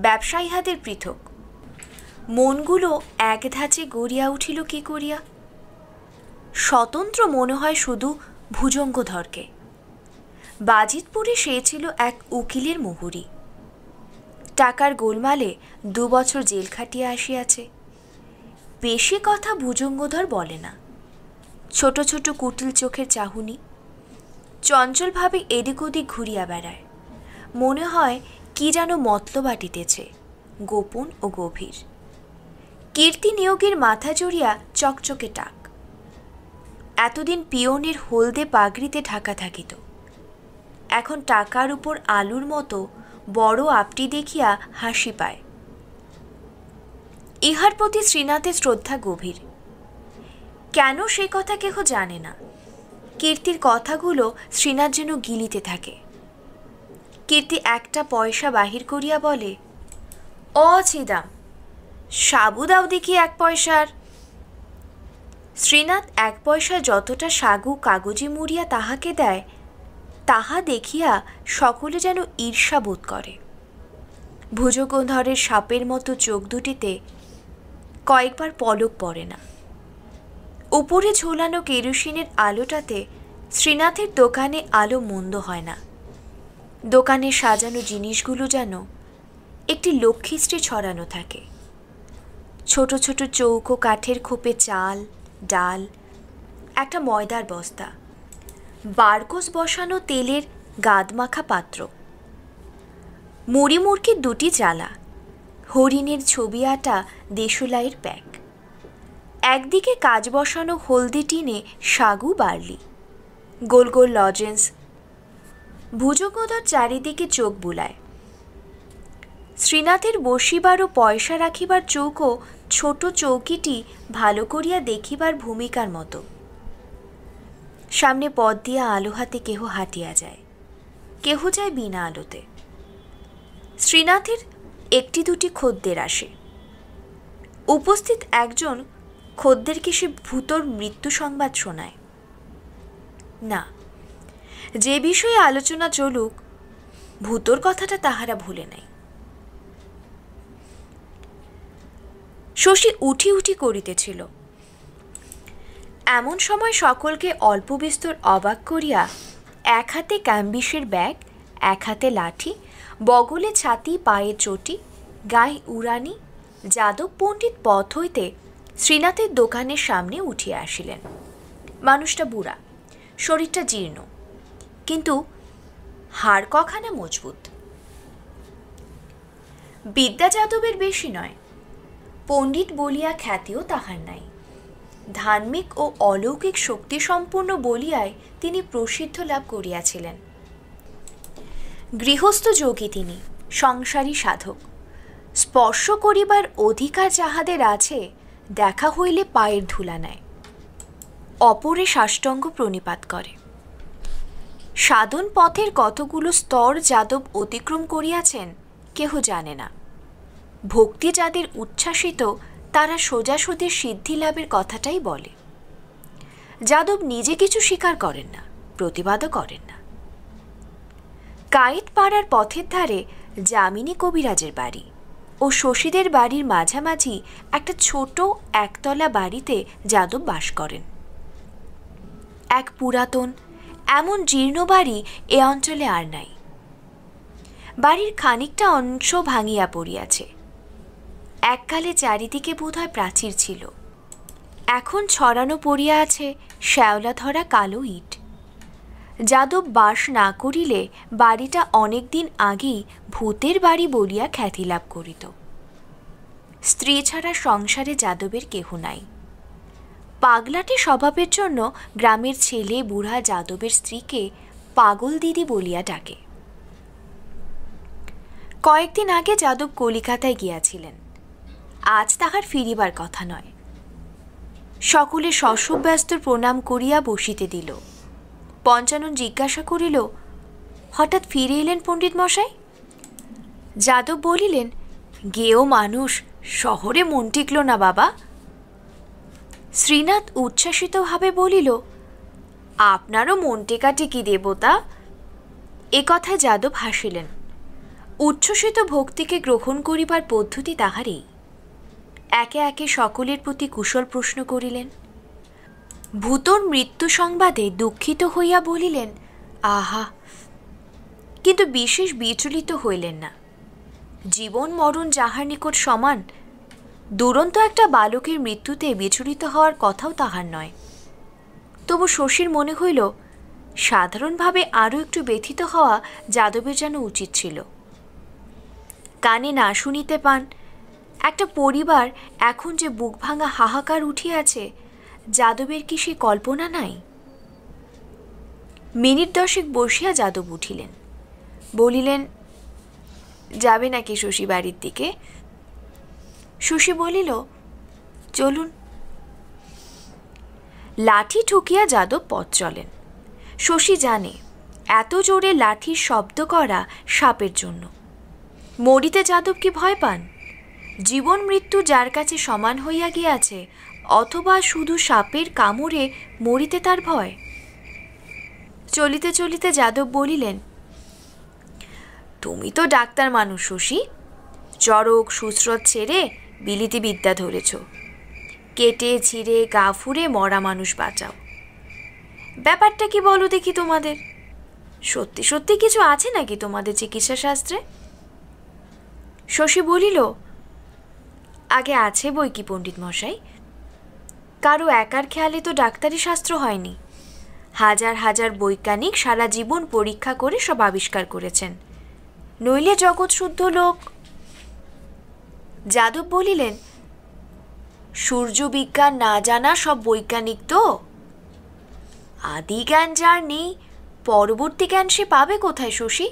ব্যবসা ইহাদের পৃথক। মনগুলো এক ধাঁচে গড়িয়া উঠিল কি করিয়া? স্বতন্ত্র মনে হয় শুধু ভুজঙ্গধরকে। বাজিতপুরে সে ছিল এক উকিলের মুহুরী। টাকার গোলমালে 2 বছর জেল খাটিয়া আসিয়াছে। বেশি কথা ভুজঙ্গধর বলে না। ছোট ছোট কুটিল চোখের চাহুনি, চঞ্চলভাবে এদিক ওদিক ঘুরিয়া বেড়ায়। মনে হয় কি যেন মতলব আটিতেছে, গোপন ও গভীর। কীর্তি নিয়োগের মাথা জড়িয়া চকচকে টাক। এতদিন পিয়নের হলদে পাগড়িতে ঢাকা থাকিত, এখন টাকার উপর আলুর মতো বড় আপটি দেখিয়া হাসি পায়। ইহার প্রতি শ্রীনাথের শ্রদ্ধা গভীর। কেন সে কথা কেহ জানে না। কীর্তির কথাগুলো শ্রীনাথ যেন গিলিতে থাকে। কীর্তি একটা পয়সা বাহির করিয়া বলে, ও ছিদাম, সাবু দাও দেখি 1 পয়সার। শ্রীনাথ 1 পয়সায় যতটা সাগু কাগজে মুড়িয়া তাহাকে দেয়, তাহা দেখিয়া সকলে যেন ঈর্ষা বোধ করে। ভুজঙ্গধরের সাপের মতো চোখ দুটিতে কয়েকবার পলক পড়ে না। উপরে ঝোলানো কেরোসিনের আলোটাতে শ্রীনাথের দোকানে আলো মন্দ হয় না। দোকানে সাজানো জিনিসগুলো যেন একটি লক্ষ্মীশ্রী ছড়ানো থাকে। ছোট ছোট চৌকো কাঠের খোপে চাল, ডাল, একটা ময়দার বস্তা, বারকোস বসানো তেলের গাদমাখা পাত্র, মুড়ি মুরগির 2টি চালা, হরিণের ছবি আটা দেশলাইয়ের প্যাক, একদিকে কাজ বসানো হলদি টিনে সাগু বার্লি, গোল গোল লজেন্স। ভুজঙ্গধর চারিদিকে চোখ বুলায়। শ্রীনাথের বসিবার ও পয়সা রাখিবার চৌকো ছোট চৌকিটি ভালো করিয়া দেখিবার ভূমিকার মতো। সামনে পথ দিয়া আলো হাতে কেহ হাঁটিয়া যায়, কেহ যায় বিনা আলোতে। শ্রীনাথের 1-2টি খদ্দের আসে, উপস্থিত একজন খদ্দেরকে সে ভূতর মৃত্যু সংবাদ শোনায়। না, যে বিষয়ে আলোচনা চলুক, ভূতর কথাটা তাহারা ভুলে নাই। শশী উঠি উঠি করিতেছিল। এমন সময় সকলকে অল্প বিস্তর অবাক করিয়া এক হাতে ক্যাম্বিসের ব্যাগ, এক হাতে লাঠি, বগলে ছাতি, পায়ে চটি, গায়ে উড়ানি যাদব পণ্ডিত পথ হইতে শ্রীনাথের দোকানের সামনে উঠিয়া আসিলেন। মানুষটা বুড়া, শরীরটা জীর্ণ, কিন্তু হাড় কখানা মজবুত। বিদ্যা যাদবের বেশি নয়, পণ্ডিত বলিয়া খ্যাতিও তাহার নাই। ধার্মিক ও অলৌকিক শক্তিসম্পন্ন বলিয়ায় তিনি প্রসিদ্ধ লাভ করিয়াছিলেন। গৃহস্থ যোগী তিনি, সংসারী সাধক। স্পর্শ করিবার অধিকার যাহাদের আছে, দেখা হইলে পায়ের ধুলা নেয়, অপরে সাষ্টাঙ্গ প্রণিপাত করে। সাধন পথের কতগুলো স্তর যাদব অতিক্রম করিয়াছেন কেহ জানে না। ভক্তি যাদের উচ্ছ্বাসিত, তারা সোজাসুজি সিদ্ধি লাভের কথাটাই বলে। যাদব নিজে কিছু স্বীকার করেন না, প্রতিবাদও করেন না। কায়েত পাড়ার পথের ধারে যামিনী কবিরাজের বাড়ি ও শশীদের বাড়ির মাঝামাঝি একটা ছোট একতলা বাড়িতে যাদব বাস করেন। এক পুরাতন এমন জীর্ণ বাড়ি এ অঞ্চলে আর নাই। বাড়ির খানিকটা অংশ ভাঙিয়া পড়িয়াছে। এককালে চারিদিকে বোধহয় প্রাচীর ছিল, এখন ছড়ানো পড়িয়া আছে শ্যাওলা ধরা কালো ইট। যাদব বাস না করিলে বাড়িটা অনেক দিন আগেই ভূতের বাড়ি বলিয়া খ্যাতি লাভ করিত। স্ত্রী ছাড়া সংসারে যাদবের কেহ নাই। পাগলাটে স্বভাবের জন্য গ্রামের ছেলে বুড়া যাদবের স্ত্রীকে পাগল দিদি বলিয়া ডাকে। কয়েকদিন আগে যাদব কলিকাতায় গিয়াছিলেন, আজ তাহার ফিরিবার কথা নয়। সকলে শশব্যস্ত প্রণাম করিয়া বসিতে দিল। পঞ্চানন জিজ্ঞাসা করিল, হঠাৎ ফিরে এলেন পণ্ডিত মশাই? যাদব বলিলেন, গেও মানুষ, শহরে মন টিকল না বাবা। শ্রীনাথ উচ্ছ্বাসিতভাবে বলিল, আপনারও মন টেকাটেকি দেবতা। এ কথায় যাদব হাসিলেন। উচ্ছ্বসিত ভক্তিকে গ্রহণ করিবার পদ্ধতি তাহারই। একে একে সকলের প্রতি কুশল প্রশ্ন করিলেন। ভূতর মৃত্যু সংবাদে দুঃখিত হইয়া বলিলেন, আহা, কিন্তু বিশেষ বিচলিত হইলেন না। জীবন মরণ যাহার নিকট সমান, দুরন্ত একটা বালকের মৃত্যুতে বিচলিত হওয়ার কথাও তাহার নয়। তবু শশীর মনে হইল, সাধারণভাবে আরও একটু ব্যথিত হওয়া যাদবের যেন উচিত ছিল। কানে না শুনিতে পান, একটা পরিবার এখন যে বুক ভাঙা হাহাকার উঠিয়াছে, যাদবের কি সে কল্পনা নাই? মিনিট 10 বসিয়া যাদব উঠিলেন, বলিলেন, যাবে নাকি শশী বাড়ির দিকে? শশী বলিল, চলুন। লাঠি ঠুকিয়া যাদব পথ চলেন। শশী জানে, এত জোরে লাঠির শব্দ করা সাপের জন্য। মরিতে যাদব কি ভয় পান? জীবন মৃত্যু যার কাছে সমান হইয়া গিয়াছে, অথবা শুধু সাপের কামড়ে মরিতে তার ভয়? চলিতে চলিতে যাদব বলিলেন, তুমি তো ডাক্তার মানুষ শশী, চরক সুস্রোত ছেড়ে বিলিতি বিদ্যা ধরেছ। কেটে ছিঁড়ে গা ফুরে মরা মানুষ বাঁচাও। ব্যাপারটা কি বলো দেখি তোমাদের? সত্যি সত্যি কিছু আছে নাকি তোমাদের চিকিৎসা শাস্ত্রে? শশী বলিল, আগে আছে বই কি পণ্ডিত মশাই, কারো একার খেয়ালে তো ডাক্তারি শাস্ত্র হয়নি। হাজার হাজার বৈজ্ঞানিক সারা জীবন পরীক্ষা করে সব আবিষ্কার করেছেন, নইলে জগৎ শুদ্ধ লোক। যাদব বলিলেন, সূর্য বিজ্ঞান না জানা সব বৈজ্ঞানিক তো। আদি জ্ঞান যার নেই, পরবর্তী জ্ঞান সে পাবে কোথায় শশী?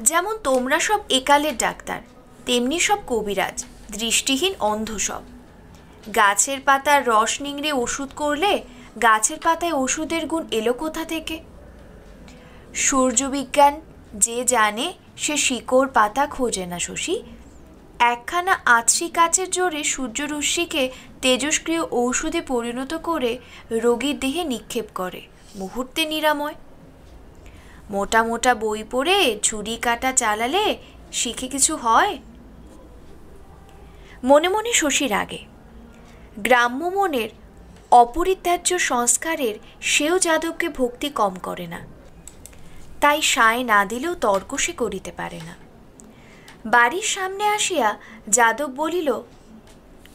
যেমন তোমরা সব একালের ডাক্তার, তেমনি সব কবিরাজ, দৃষ্টিহীন অন্ধ সব। গাছের পাতার রস নিংড়ে ওষুধ করলে গাছের পাতায় ওষুধের গুণ এলো কোথা থেকে? সূর্যবিজ্ঞান যে জানে সে শিকড় পাতা খোঁজে না শশী, একখানা আছড়ি কাচের জোরে সূর্যরশ্মিকে তেজস্ক্রিয় ঔষধে পরিণত করে রোগীর দেহে নিক্ষেপ করে, মুহূর্তে নিরাময়। মোটা মোটা বই পড়ে ছুরি কাটা চালালে শিখে কিছু হয়? মনে মনে শশী রাগে। গ্রাম্য মনের অপরিত্যাজ্য সংস্কারের সেও যাদবকে ভক্তি কম করে না, তাই সায় না দিলেও তর্ক সে করিতে পারে না। বাড়ির সামনে আসিয়া যাদব বলিল,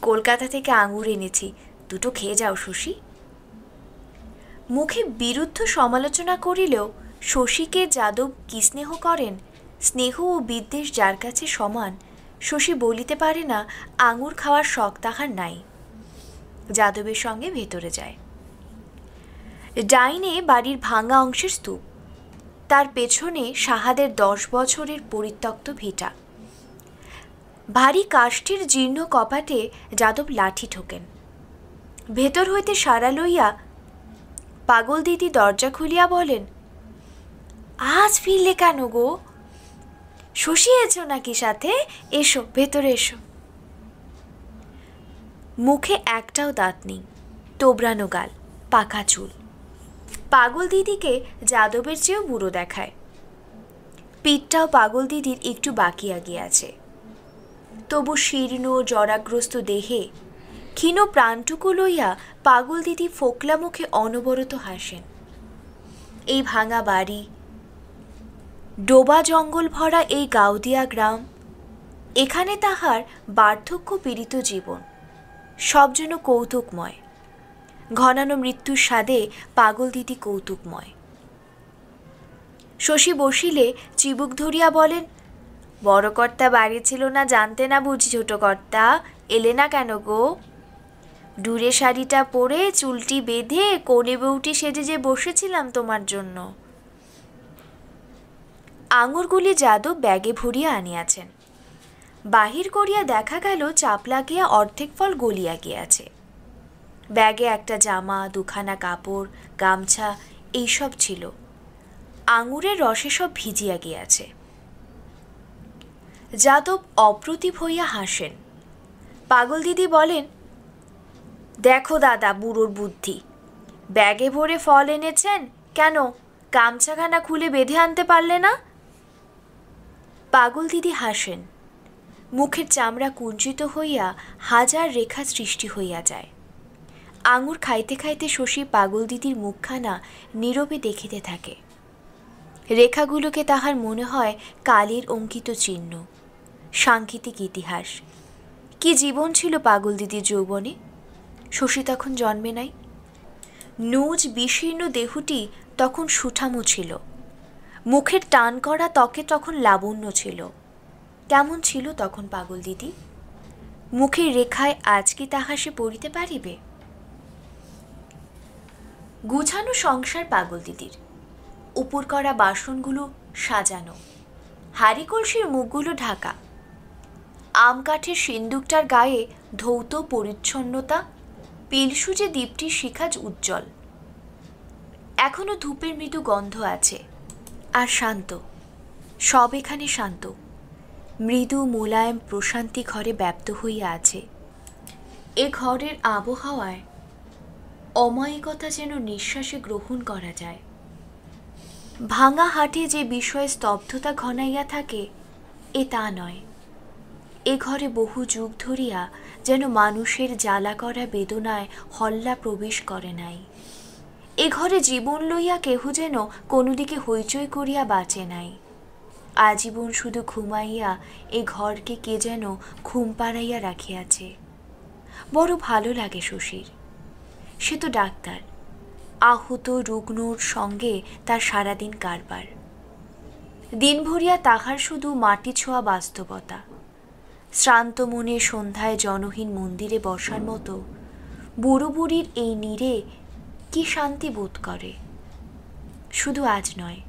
কলকাতা থেকে আঙুর এনেছি, দুটো খেয়ে যাও শশী। মুখে বিরুদ্ধ সমালোচনা করিলেও শশীকে যাদব কি স্নেহ করেন, স্নেহ ও বিদ্বেষ যার কাছে সমান, শশী বলিতে পারে না আঙুর খাওয়ার শখ তাহার নাই। যাদবের সঙ্গে ভেতরে যায়। ডাইনে বাড়ির ভাঙা অংশের স্তূপ, তার পেছনে সাহাদের 10 বছরের পরিত্যক্ত ভিটা। ভারী কাষ্ঠের জীর্ণ কপাটে যাদব লাঠি ঠোকেন। ভেতর হইতে সাড়া লইয়া পাগল দিদি দরজা খুলিয়া বলেন, আজ ফিরলে কেন গো? শশী এছো নাকি সাথে? এসো, ভেতরে এসো। মুখে একটাও দাঁত নেই, তোবড়ানো গাল, পাকা চুল। পাগল দিদিকে যাদবের চেয়েও বুড়ো দেখায়। পিঠটাও পাগল দিদির একটু বাকিয়া গিয়াছে। তবু শীর্ণ জরাগ্রস্ত দেহে ক্ষীণ প্রাণটুকু লইয়া পাগল দিদি ফোকলা মুখে অনবরত হাসেন। এই ভাঙা বাড়ি, ডোবা জঙ্গল ভরা এই গাউদিয়া গ্রাম, এখানে তাহার বার্ধক্য পীড়িত জীবন, সব যেন কৌতুকময়। ঘনানো মৃত্যুর স্বাদে পাগল দিদি কৌতুকময়। শশী বসিলে চিবুক ধরিয়া বলেন, বড় কর্তা বাড়ি ছিল না জানতে না বুঝি ছোট কর্তা? এলে না কেন গো? ডুরে শাড়িটা পরে চুলটি বেঁধে কোণে বউটি সেজে যে বসেছিলাম তোমার জন্য। আঙুরগুলি যাদব ব্যাগে ভরিয়া আনিয়াছেন। বাহির করিয়া দেখা গেল চাপ লাগিয়া অর্ধেক ফল গলিয়া গিয়াছে। ব্যাগে একটা জামা, দুখানা কাপড়, গামছা এইসব ছিল। আঙুরের রসে সব ভিজিয়া গিয়াছে। যাদব অপ্রতিভ হইয়া হাসেন। পাগল দিদি বলেন, দেখো দাদা বুড়োর বুদ্ধি, ব্যাগে ভরে ফল এনেছেন, কেন গামছাখানা খুলে বেঁধে আনতে পারলে না? পাগল দিদি হাসেন। মুখের চামড়া কুঞ্চিত হইয়া হাজার রেখা সৃষ্টি হইয়া যায়। আঙুর খাইতে খাইতে শশী পাগল দিদির মুখখানা নীরবে দেখিতে থাকে। রেখাগুলোকে তাহার মনে হয় কালির অঙ্কিত চিহ্ন, সাংকেতিক ইতিহাস। কি জীবন ছিল পাগল দিদির যৌবনে! শশী তখন জন্মে নাই। নুজ বিশীর্ণ দেহটি তখন সুঠামো ছিল। মুখের টান করা ত্বকে তখন লাবণ্য ছিল। কেমন ছিল তখন পাগল দিদি? মুখের রেখায় আজ কি তাহা সে পড়িতে পারিবে? গুছানো সংসার পাগল দিদির। উপর করা বাসনগুলো সাজানো, হাঁড়ি কলসির মুখগুলো ঢাকা। আম কাঠের সিন্দুকটার গায়ে ধৌত পরিচ্ছন্নতা, পিলসুজে দীপটির শিখাজ উজ্জ্বল। এখনো ধূপের মৃদু গন্ধ আছে। আর শান্ত, সব এখানে শান্ত। মৃদু মোলায়েম প্রশান্তি ঘরে ব্যাপ্ত হইয়া আছে। এ ঘরের আবহাওয়ায় অমায়িকতা যেন নিঃশ্বাসে গ্রহণ করা যায়। ভাঙা হাটে যে বিষয়ে স্তব্ধতা ঘনাইয়া থাকে, এ তা নয়। এ ঘরে বহু যুগ ধরিয়া যেন মানুষের জ্বালা করা বেদনায় হল্লা প্রবেশ করে নাই। এ ঘরে জীবন লইয়া কেহ যেন কোনো দিকে হইচই করিয়া বাঁচে নাই। আজীবন শুধু ঘুমাইয়া এ ঘরকে কে যেন ঘুম পাড়াইয়া রাখিয়াছে। বড় ভালো লাগে শশীর। সে তো ডাক্তার, আহত রুগ্নর সঙ্গে তার সারাদিন কারবার। দিন ভরিয়া তাহার শুধু মাটি ছোঁয়া বাস্তবতা। শ্রান্ত মনে সন্ধ্যায় জনহীন মন্দিরে বসার মতো বুড়ো বুড়ির এই নীড়ে কি শান্তি বোধ করে। শুধু আজ নয়,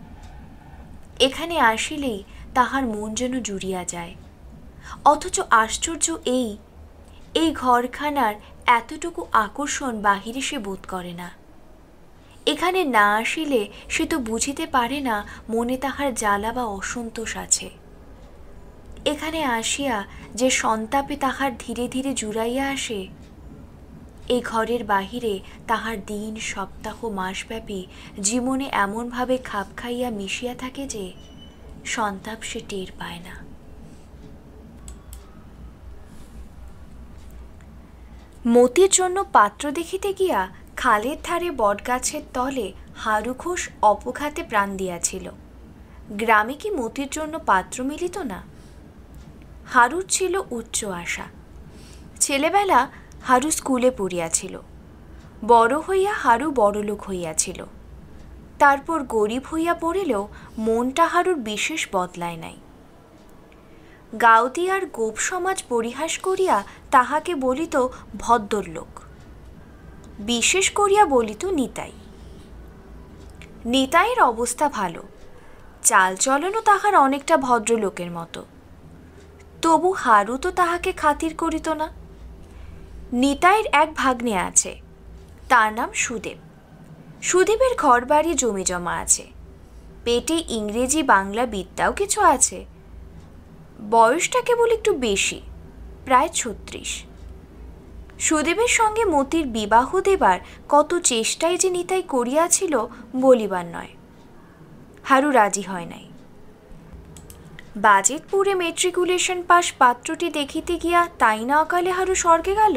এখানে আসিলেই তাহার মন যেন জুড়িয়া যায়। অথচ আশ্চর্য এই ঘরখানার এতটুকু আকর্ষণ বাহিরে সে বোধ করে না। এখানে না আসিলে সে তো বুঝিতে পারে না মনে তাহার জ্বালা বা অসন্তোষ আছে। এখানে আসিয়া যে সন্তাপে তাহার ধীরে ধীরে জুড়াইয়া আসে, এই ঘরের বাহিরে তাহার দিন সপ্তাহ মাসব্যাপী জীবনে এমনভাবে খাপ খাইয়া মিশিয়া থাকে যে সন্তাপ সে টের পায় না। মতির জন্য পাত্র দেখিতে গিয়া খালের ধারে বটগাছের তলে হারু ঘোষ অপঘাতে প্রাণ দিয়াছিল। গ্রামে কি মতির জন্য পাত্র মিলিত না? হারুর ছিল উচ্চ আশা। ছেলেবেলা হারু স্কুলে পড়িয়াছিল, বড় হইয়া হারু বড়লোক হইয়াছিল। তারপর গরিব হইয়া পড়িলেও মনটা হারুর বিশেষ বদলায় নাই। গাঁওদিয়ার গোপ সমাজ পরিহাস করিয়া তাহাকে বলিত ভদ্রলোক, বিশেষ করিয়া বলিত নিতাই। নিতাইয়ের অবস্থা ভালো, চালচলনও তাহার অনেকটা ভদ্রলোকের মতো। তবু হারু তো তাহাকে খাতির করিত না। নিতাইয়ের এক ভাগ্নে আছে, তার নাম সুদেব। সুদেবের ঘর বাড়ি জমি জমা আছে, পেটে ইংরেজি বাংলা বিদ্যাও কিছু আছে। বয়সটা কেবল একটু বেশি, প্রায় ৩৬। সুদেবের সঙ্গে মতির বিবাহ দেবার কত চেষ্টাই যে নিতাই করিয়াছিল বলিবার নয়। হারু রাজি হয় নাই। বাজেটপুরে মেট্রিকুলেশন পাস পাত্রটি দেখিতে গিয়া তাই না অকালে হারু স্বর্গে গেল?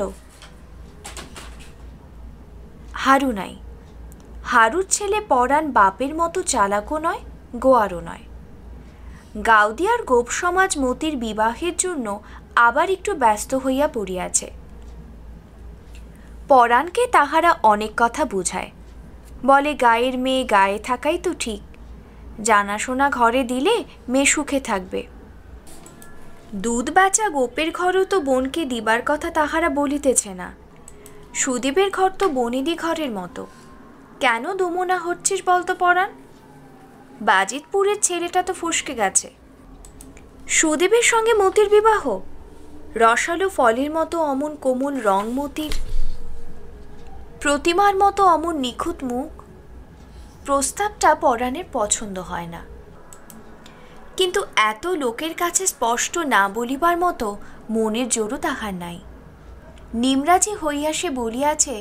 হারু নাই। হারুর ছেলে পরাণ বাপের মতো চালাকও নয়, গোয়ারও নয়। গাঁওদিয়ার গোপ সমাজ মতির বিবাহের জন্য আবার একটু ব্যস্ত হইয়া পড়িয়াছে। পরাণকে তাহারা অনেক কথা বুঝায়, বলে গায়ের মেয়ে গায়ে থাকাই তো ঠিক, জানাশোনা ঘরে দিলে মেয়ে সুখে থাকবে। দুধ বেচা গোপের ঘরও তো বোনকে দিবার কথা তাহারা বলিতেছে না। সুদীপের ঘর তো বনিদি ঘরের মতো, কেন দমনা হচ্ছিস বলতো পরাণ? বাজিতপুরের ছেলেটা তো ফসকে গেছে। সুদীপের সঙ্গে মতির বিবাহ, রসালো ফলের মতো অমন কোমল রং মতির, প্রতিমার মতো অমন নিখুঁত মুখ। প্রস্তাবটা পরাণের পছন্দ হয় না, কিন্তু এত লোকের কাছে স্পষ্ট না বলিবার মতো মনের জোরও তাহার নাই। নিমরাজি হইয়া সে বলিয়াছে,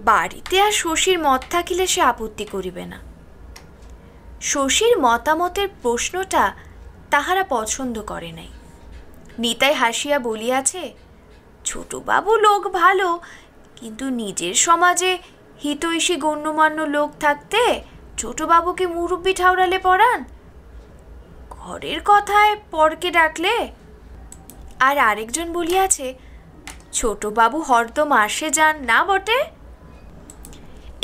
বাড়িতে আর শশীর মত থাকিলে সে আপত্তি করিবে না। শশীর মতামতের প্রশ্নটা তাহারা পছন্দ করে নাই। নিতাই হাসিয়া বলিয়াছে, ছোটবাবু লোক ভালো, কিন্তু নিজের সমাজে হিতৈষী গণ্যমান্য লোক থাকতে ছোটবাবুকে মুরব্বি ঠাউরালে পরাণ, ঘরের কথায় পরকে ডাকলে। আর আরেকজন বলিয়াছে, ছোটবাবু হরদম আসে যান না বটে।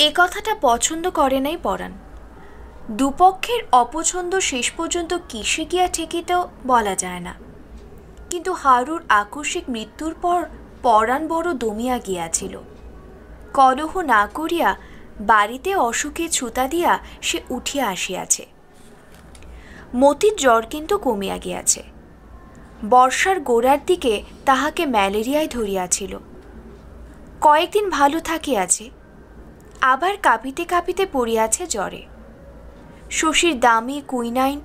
এ কথাটা পছন্দ করে নাই পরাণ। দুপক্ষের অপছন্দ শেষ পর্যন্ত কিসে গিয়া ঠেকিত বলা যায় না, কিন্তু হারুর আকস্মিক মৃত্যুর পর পরাণ বড় দমিয়া গিয়াছিল। কলহ না করিয়া বাড়িতে অসুখে ছুতা দিয়া সে উঠিয়া আসিয়াছে। মতির জ্বর কিন্তু কমিয়া গিয়াছে। বর্ষার গোড়ার দিকে তাহাকে ম্যালেরিয়ায় ধরিয়াছিল, কয়েকদিন ভালো থাকিয়াছে, আবার কাঁপিতে কাঁপিতে পড়িয়াছে জ্বরে। শশীর দামি কুইনাইন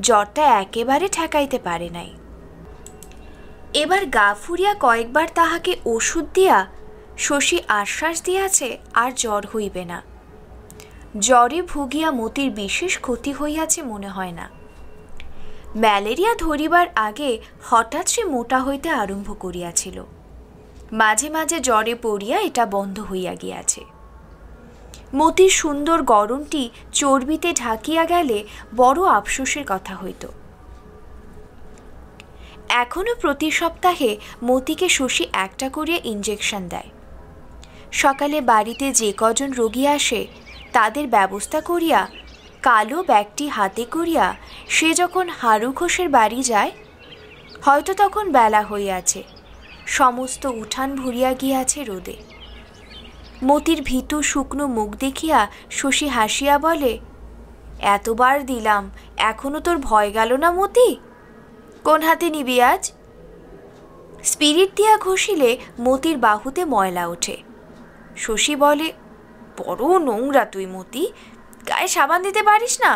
জ্বরটা একেবারে ঠেকাইতে পারে নাই। এবার গা ফুরিয়া কয়েকবার তাহাকে ওষুধ দিয়া শশী আশ্বাস দিয়াছে আর জ্বর হইবে না। জ্বরে ভুগিয়া মতির বিশেষ ক্ষতি হইয়াছে মনে হয় না। ম্যালেরিয়া ধরিবার আগে হঠাৎ সে মোটা হইতে আরম্ভ করিয়াছিল, মাঝে মাঝে জ্বরে পড়িয়া এটা বন্ধ হইয়া গিয়াছে। মতির সুন্দর গরমটি চর্বিতে ঢাকিয়া গেলে বড় আফসোসের কথা হইত। এখনো প্রতি সপ্তাহে মতিকে শশী একটা করিয়া ইঞ্জেকশন দেয়। সকালে বাড়িতে যে কজন রোগী আসে তাদের ব্যবস্থা করিয়া কালো ব্যাগটি হাতে করিয়া সে যখন হারু ঘোষের বাড়ি যায়, হয়তো তখন বেলা হইয়াছে, সমস্ত উঠান ভরিয়া গিয়াছে রোদে। মতির ভীতু শুকনো মুখ দেখিয়া শশী হাসিয়া বলে, এতবার দিলাম, এখনো তোর ভয় গেল না মতি? কোন হাতে নিবি আজ? স্পিরিট দিয়া ঘষিলে মতির বাহুতে ময়লা ওঠে। শশী বলে, বড় নোংরা তুই মতি, গায়ে সাবান দিতে পারিস না?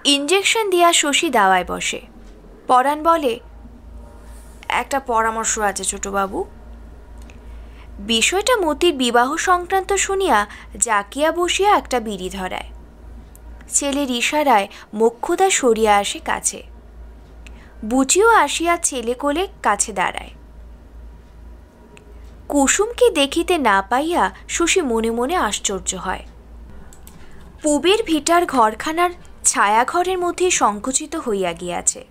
ইঞ্জেকশন দিয়া শশী দাওয়ায় বসে। পরাণ বলে, একটা পরামর্শ আছে ছোটবাবু। বিষয়টা মতির বিবাহ সংক্রান্ত শুনিয়া জাকিয়া বসিয়া একটা বিড়ি ধরায়। ছেলের ইশারায় মোক্ষদা সরিয়া আসে কাছে। বুচিও আসিয়া ছেলে কোলে কাছে দাঁড়ায়। কুসুমকে দেখিতে না পাইয়া শশী মনে মনে আশ্চর্য হয়। পুবের ভিটার ঘরখানার ছায়াঘরের মধ্যে সংকুচিত হইয়া গিয়াছে।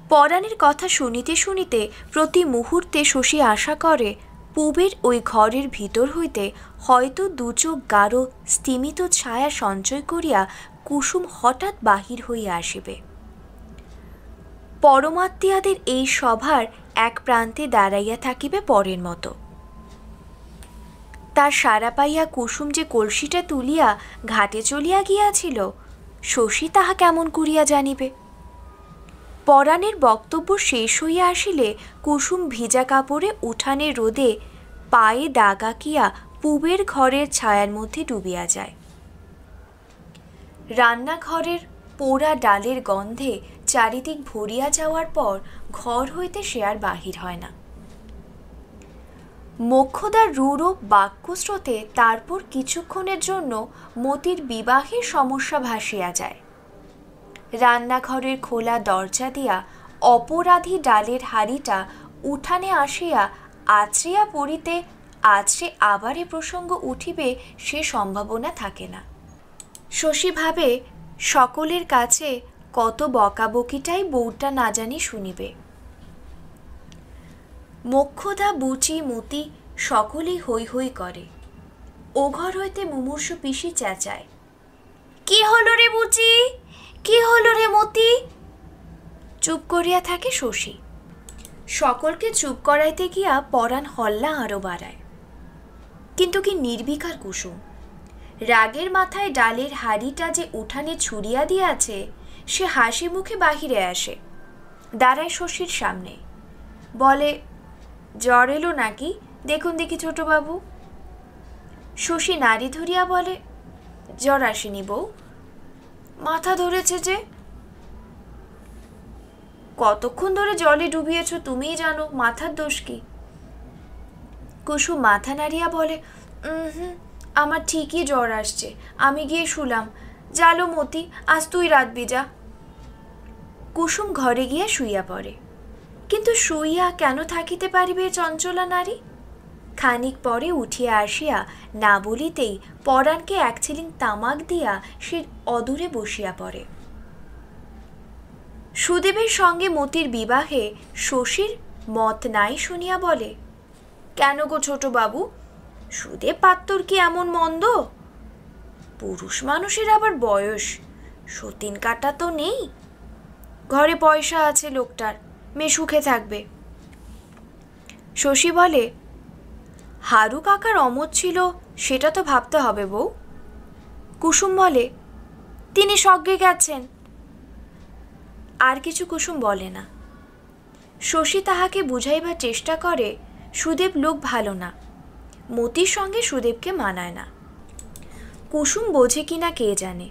পরাণের কথা শুনিতে শুনিতে প্রতি মুহূর্তে শশী আশা করে পুবের ওই ঘরের ভিতর হইতে হয়তো দুচোখ গাঢ় স্তিমিত ছায়া সঞ্চয় করিয়া কুসুম হঠাৎ বাহির হইয়া আসিবে। পরমাত্মীয়াদের এই সভার এক প্রান্তে দাঁড়াইয়া থাকিবে পরের মতো। তার সারা পাইয়া কুসুম যে কলসিটা তুলিয়া ঘাটে চলিয়া গিয়াছিল, শশী তাহা কেমন করিয়া জানিবে? পরাণের বক্তব্য শেষ হইয়া আসিলে কুসুম ভিজা কাপড়ে উঠানের রোদে পায়ে দাগ আঁকিয়া পুবের ঘরের ছায়ার মধ্যে ডুবিয়া যায়। রান্নাঘরের পোড়া ডালের গন্ধে চারিদিক ভরিয়া যাওয়ার পর ঘর হইতে সে আর বাহির হয় না। মোক্ষদার রূঢ় বাক্যস্রোতে তারপর কিছুক্ষণের জন্য মতির বিবাহের সমস্যা ভাসিয়া যায়। রান্নাঘরের খোলা দরজা দিয়া অপরাধী ডালের হাড়িটা উঠানে আসিয়া আছড়িয়া পড়িতে আছড়ে আবার এ প্রসঙ্গ উঠিবে সে সম্ভাবনা থাকে না। শশী ভাবে, সকলের কাছে কত বকাবকিটাই বউটা না জানি শুনিবে। মোক্ষদা, বুচি, মতি সকলেই হৈ হৈ করে। ও ঘর হইতে মুমূর্ষু পিসি চেঁচায়, কি হলো রে বুচি, কি হলো রে মতি? চুপ করিয়া থাকে শশী। সকলকে চুপ করাইতে গিয়া পরাণ হল্লা আরো বাড়ায়। কিন্তু কি নির্বিকার কুসুম! রাগের মাথায় ডালের হাড়িটা যে উঠানে ছুড়িয়া দিয়াছে, সে হাসি মুখে বাহিরে আসে, দাঁড়ায় শশীর সামনে, বলে, জ্বর এলো নাকি? দেখুন দেখি ছোটবাবু। শশী নাড়ি ধরিয়া বলে, জ্বর আসেনি বউ, মাথা ধরেছে যে। কতক্ষণ ধরে জলে ডুবিয়েছ তুমিই জানো, মাথার দোষ কি? কুসুম মাথা নাড়িয়া বলে, আমার ঠিকই জ্বর আসছে, আমি গিয়ে শুলাম। জালো মতি, আজ তুই রাঁধবি যা। কুসুম ঘরে গিয়া শুইয়া পড়ে। কিন্তু শুইয়া কেন থাকিতে পারিবে চঞ্চলা নারী? খানিক পরে উঠিয়া আসিয়া না বলিতেই পরাণকে এক ছিলিং তামাক দিয়া সে অদূরে বসিয়া পড়ে। সুদেবের সঙ্গে মতির বিবাহে শশীর মত নাই শুনিয়া বলে, কেন গো ছোট বাবু, সুদেব পাত্তর কি এমন মন্দ? পুরুষ মানুষের আবার বয়স, সতীন কাটা তো নেই, ঘরে পয়সা আছে লোকটার, মেয়ে সুখে থাকবে। শশী বলে, হারু কাকার অমত ছিল সেটা তো ভাবতে হবে বউ। কুসুম বলে, তিনি সজ্ঞে গেছেন। আর কিছু কুসুম বলে না। শশী তাহাকে বুঝাইবার চেষ্টা করে সুদেব লোক ভালো না, মতির সঙ্গে সুদেবকে মানায় না। কুসুম বোঝে কিনা কে জানে।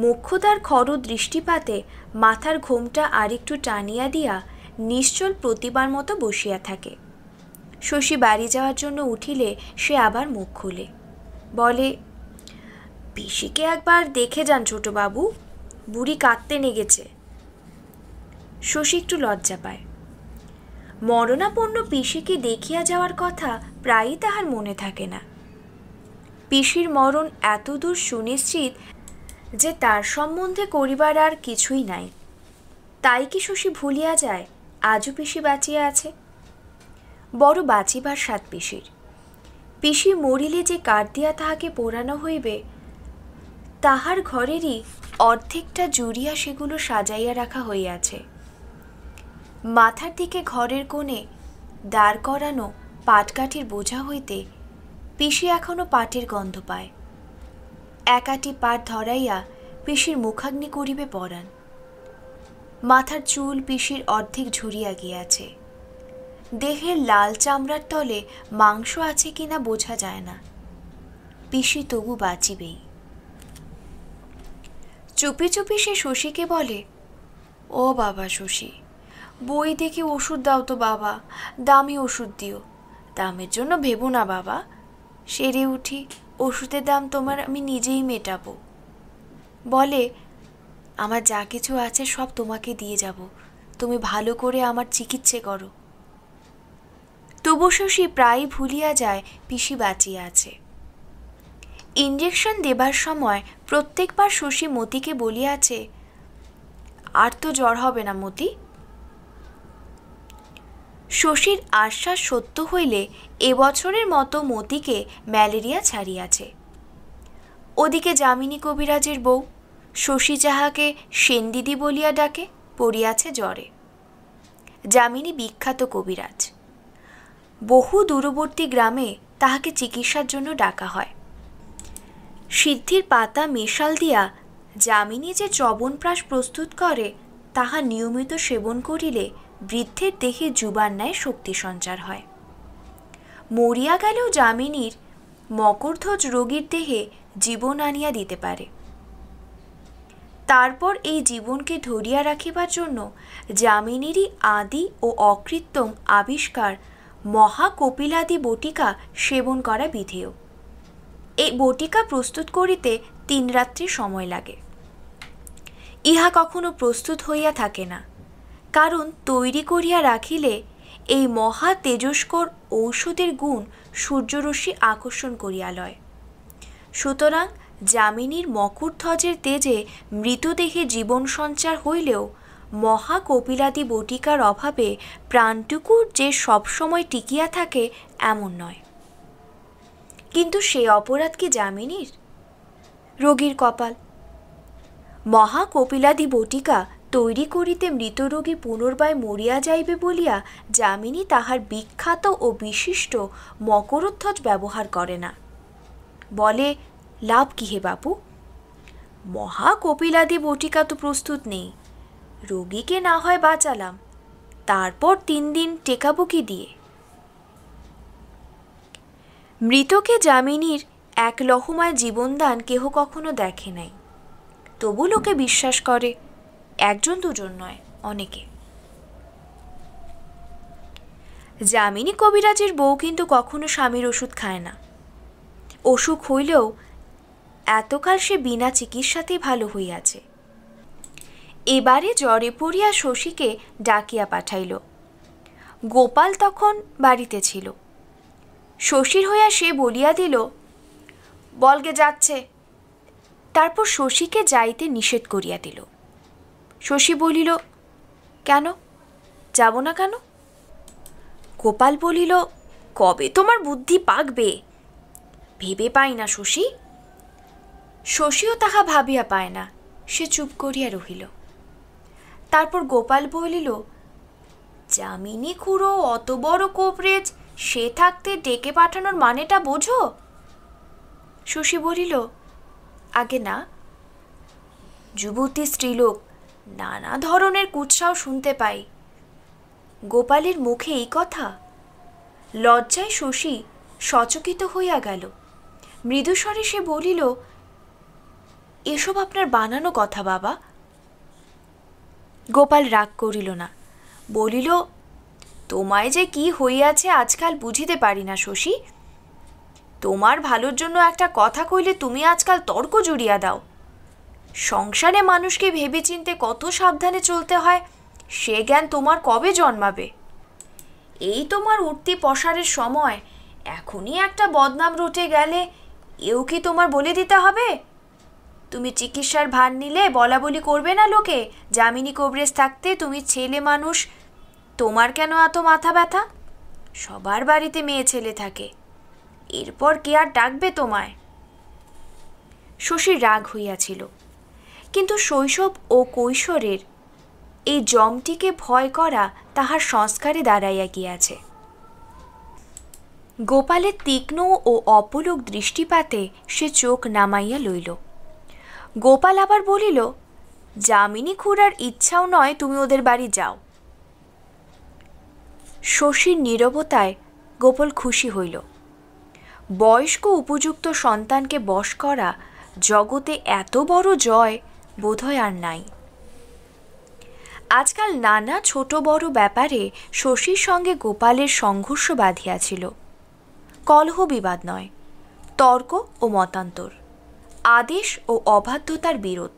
মোক্ষদার খর দৃষ্টিপাতে মাথার ঘোমটা আরেকটু টানিয়া দিয়া নিশ্চল প্রতিবার মতো বসিয়া থাকে। শশী বাড়ি যাওয়ার জন্য উঠিলে সে আবার মুখ খুলে বলে, পিসিকে একবার দেখে যান ছোটবাবু, বুড়ি কাঁদতে নেগেছে। শশী একটু লজ্জা পায়। মরণাপন্ন পিসিকে দেখিয়া যাওয়ার কথা প্রায়ই তাহার মনে থাকে না। পিসির মরণ এতদূর সুনিশ্চিত যে তার সম্বন্ধে করিবার আর কিছুই নাই। তাই কি শশী ভুলিয়া যায় আজও পিসি বাঁচিয়া আছে? বড় বাঁচিবার স্বাদ পিসির। পিসি মরিলে যে কাঠ দিয়া তাহাকে পোড়ানো হইবে, তাহার ঘরেরই অর্ধেকটা জুড়িয়া সেগুলো সাজাইয়া রাখা হইয়াছে। মাথার দিকে ঘরের কোণে দাঁড় করানো পাটকাঠির বোঝা হইতে পিসি এখনো পাটের গন্ধ পায়। একাটি পাট ধরাইয়া পিসির মুখাগ্নি করিবে পরাণ। মাথার চুল পিসির অর্ধেক ঝরিয়া গিয়াছে। দেহের লাল চামড়ার তলে মাংস আছে কিনা বোঝা যায় না। পিসি তবু বাঁচিবেই। চুপি চুপি সে শশীকে বলে, ও বাবা শশী, বই দেখে ওষুধ দাও তো বাবা, দামি ওষুধ দিও। দামের জন্য ভেবো না বাবা, সেরে উঠি, ওষুধের দাম তোমার আমি নিজেই মেটাবো। বলে, আমার যা কিছু আছে সব তোমাকে দিয়ে যাব, তুমি ভালো করে আমার চিকিৎসা করো। তবু শশী প্রায় ভুলিয়া যায় পিসি বাঁচিয়ে আছে। ইঞ্জেকশন দেবার সময় প্রত্যেকবার শশী মতিকে বলিয়াছে, আর তো জ্বর হবে না মতি। শশীর আশ্বাস সত্য হইলে এবছরের মতো মতিকে ম্যালেরিয়া ছাড়িয়াছে। ওদিকে যামিনী কবিরাজের বউ শশী যাহাকে সেনদিদি বলিয়া ডাকে পড়িয়াছে জ্বরে। যামিনী বিখ্যাত কবিরাজ, বহু দূরবর্তী গ্রামে তাহাকে চিকিৎসার জন্য ডাকা হয়। সিদ্ধির পাতা মেশাল দিয়া যামিনী যে চবনপ্রাশ প্রস্তুত করে তাহা নিয়মিত সেবন করিলে বৃদ্ধের দেহে যুবার ন্যায় শক্তি সঞ্চার হয়। মরিয়া গেলেও যামিনীর মকরধ্বজ রোগীর দেহে জীবন আনিয়া দিতে পারে। তারপর এই জীবনকে ধরিয়া রাখিবার জন্য যামিনীরই আদি ও অকৃত্রিম আবিষ্কার মহাকপিলাদি বটিকা সেবন করা বিধেয়। এই বটিকা প্রস্তুত করিতে 3 রাত্রি সময় লাগে। ইহা কখনো প্রস্তুত হইয়া থাকে না, কারণ তৈরি করিয়া রাখিলে এই মহা তেজস্কর ঔষধের গুণ সূর্যরশ্মি আকর্ষণ করিয়া লয়। সুতরাং যামিনীর মকরধ্বজের তেজে মৃতদেহে জীবন সঞ্চার হইলেও মহাকপিলাদি বটিকার অভাবে প্রাণটুকু যে সবসময় টিকিয়া থাকে এমন নয়। কিন্তু সে অপরাধ কি যামিনীর? রোগীর কপাল। মহাকপিলাদি বটিকা তৈরি করিতে মৃতরোগী পুনর্বার মরিয়া যাইবে বলিয়া যামিনী তাহার বিখ্যাত ও বিশিষ্ট মকরধ্বজ ব্যবহার করে না। বলে, লাভ কি হে বাপু, মহাকপিলাদি বটিকা তো প্রস্তুত নেই, রোগীকে না হয় বাঁচালাম, তারপর 3 দিন টেকাবো কি দিয়ে? মৃতকে যামিনীর এক লহমায় জীবনদান কেহ কখনো দেখে নাই, তবু লোকে বিশ্বাস করে, 1 2 নয়, অনেকে। যামিনী কবিরাজের বউ কিন্তু কখনো স্বামীর ওষুধ খায় না। অসুখ হইলেও এতকাল সে বিনা চিকিৎসাতেই ভালো হইয়াছে। এবারে জ্বরে পড়িয়া শশীকে ডাকিয়া পাঠাইল। গোপাল তখন বাড়িতে ছিল। শশীর হইয়া সে বলিয়া দিল, বলগে যাচ্ছে। তারপর শশীকে যাইতে নিষেধ করিয়া দিল। শশী বলিল, কেন যাব না কেন? গোপাল বলিল, কবে তোমার বুদ্ধি পাকবে? ভেবে পাই না শশী। শশীও তাহা ভাবিয়া পায় না, সে চুপ করিয়া রহিল। তারপর গোপাল বলিল, যামিনী খুড়ো অত বড় কোপরেজ, সে থাকতে ডেকে পাঠানোর মানেটা বোঝো? শশী বলিল, আগে না, যুবতী স্ত্রীলোক, নানা ধরনের কুৎসাও শুনতে পাই। গোপালের মুখে এই কথা? লজ্জায় শশী সচকিত হইয়া গেল। মৃদুস্বরে সে বলিল, এসব আপনার বানানো কথা বাবা। গোপাল রাগ করিল না, বলিল, তোমায় যে কি হইয়াছে আজকাল বুঝিতে পারি না শশী। তোমার ভালোর জন্য একটা কথা কইলে তুমি আজকাল তর্ক জুড়িয়া দাও। সংসারে মানুষকে ভেবে চিনতে কত সাবধানে চলতে হয় সে জ্ঞান তোমার কবে জন্মাবে? এই তোমার উঠতি পসারের সময়, এখনই একটা বদনাম রটে গেলে এও কি তোমার বলে দিতে হবে? তুমি চিকিৎসার ভার নিলে বলা বলি করবে না লোকে, যামিনী কবরেজ থাকতে তুমি ছেলে মানুষ, তোমার কেন এত মাথা ব্যথা? সবার বাড়িতে মেয়ে ছেলে থাকে, এরপর কে আর ডাকবে তোমায়? শশীর রাগ হইয়াছিল, কিন্তু শৈশব ও কৈশোরের এই জমটিকে ভয় করা তাহার সংস্কারে দাঁড়াইয়া গিয়াছে। গোপালের তীক্ষ্ণ ও অপলক দৃষ্টিপাতে সে চোখ নামাইয়া লইল। গোপাল আবার বলিল, যামিনী খুড়ার ইচ্ছাও নয় তুমি ওদের বাড়ি যাও। শশীর নীরবতায় গোপাল খুশি হইল। বয়স্ক উপযুক্ত সন্তানকে বশ করা জগতে এত বড় জয় বোধহয় আর নাই। আজকাল নানা ছোট বড় ব্যাপারে শশীর সঙ্গে গোপালের সংঘর্ষ বাঁধিয়াছিল। কলহ বিবাদ নয়, তর্ক ও মতান্তর, আদেশ ও অবাধ্যতার বিরোধ।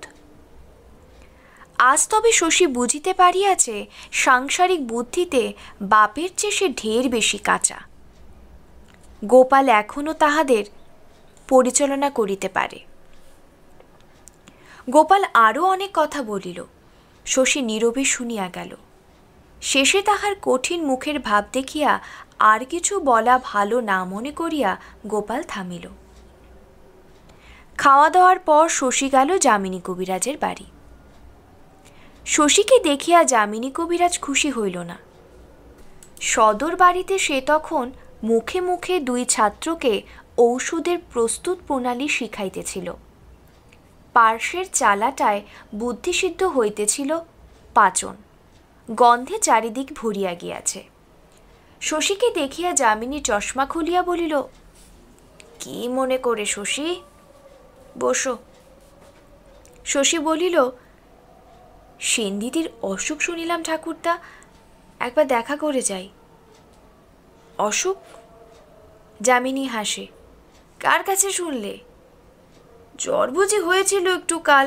আজ তবে শশী বুঝিতে পারিয়াছে সাংসারিক বুদ্ধিতে বাপের চেয়ে সে ঢের বেশি কাঁচা। গোপাল এখনও তাহাদের পরিচালনা করিতে পারে। গোপাল আরও অনেক কথা বলিল, শশী নীরবে শুনিয়া গেল। শেষে তাহার কঠিন মুখের ভাব দেখিয়া আর কিছু বলা ভালো না মনে করিয়া গোপাল থামিল। খাওয়া দাওয়ার পর শশী গেল যামিনী কবিরাজের বাড়ি। শশীকে দেখিয়া যামিনী কবিরাজ খুশি হইল না। সদর বাড়িতে সে তখন মুখে মুখে 2 ছাত্রকে ঔষধের প্রস্তুত প্রণালী শিখাইতেছিল। পার্শ্বের চালাটায় বুদ্ধিসিদ্ধ হইতেছিল পাচন, গন্ধে চারিদিক ভরিয়া গিয়াছে। শশীকে দেখিয়া যামিনী চশমা খুলিয়া বলিল, কি মনে করে শশী? বসো। শশী বলিল, সেনদিদির অসুখ শুনিলাম ঠাকুরদা, একবার দেখা করে যাই। অসুখ? যামিনী হাসে। কার কাছে শুনলে? জ্বর বুঝি হয়েছিল একটু কাল।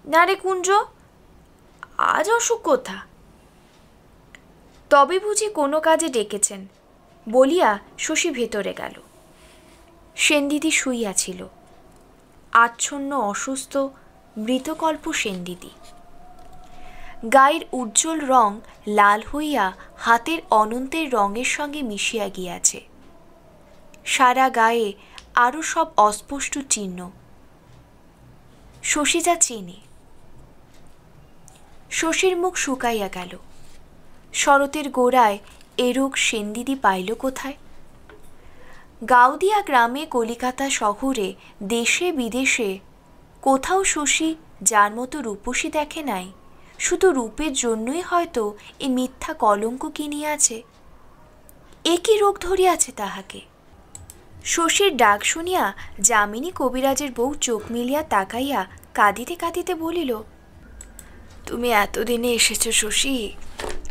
না রে কুঞ্জ, আজ অসুখ কোথা? তবে বুঝি কোনো কাজে ডেকেছেন বলিয়া শশী ভেতরে গেল। সেনদিদি শুইয়াছিল, আচ্ছন্ন অসুস্থ মৃতকল্প সেনদিদি। গায়ের উজ্জ্বল রং লাল হইয়া হাতের অনন্তের রঙের সঙ্গে মিশিয়া গিয়াছে। সারা গায়ে আরও সব অস্পষ্ট চিহ্ন। শশী যা চেনে। শশীর মুখ শুকাইয়া গেল। শরতের গোড়ায় এ রোগ সেনদিদি পাইল কোথায়? গাউদিয়া গ্রামে, কলিকাতা শহরে, দেশে বিদেশে কোথাও শশী যার মতো রূপসী দেখে নাই। শুধু রূপের জন্যই হয়তো এ মিথ্যা কলঙ্ক কিনিয়াছে। এ কি রোগ ধরিয়াছে তাহাকে? শশীর ডাক শুনিয়া যামিনী কবিরাজের বউ চোখ মিলিয়া তাকাইয়া কাঁদিতে কাঁদিতে বলিল, তুমি এতদিনে এসেছ শশী?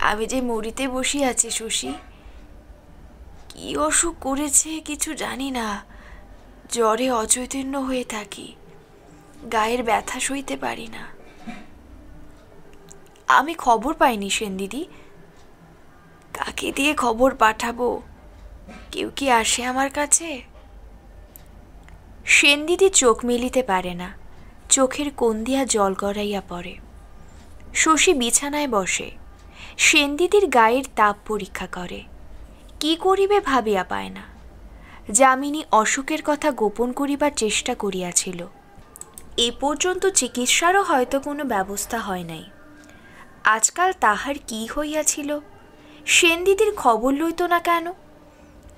আমি যে মরিতে বসিয়াছি শশী। কি অসুখ করেছে কিছু জানি না, জ্বরে অচৈতন্য হয়ে থাকি, গায়ের ব্যথা সইতে পারি না। আমি খবর পাইনি সেনদিদি, কাকে দিয়ে খবর পাঠাবো? কেউ কি আসে আমার কাছে? সেনদিদি চোখ মেলিতে পারে না, চোখের কোণ দিয়া জল গড়াইয়া পড়ে। শশী বিছানায় বসে, সেনদিদির গায়ের তাপ পরীক্ষা করে। কি করিবে ভাবিয়া পায় না। যামিনী অসুখের কথা গোপন করিবার চেষ্টা করিয়াছিল। এ পর্যন্ত চিকিৎসারও হয়তো কোনো ব্যবস্থা হয় নাই। আজকাল তাহার কি হইয়াছিল? সেনদিদির খবর লইত না কেন?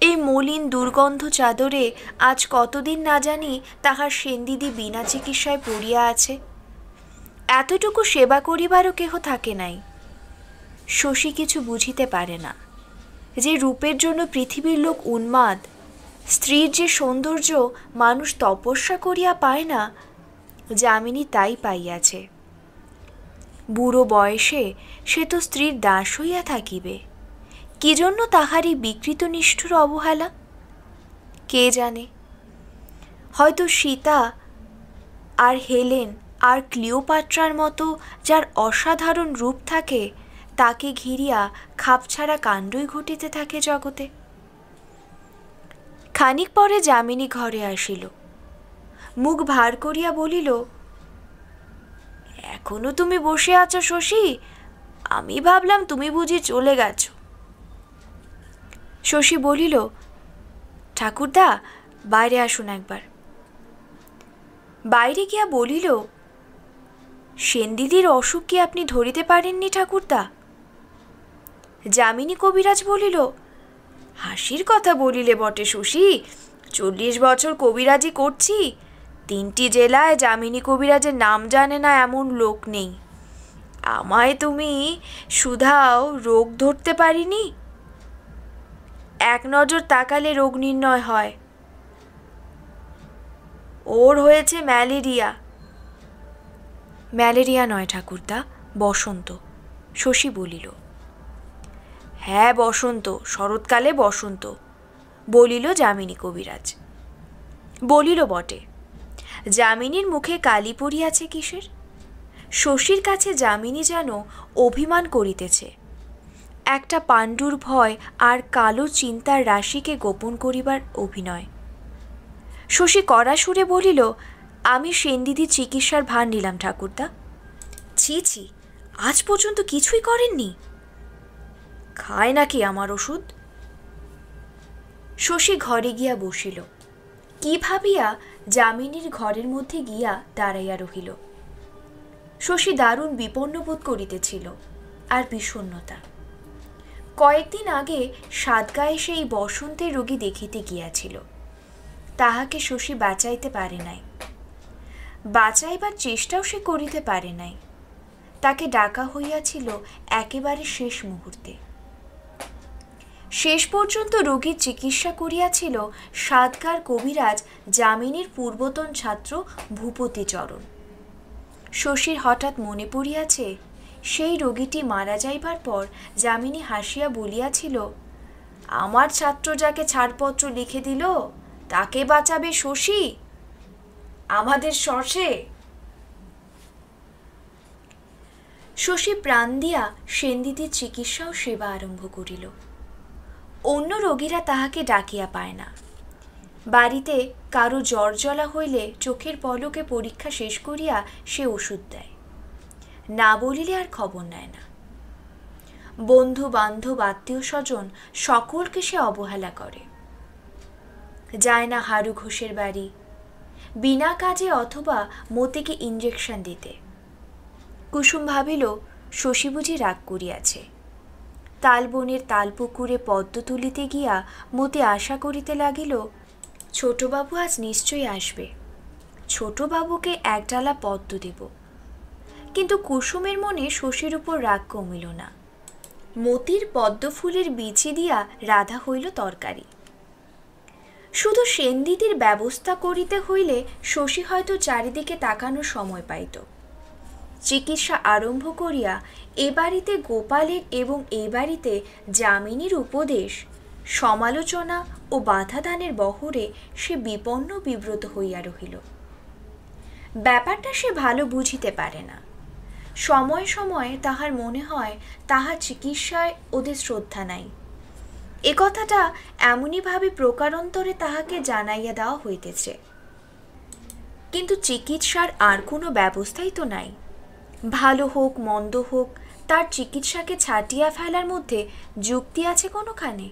এই মলিন দুর্গন্ধ চাদরে আজ কতদিন না জানি তাহার সেনদিদি বিনা চিকিৎসায় পড়িয়া আছে। এতটুকু সেবা করিবারও কেহ থাকে নাই। শশী কিছু বুঝিতে পারে না। যে রূপের জন্য পৃথিবীর লোক উন্মাদ, স্ত্রীর যে সৌন্দর্য মানুষ তপস্যা করিয়া পায় না, যামিনী তাই পাইয়াছে। বুড়ো বয়সে সে তো স্ত্রীর দাস হইয়া থাকিবে। কি জন্য তাহারই বিকৃত নিষ্ঠুর অবহেলা? কে জানে, হয়তো সীতা আর হেলেন আর ক্লিওপাট্রার মতো যার অসাধারণ রূপ থাকে, তাকে ঘিরিয়া খাপছাড়া কাণ্ডই ঘটিতে থাকে জগতে। খানিক পরে যামিনী ঘরে আসিল। মুখ ভার করিয়া বলিল, এখনো তুমি বসে আছো শশী? আমি ভাবলাম তুমি বুঝি চলে গেছ। শশী বলিল, ঠাকুরদা বাইরে আসুন একবার। বাইরে গিয়া বলিল, সেনদিদির অসুখ কি আপনি ধরিতে পারেননি ঠাকুরদা? যামিনী কবিরাজ বলিল, হাসির কথা বলিলে বটে শশী, 40 বছর কবিরাজি করছি, 3টি জেলায় যামিনী কবিরাজের নাম জানে না এমন লোক নেই। আমায় তুমি সুধাও রোগ ধরতে পারিনি? এক নজর তাকালে রোগ নির্ণয় হয়। ওর হয়েছে ম্যালেরিয়া। ম্যালেরিয়া নয় ঠাকুরদা, বসন্ত, শশী বলিল। হ্যাঁ বসন্ত, শরৎকালে বসন্ত, বলিল যামিনী কবিরাজ। বলিল বটে, যামিনীর মুখে কালি পড়িয়াছে কিসের? শশীর কাছে যামিনী যেন অভিমান করিতেছে, একটা পাণ্ডুর ভয় আর কালো চিন্তার রাশিকে গোপন করিবার অভিনয়। শশী কড়া সুরে বলিল, আমি সেনদিদির চিকিৎসার ভার নিলাম ঠাকুরদা। ছি ছি, আজ পর্যন্ত কিছুই করেননি? খায় নাকি আমার ওষুধ? শশী ঘরে গিয়া বসিল, কি ভাবিয়া যামিনীর ঘরের মধ্যে গিয়া দাঁড়াইয়া রহিল। শশী দারুণ বিপন্ন বোধ করিতেছিল আর বিষণ্ণতা। কয়েকদিন আগে সাতগাঁয়ে সেই বসন্তের রোগী দেখিতে গিয়াছিল, তাহাকে শশী বাঁচাইতে পারে নাই, বাঁচাইবার চেষ্টাও সে করিতে পারে নাই। তাকে ডাকা হইয়াছিল একেবারে শেষ মুহূর্তে। শেষ পর্যন্ত রোগীর চিকিৎসা করিয়াছিল সাতগাঁর কবিরাজ যামিনীর পূর্বতন ছাত্র ভূপতিচরণ। শশীর হঠাৎ মনে পড়িয়াছে, সেই রোগীটি মারা যাইবার পর যামিনী হাসিয়া বলিয়াছিল, আমার ছাত্র যাকে ছাড়পত্র লিখে দিল তাকে বাঁচাবে শশী, আমাদের শশে। শশী প্রাণ দিয়া সেনদিদির চিকিৎসা ও সেবা আরম্ভ করিল। অন্য রোগীরা তাহাকে ডাকিয়া পায় না। বাড়িতে কারো জ্বর জ্বলা হইলে চোখের পলকে পরীক্ষা শেষ করিয়া সে ওষুধ দেয়, না বলিলে আর খবর নেয় না। বন্ধু বান্ধব আত্মীয় স্বজন সকলকে সে অবহেলা করে, যায় না হারু ঘোষের বাড়ি বিনা কাজে অথবা মতিকে ইঞ্জেকশন দিতে। কুসুম ভাবিল শশী বুঝি রাগ করিয়াছে। তালবনের তালপুকুরে পদ্ম তুলিতে গিয়া মতি আশা করিতে লাগিল, ছোটবাবু আজ নিশ্চয়ই আসবে, ছোটবাবুকে এক ডালা পদ্ম দেব। কিন্তু কুসুমের মনে শশীর উপর রাগ কমিল না। মতির পদ্ম ফুলের বিচি দিয়া রাধা হইল তরকারি। শুধু সেনদিদির ব্যবস্থা করিতে হইলে শশী হয়তো চারিদিকে তাকানোর সময় পাইত। চিকিৎসা আরম্ভ করিয়া এ বাড়িতে গোপালের এবং এ বাড়িতে যামিনীর উপদেশ, সমালোচনা ও বাধাদানের বহরে সে বিপন্ন বিব্রত হইয়া রহিল। ব্যাপারটা সে ভালো বুঝিতে পারে না। সময়ে সময়ে তাহার মনে হয় তাহার চিকিৎসায় ওদের শ্রদ্ধা নাই। এ কথাটা এমনইভাবে প্রকারান্তরে তাহাকে জানাইয়া দেওয়া হইতেছে, কিন্তু চিকিৎসার আর কোনো ব্যবস্থাই তো নাই। ভালো হোক মন্দ হোক, তার চিকিৎসাকে ছাটিয়া ফেলার মধ্যে যুক্তি আছে কোনোখানে?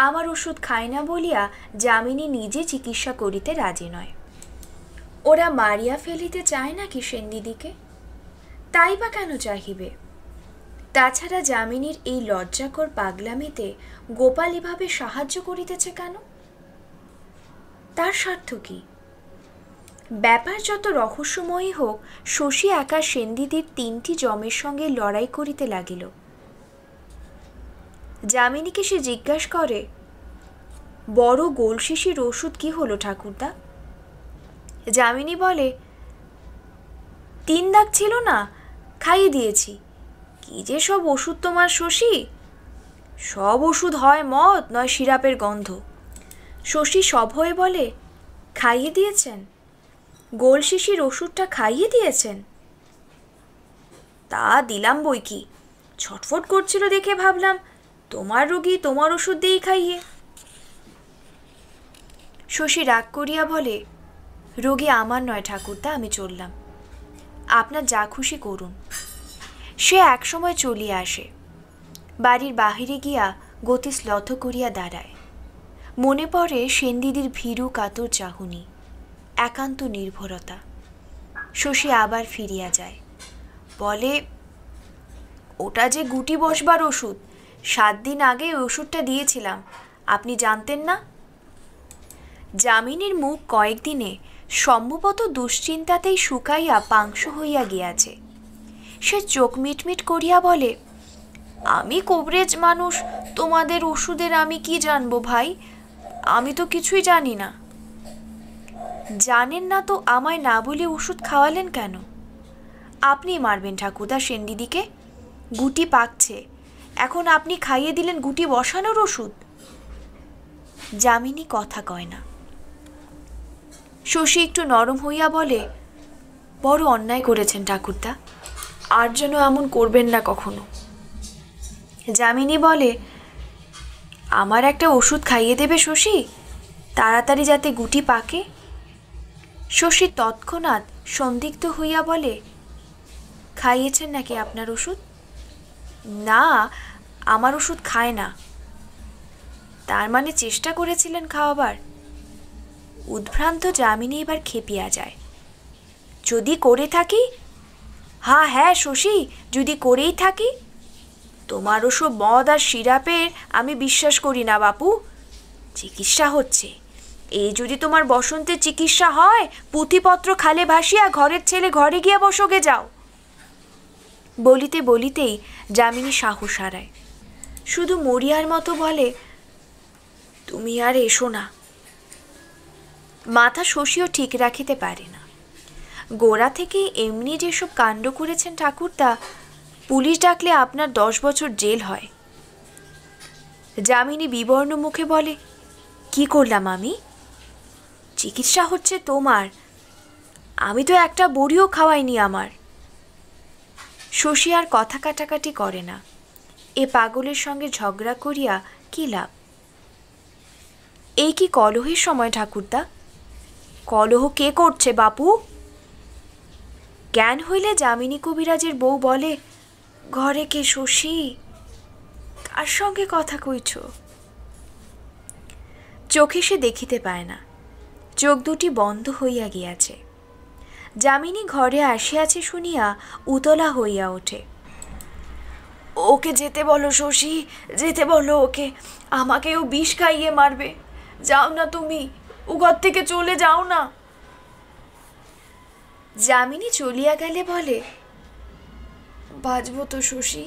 আমার ওষুধ খায় না বলিয়া যামিনী নিজে চিকিৎসা করিতে রাজি নয়। ওরা মারিয়া ফেলিতে চায় নাকি সেনদিদিকে? তাই বা কেন চাহিবে? তাছাড়া যামিনীর এই লজ্জাকর পাগলামিতে গোপাল এভাবে সাহায্য করিতেছে কেন? তার স্বার্থ কি? ব্যাপার যত রহস্যময়ী হোক, শশী একা সেনদিদির 3টি জমের সঙ্গে লড়াই করিতে লাগিল। যামিনীকে সে জিজ্ঞাসা করে, বড় গোল শিশির ওষুধ কি হলো ঠাকুরদা? যামিনী বলে, 3 দাগ ছিল না, খাইয়ে দিয়েছি। কি যে সব ওষুধ তোমার শশী, সব ওষুধ হয় মদ নয় সিরাপের গন্ধ। শশী সভয়ে বলে, খাইয়ে দিয়েছেন? গোল শিশির ওষুধটা খাইয়ে দিয়েছেন? তা দিলাম বই কি, ছটফট করছিল দেখে ভাবলাম তোমার রোগী তোমার ওষুধ দিয়েই খাইয়ে। শশী রাগ করিয়া বলে, রোগী আমার নয় ঠাকুরদা, আমি চললাম, আপনার যা খুশি করুন। সে একসময় চলিয়া আসে, বাড়ির বাহিরে গিয়া গতি শ্লথ করিয়া দাঁড়ায়। মনে পড়ে সেনদিদির ভীরু কাতর চাহনি, একান্ত নির্ভরতা। শশী আবার ফিরিয়া যায়, বলে, ওটা যে গুটি বসবার ওষুধ, 7 দিন আগে ওই ওষুধটা দিয়েছিলাম, আপনি জানতেন না? যামিনীর মুখ কয়েকদিনে সম্ভবত দুশ্চিন্তাতেই শুকাইয়া পাংশু হইয়া গিয়াছে। সে চোখ মিটমিট করিয়া বলে, আমি কবরেজ মানুষ, তোমাদের ওষুধের আমি কি জানবো ভাই, আমি তো কিছুই জানি না। জানেন না তো আমায় না বলে ওষুধ খাওয়ালেন কেন? আপনি মারবেন ঠাকুরদা সেন দিদিকে? গুটি পাকছে, এখন আপনি খাইয়ে দিলেন গুটি বসানোর ওষুধ। যামিনী কথা কয় না। শশী একটু নরম হইয়া বলে, বড় অন্যায় করেছেন ঠাকুরদা, আর যেন এমন করবেন না কখনো। যামিনী বলে, আমার একটা ওষুধ খাইয়ে দেবে শশী, তাড়াতাড়ি যাতে গুটি পাকে। শশী তৎক্ষণাৎ সন্দিগ্ধ হইয়া বলে, খাইয়েছেন নাকি আপনার ওষুধ? না, আমার ওষুধ খায় না। তার মানে চেষ্টা করেছিলেন খাওয়াবার? উদ্ভ্রান্ত যামিনী এবার খেপিয়া যায়। যদি করে থাকি? হ্যাঁ শশী, যদি করেই থাকি। তোমার ওসব মদ আর সিরাপের আমি বিশ্বাস করি না বাপু। চিকিৎসা হচ্ছে, এই যদি তোমার বসন্তের চিকিৎসা হয়, পুঁথিপত্র খালে ভাসিয়া ঘরের ছেলে ঘরে গিয়া বসোগে যাও। বলিতে বলিতেই যামিনী সাহস হারায়, শুধু মরিয়ার মতো বলে, তুমি আর এসো না। মাথা শশীও ঠিক রাখিতে পারে না। গোড়া থেকেই এমনি যেসব কাণ্ড করেছেন ঠাকুরদা, পুলিশ ডাকলে আপনার 10 বছর জেল হয়। যামিনী বিবর্ণ মুখে বলে, কি করলাম আমি? চিকিৎসা হচ্ছে তোমার, আমি তো একটা বড়িও খাওয়াইনি আমার। শশী আর কথা কাটাকাটি করে না। এ পাগলের সঙ্গে ঝগড়া করিয়া কি লাভ? এই কি কলহের সময় ঠাকুরদা? কলহ কে করছে বাপু? জ্ঞান হইলে যামিনী কবিরাজের বউ বলে, ঘরে কে শশী? কার সঙ্গে কথা কইছ? চোখে সে দেখিতে পায় না, চোখ দুটি বন্ধ হইয়া গিয়াছে। যামিনী ঘরে আসিয়াছে শুনিয়া উতলা হইয়া ওঠে। ওকে যেতে বলো শশী, যেতে বলো ওকে, আমাকেও বিষ খাইয়ে মারবে। যাও না তুমি, ও ঘর থেকে চলে যাও না। যামিনী চলিয়া গেলে বলে, বাঁচবো তো শশী?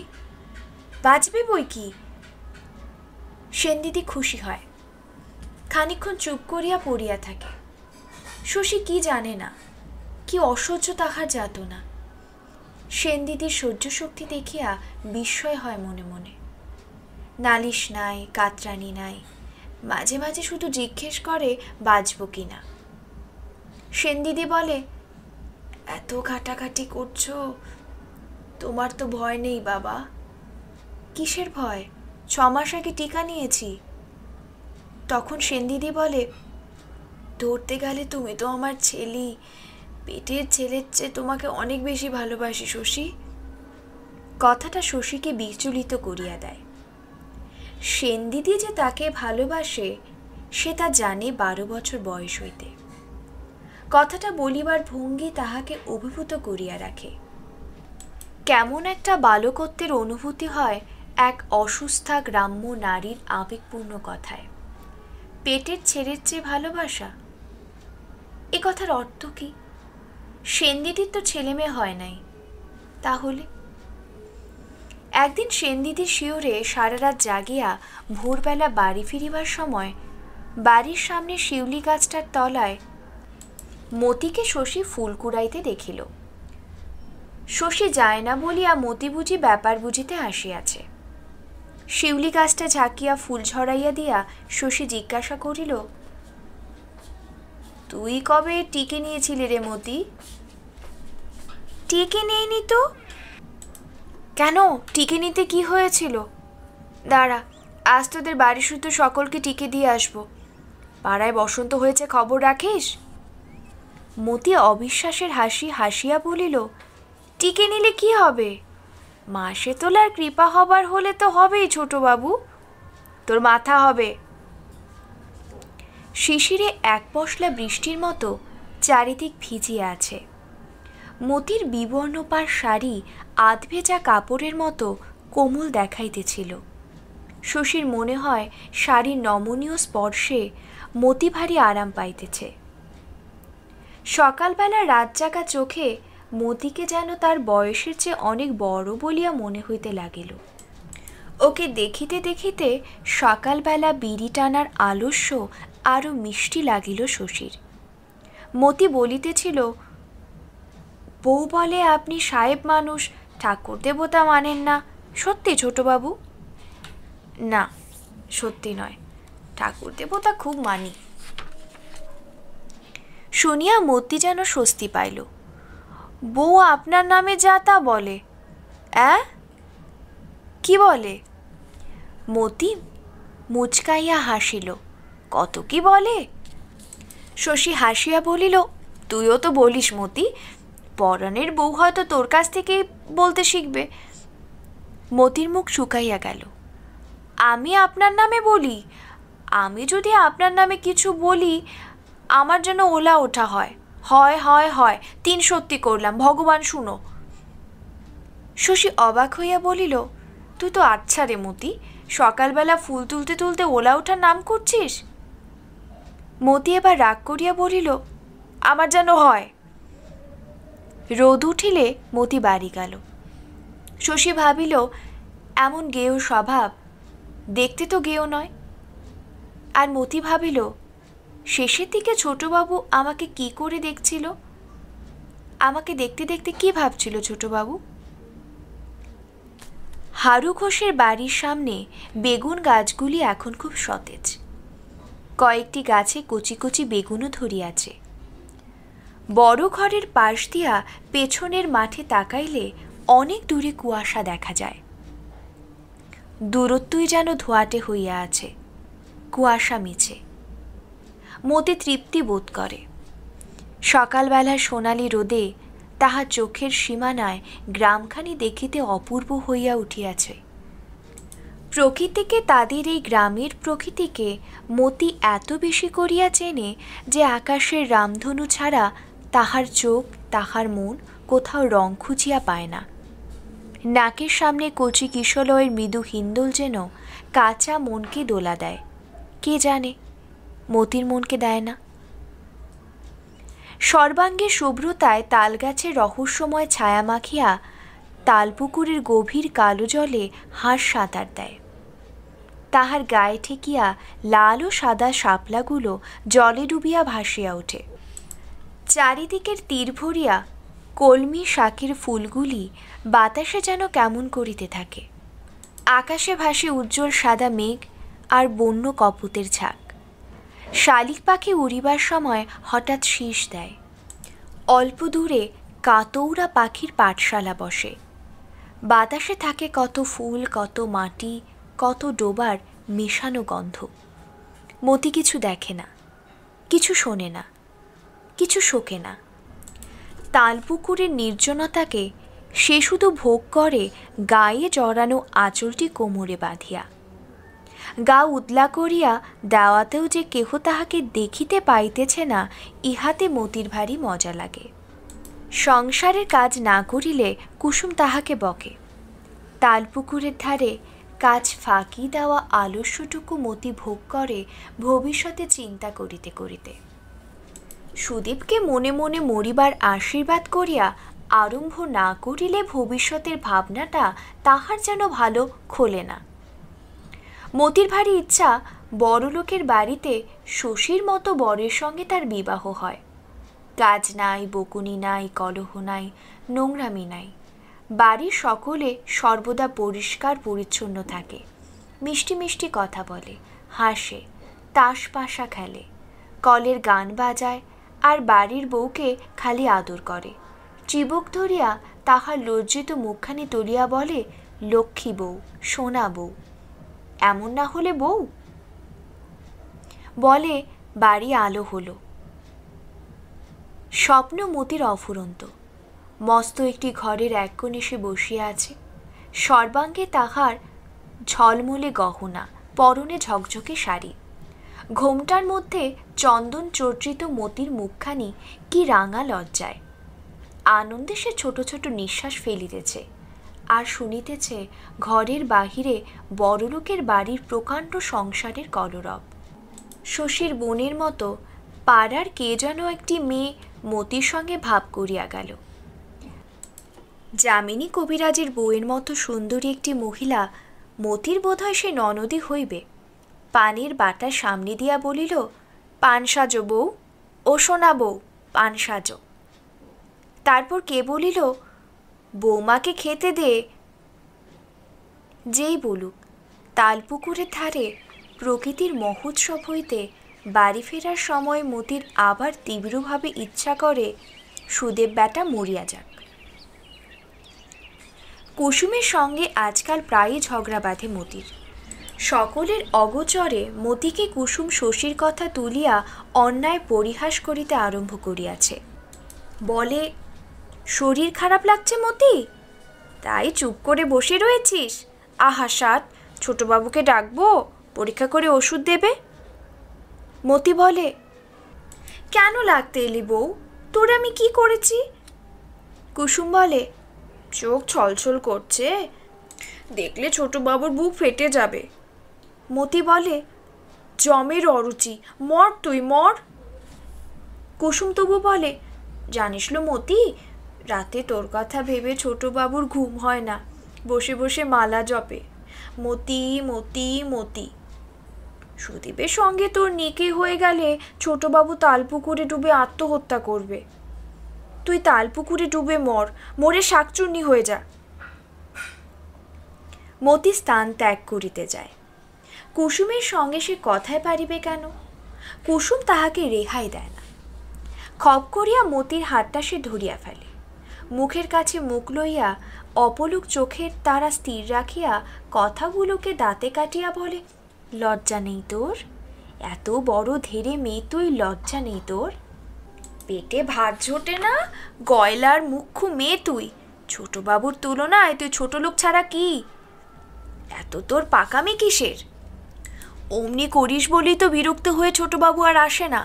বাঁচবে বই কি। সেন দিদি খুশি হয়, খানিকক্ষণ চুপ করিয়া পড়িয়া থাকে। শশী কি জানে না, কি অসহ্য তাহার যাতনা। সেন দিদির সহ্য শক্তি দেখিয়া বিস্ময় হয় মনে মনে। নালিশ নাই, কাতরানি নাই, মাঝে মাঝে শুধু জিজ্ঞেস করে বাঁচব কিনা। সেন দিদি বলে, এত ঘাটাঘাটি করছো, তোমার তো ভয় নেই বাবা? কিসের ভয়? 6 মাস আগে টিকা নিয়েছি। তখন সেন দিদি বলে, ধরতে গেলে তুমি তো আমার ছেলে, পেটের ছেলের চেয়ে তোমাকে অনেক বেশি ভালোবাসি শশী। কথাটা শশীকে বিচলিত করিয়া দেয়। সেন দিদি যে তাকে ভালোবাসে সে তা জানে 12 বছর বয়স হইতে। কথাটা বলিবার ভঙ্গি তাহাকে অভিভূত করিয়া রাখে। কেমন একটা বালকত্বের অনুভূতি হয় এক অসুস্থা গ্রাম্য নারীর আবেগপূর্ণ কথায়। পেটের ছেলের চেয়ে ভালোবাসা, এ কথার অর্থ কি? সেন দিদির তো ছেলে মেয়ে হয় নাই, তাহলে? একদিন সেন দিদির শিওরে সারা রাত জাগিয়া ভোরবেলা বাড়ি ফিরিবার সময় বাড়ির সামনে শিউলি গাছটার তলায় মতিকে শশী ফুল কুড়াইতে দেখিল। শশী যায় না বলিয়া মতি বুঝি ব্যাপার বুঝিতে আসিয়াছে। শিউলি গাছটা ঝাঁকিয়া ফুল ঝরাইয়া দিয়া শশী জিজ্ঞাসা করিল, তুই কবে টিকে নিয়েছিলি রে মতি? টিকে নেইনি তো। কেন, টিকে নিতে কি হয়েছিল? দাঁড়া, আজ তোদের বাড়ি শুধু সকলকে টিকে দিয়ে আসবো। পাড়ায় বসন্ত হয়েছে, খবর রাখিস? মতি অবিশ্বাসের হাসি হাসিয়া বলিল, টিকে নিলে কি হবে? মাসে তোলার কৃপা হবার হলে তো হবেই ছোটবাবু, তোর মাথা হবে। শিশিরে এক পশলা বৃষ্টির মতো চারিদিক ভিজিয়ে আছে। মতির বিবর্ণপার শাড়ি আধভেজা কাপড়ের মতো কোমল দেখাইতেছিল। শশীর মনে হয় শাড়ির নমনীয় স্পর্শে মতি ভারী আরাম পাইতেছে। সকালবেলা রাত জাগা চোখে মতিকে যেন তার বয়সের চেয়ে অনেক বড় বলিয়া মনে হইতে লাগিল। ওকে দেখিতে দেখিতে সকালবেলা বিড়ি টানার আলস্য আরও মিষ্টি লাগিল শশীর। মতি বলিতেছিল, বউ বলে আপনি সাহেব মানুষ, ঠাকুর দেবতা মানেন না। সত্যি ছোটবাবু? না, সত্যি নয়, ঠাকুর দেবতা খুব মানি। শুনিয়া মতি যেন স্বস্তি পাইল। বউ আপনার নামে যা তা বলে? কি বলে? মতি মুচকাইয়া হাসিল। কত কি বলে। শশী হাসিয়া বলিল, তুইও তো বলিস মতি, পরাণের বউ হয়তো তোর কাছ থেকেই বলতে শিখবে। মতির মুখ শুকাইয়া গেল। আমি আপনার নামে বলি? আমি যদি আপনার নামে কিছু বলি আমার যেন ওলা ওঠা হয়। হয় হয় হয়, 3 সত্যি করলাম, ভগবান শুনো। শশী অবাক হইয়া বলিল, তুই তো আচ্ছা রে মতি, সকালবেলা ফুল তুলতে তুলতে ওলা ওঠার নাম করছিস। মতি এবার রাগ করিয়া বলিল, আমার যেন হয়। রোদ উঠিলে মতি বাড়ি গেল। শশী ভাবিল, এমন গেয় স্বভাব, দেখতে তো গেয় নয়। আর মতি ভাবিল, শেষের দিকে ছোটবাবু আমাকে কি করে দেখছিল, আমাকে দেখতে দেখতে কি ভাবছিল ছোটবাবু। হারু ঘোষের বাড়ির সামনে বেগুন গাছগুলি এখন খুব সতেজ। কয়েকটি গাছে কচি কচি বেগুনও ধরিয়াছে। বড় ঘরের পাশ দিয়া পেছনের মাঠে তাকাইলে অনেক দূরে কুয়াশা দেখা যায়। দূরত্বই যেন ধোঁয়াটে হইয়া আছে, কুয়াশা মিছে। মতি তৃপ্তি বোধ করে। সকালবেলার সোনালি রোদে তাহার চোখের সীমানায় গ্রামখানি দেখিতে অপূর্ব হইয়া উঠিয়াছে। প্রকৃতিকে, তাদের এই গ্রামের প্রকৃতিকে মতি এত বেশি করিয়া চেনে যে আকাশের রামধনু ছাড়া তাহার চোখ, তাহার মন কোথাও রং খুঁজিয়া পায় না। নাকের সামনে কচি কিশলয়ের মৃদু হিন্দোল যেন কাঁচা মনকে দোলা দেয়। কে জানে, মতির মনকে দেয় না। সর্বাঙ্গে শুভ্রতায় তালগাছের রহস্যময় ছায়া মাখিয়া তালপুকুরের গভীর কালো জলে হাঁস সাঁতার দেয়। তাহার গায়ে ঠেকিয়া লাল ও সাদা শাপলাগুলো জলে ডুবিয়া ভাসিয়া ওঠে। চারিদিকের তীর ভরিয়া কলমি শাকের ফুলগুলি বাতাসে যেন কেমন করিতে থাকে। আকাশে ভাসে উজ্জ্বল সাদা মেঘ আর বন্য কপোতের ঝাঁক। শালিক পাখি উড়িবার সময় হঠাৎ শীষ দেয়। অল্প দূরে কাতৌরা পাখির পাঠশালা বসে। বাতাসে থাকে কত ফুল, কত মাটি, কত ডোবার মেশানো গন্ধ। মতি কিছু দেখে না, কিছু শোনে না, কিছু শোকে না। তালপুকুরের নির্জনতাকে সে শুধু ভোগ করে গায়ে জড়ানো আঁচলটি কোমরে বাঁধিয়া। গা উদলা করিয়া দেওয়াতেও যে কেহ তাহাকে দেখিতে পাইতেছে না, ইহাতে মতির ভারী মজা লাগে। সংসারের কাজ না করিলে কুসুম তাহাকে বকে। তালপুকুরের ধারে কাজ ফাঁকি দেওয়া আলস্যটুকু মতি ভোগ করে ভবিষ্যতে চিন্তা করিতে করিতে। সুদীপকে মনে মনে মরিবার আশীর্বাদ করিয়া আরম্ভ না করিলে ভবিষ্যতের ভাবনাটা তাহার যেন ভালো খোলে না। মতির ভারী ইচ্ছা বড়লোকের বাড়িতে শশীর মতো বরের সঙ্গে তার বিবাহ হয়। কাজ নাই, বকুনি নাই, কলহ নাই, নোংরামি নাই। বাড়ির সকলে সর্বদা পরিষ্কার পরিচ্ছন্ন থাকে, মিষ্টি মিষ্টি কথা বলে, হাসে, তাস পাশা খেলে, কলের গান বাজায়, আর বাড়ির বউকে খালি আদর করে। চিবুক ধরিয়া তাহার লজ্জিত মুখখানি তুলিয়া বলে, লক্ষ্মী বউ, সোনা বউ। এমন না হলে বউ? বলে, বাড়ি আলো হলো। স্বপ্ন মতির অফুরন্ত। মস্ত একটি ঘরের এক কোণে সে বসিয়া আছে। সর্বাঙ্গে তাহার ঝলমলে গহনা, পরনে ঝকঝকে শাড়ি। ঘোমটার মধ্যে চন্দন চর্চিত মতির মুখখানি কি রাঙা লজ্জায়। আনন্দে সে ছোট ছোট নিঃশ্বাস ফেলিতেছে আর শুনিতেছে ঘরের বাহিরে বড়লোকের বাড়ির প্রকাণ্ড সংসারের কলরব। শশীর বোনের মতো পাড়ার কে যেন একটি মেয়ে মতির সঙ্গে ভাব করিয়া গেল। যামিনী কবিরাজের বউয়ের মতো সুন্দরী একটি মহিলা মতির বোধহয় সে ননদী হইবে। পানের বাটা সামনে দিয়া বলিল, পান সাজো বউ, ও সোনা বউ, পান সাজো। তারপর কে বলিল, বৌমাকে খেতে দে। যেই বলুক, তালপুকুরের ধারে প্রকৃতির মহোৎসব হইতে বাড়ি ফেরার সময় মতির আবার তীব্রভাবে ইচ্ছা করে সুদেব ব্যাটা মরিয়া যাক। কুসুমের সঙ্গে আজকাল প্রায়ই ঝগড়া বাঁধে মতির। সকলের অগোচরে মতিকে কুসুম শশীর কথা তুলিয়া অন্যায় পরিহাস করিতে আরম্ভ করিয়াছে। বলে, শরীর খারাপ লাগছে মতি, তাই চুপ করে বসে রয়েছিস? আহা সাত, ছোটবাবুকে ডাকবো, পরীক্ষা করে ওষুধ দেবে। মতি বলে, কেন লাগতে এলি বউ, তোর আমি কি করেছি? কুসুম বলে, চোখ ছলছল করছে, দেখলে ছোটবাবুর বুক ফেটে যাবে। মতি বলে, জমের অরুচি, মর তুই মর। কুসুম তবু বলে, জানিস লো মতি, রাতে তোর কথা ভেবে ছোটবাবুর ঘুম হয় না, বসে বসে মালা জপে, মতি মতি মতি। সুদীপের সঙ্গে তোর নিকে হয়ে গেলে ছোটবাবু তালপুকুরে ডুবে আত্মহত্যা করবে। তুই তালপুকুরে ডুবে মর, মরে শাকচুন্নি হয়ে যা। মতি স্থান ত্যাগ করিতে যায়। কুসুমের সঙ্গে সে কথায় পারিবে কেন? কুসুম তাহাকে রেহাই দেয় না। খপ করিয়া মতির হাতটা সে ধরিয়া ফেলে। মুখের কাছে মুখ লইয়া অপলক চোখের তারা স্থির রাখিয়া কথাগুলোকে দাঁতে কাটিয়া বলে, লজ্জা নেই তোর? এত বড় ধেরে মেয়ে তুই, লজ্জা নেই তোর? পেটে ভাত ঝোটে না, গয়লার মুখ্য মেয়ে তুই, ছোটবাবুর তুলনায় তুই ছোট লোক ছাড়া কি? এত তোর পাকামি কিসের? অমনি করিস বলি তো বিরক্ত হয়ে ছোটবাবু আর আসে না।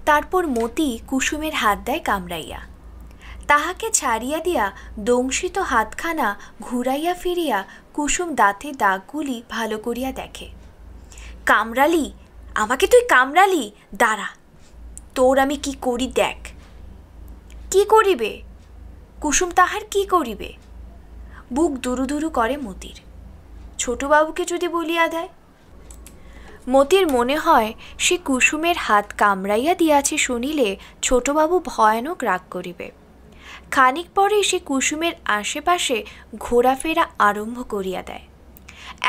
তারপর মতি কুসুমের হাত দেয় কামড়াইয়া। তাহাকে ছাড়িয়া দিয়া দংশিত হাতখানা ঘুরাইয়া ফিরিয়া কুসুম দাঁতে দাগগুলি ভালো করিয়া দেখে। কামড়ালি আমাকে, তুই কামড়ালি, দাঁড়া, তোর আমি কি করি দেখ। কি করিবে? কুসুম তাহার কি করিবে? বুক দুরু দুরু করে মতির। ছোটবাবুকে যদি বলিয়া দেয়? মতির মনে হয় সে কুসুমের হাত কামড়াইয়া দিয়াছে শুনিলে ছোটবাবু ভয়ানক রাগ করিবে। খানিক পরে সে কুসুমের আশেপাশে ঘোরাফেরা আরম্ভ করিয়া দেয়।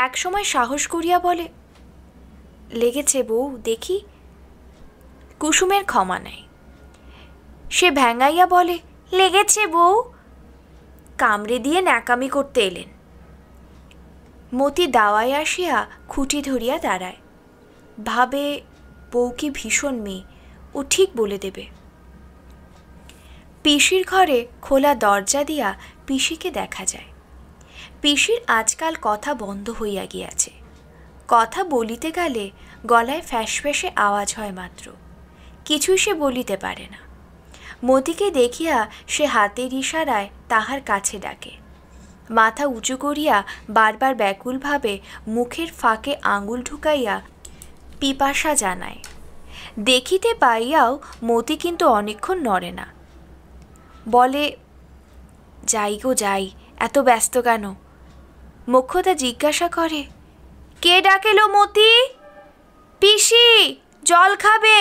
একসময় সাহস করিয়া বলে, লেগেছে বউ, দেখি। কুসুমের ক্ষমা নাই। সে ভ্যাঙাইয়া বলে, লেগেছে বউ, কামড়ে দিয়ে ন্যাকামি করতে এলেন। মতি দাওয়ায় আসিয়া খুঁটি ধরিয়া দাঁড়ায়। ভাবে, বউ কি ভীষণ মেয়ে, ও ঠিক বলে দেবে। পিসির ঘরে খোলা দরজা দিয়া পিসিকে দেখা যায়। পিসির আজকাল কথা বন্ধ হইয়া গিয়াছে। কথা বলিতে গেলে গলায় ফ্যাঁসফ্যাঁসে আওয়াজ হয় মাত্র, কিছুই সে বলিতে পারে না। মতিকে দেখিয়া সে হাতের ইশারায় তাহার কাছে ডাকে। মাথা উঁচু করিয়া বারবার ব্যাকুলভাবে মুখের ফাঁকে আঙুল ঢুকাইয়া পিপাসা জানায়। দেখিতে পাইয়াও মতি কিন্তু অনেকক্ষণ নড়ে না। বলে, যাই গো যাই, এত ব্যস্ত কেন? মোক্ষদা জিজ্ঞাসা করে, কে ডাকেলো মতি? পিসি, জল খাবে।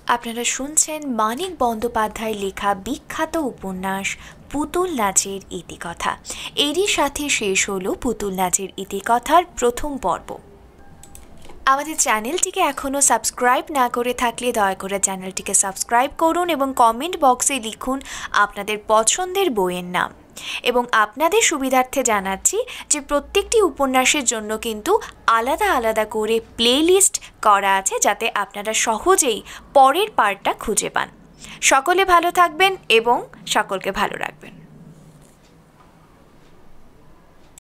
আপনারা শুনছেন মানিক বন্দ্যোপাধ্যায়ের লেখা বিখ্যাত উপন্যাস পুতুল নাচের ইতিকথা। এরই সাথে শেষ হলো পুতুল নাচের ইতিকথার প্রথম পর্ব। আমাদের চ্যানেলটিকে এখনও সাবস্ক্রাইব না করে থাকলে দয়া করে চ্যানেলটিকে সাবস্ক্রাইব করুন এবং কমেন্ট বক্সে লিখুন আপনাদের পছন্দের বইয়ের নাম। এবং আপনাদের সুবিধার্থে জানাচ্ছি যে প্রত্যেকটি উপন্যাসের জন্য কিন্তু আলাদা আলাদা করে প্লেলিস্ট করা আছে, যাতে আপনারা সহজেই পরের পার্টটা খুঁজে পান। সকলে ভালো থাকবেন এবং সকলকে ভালো রাখবেন।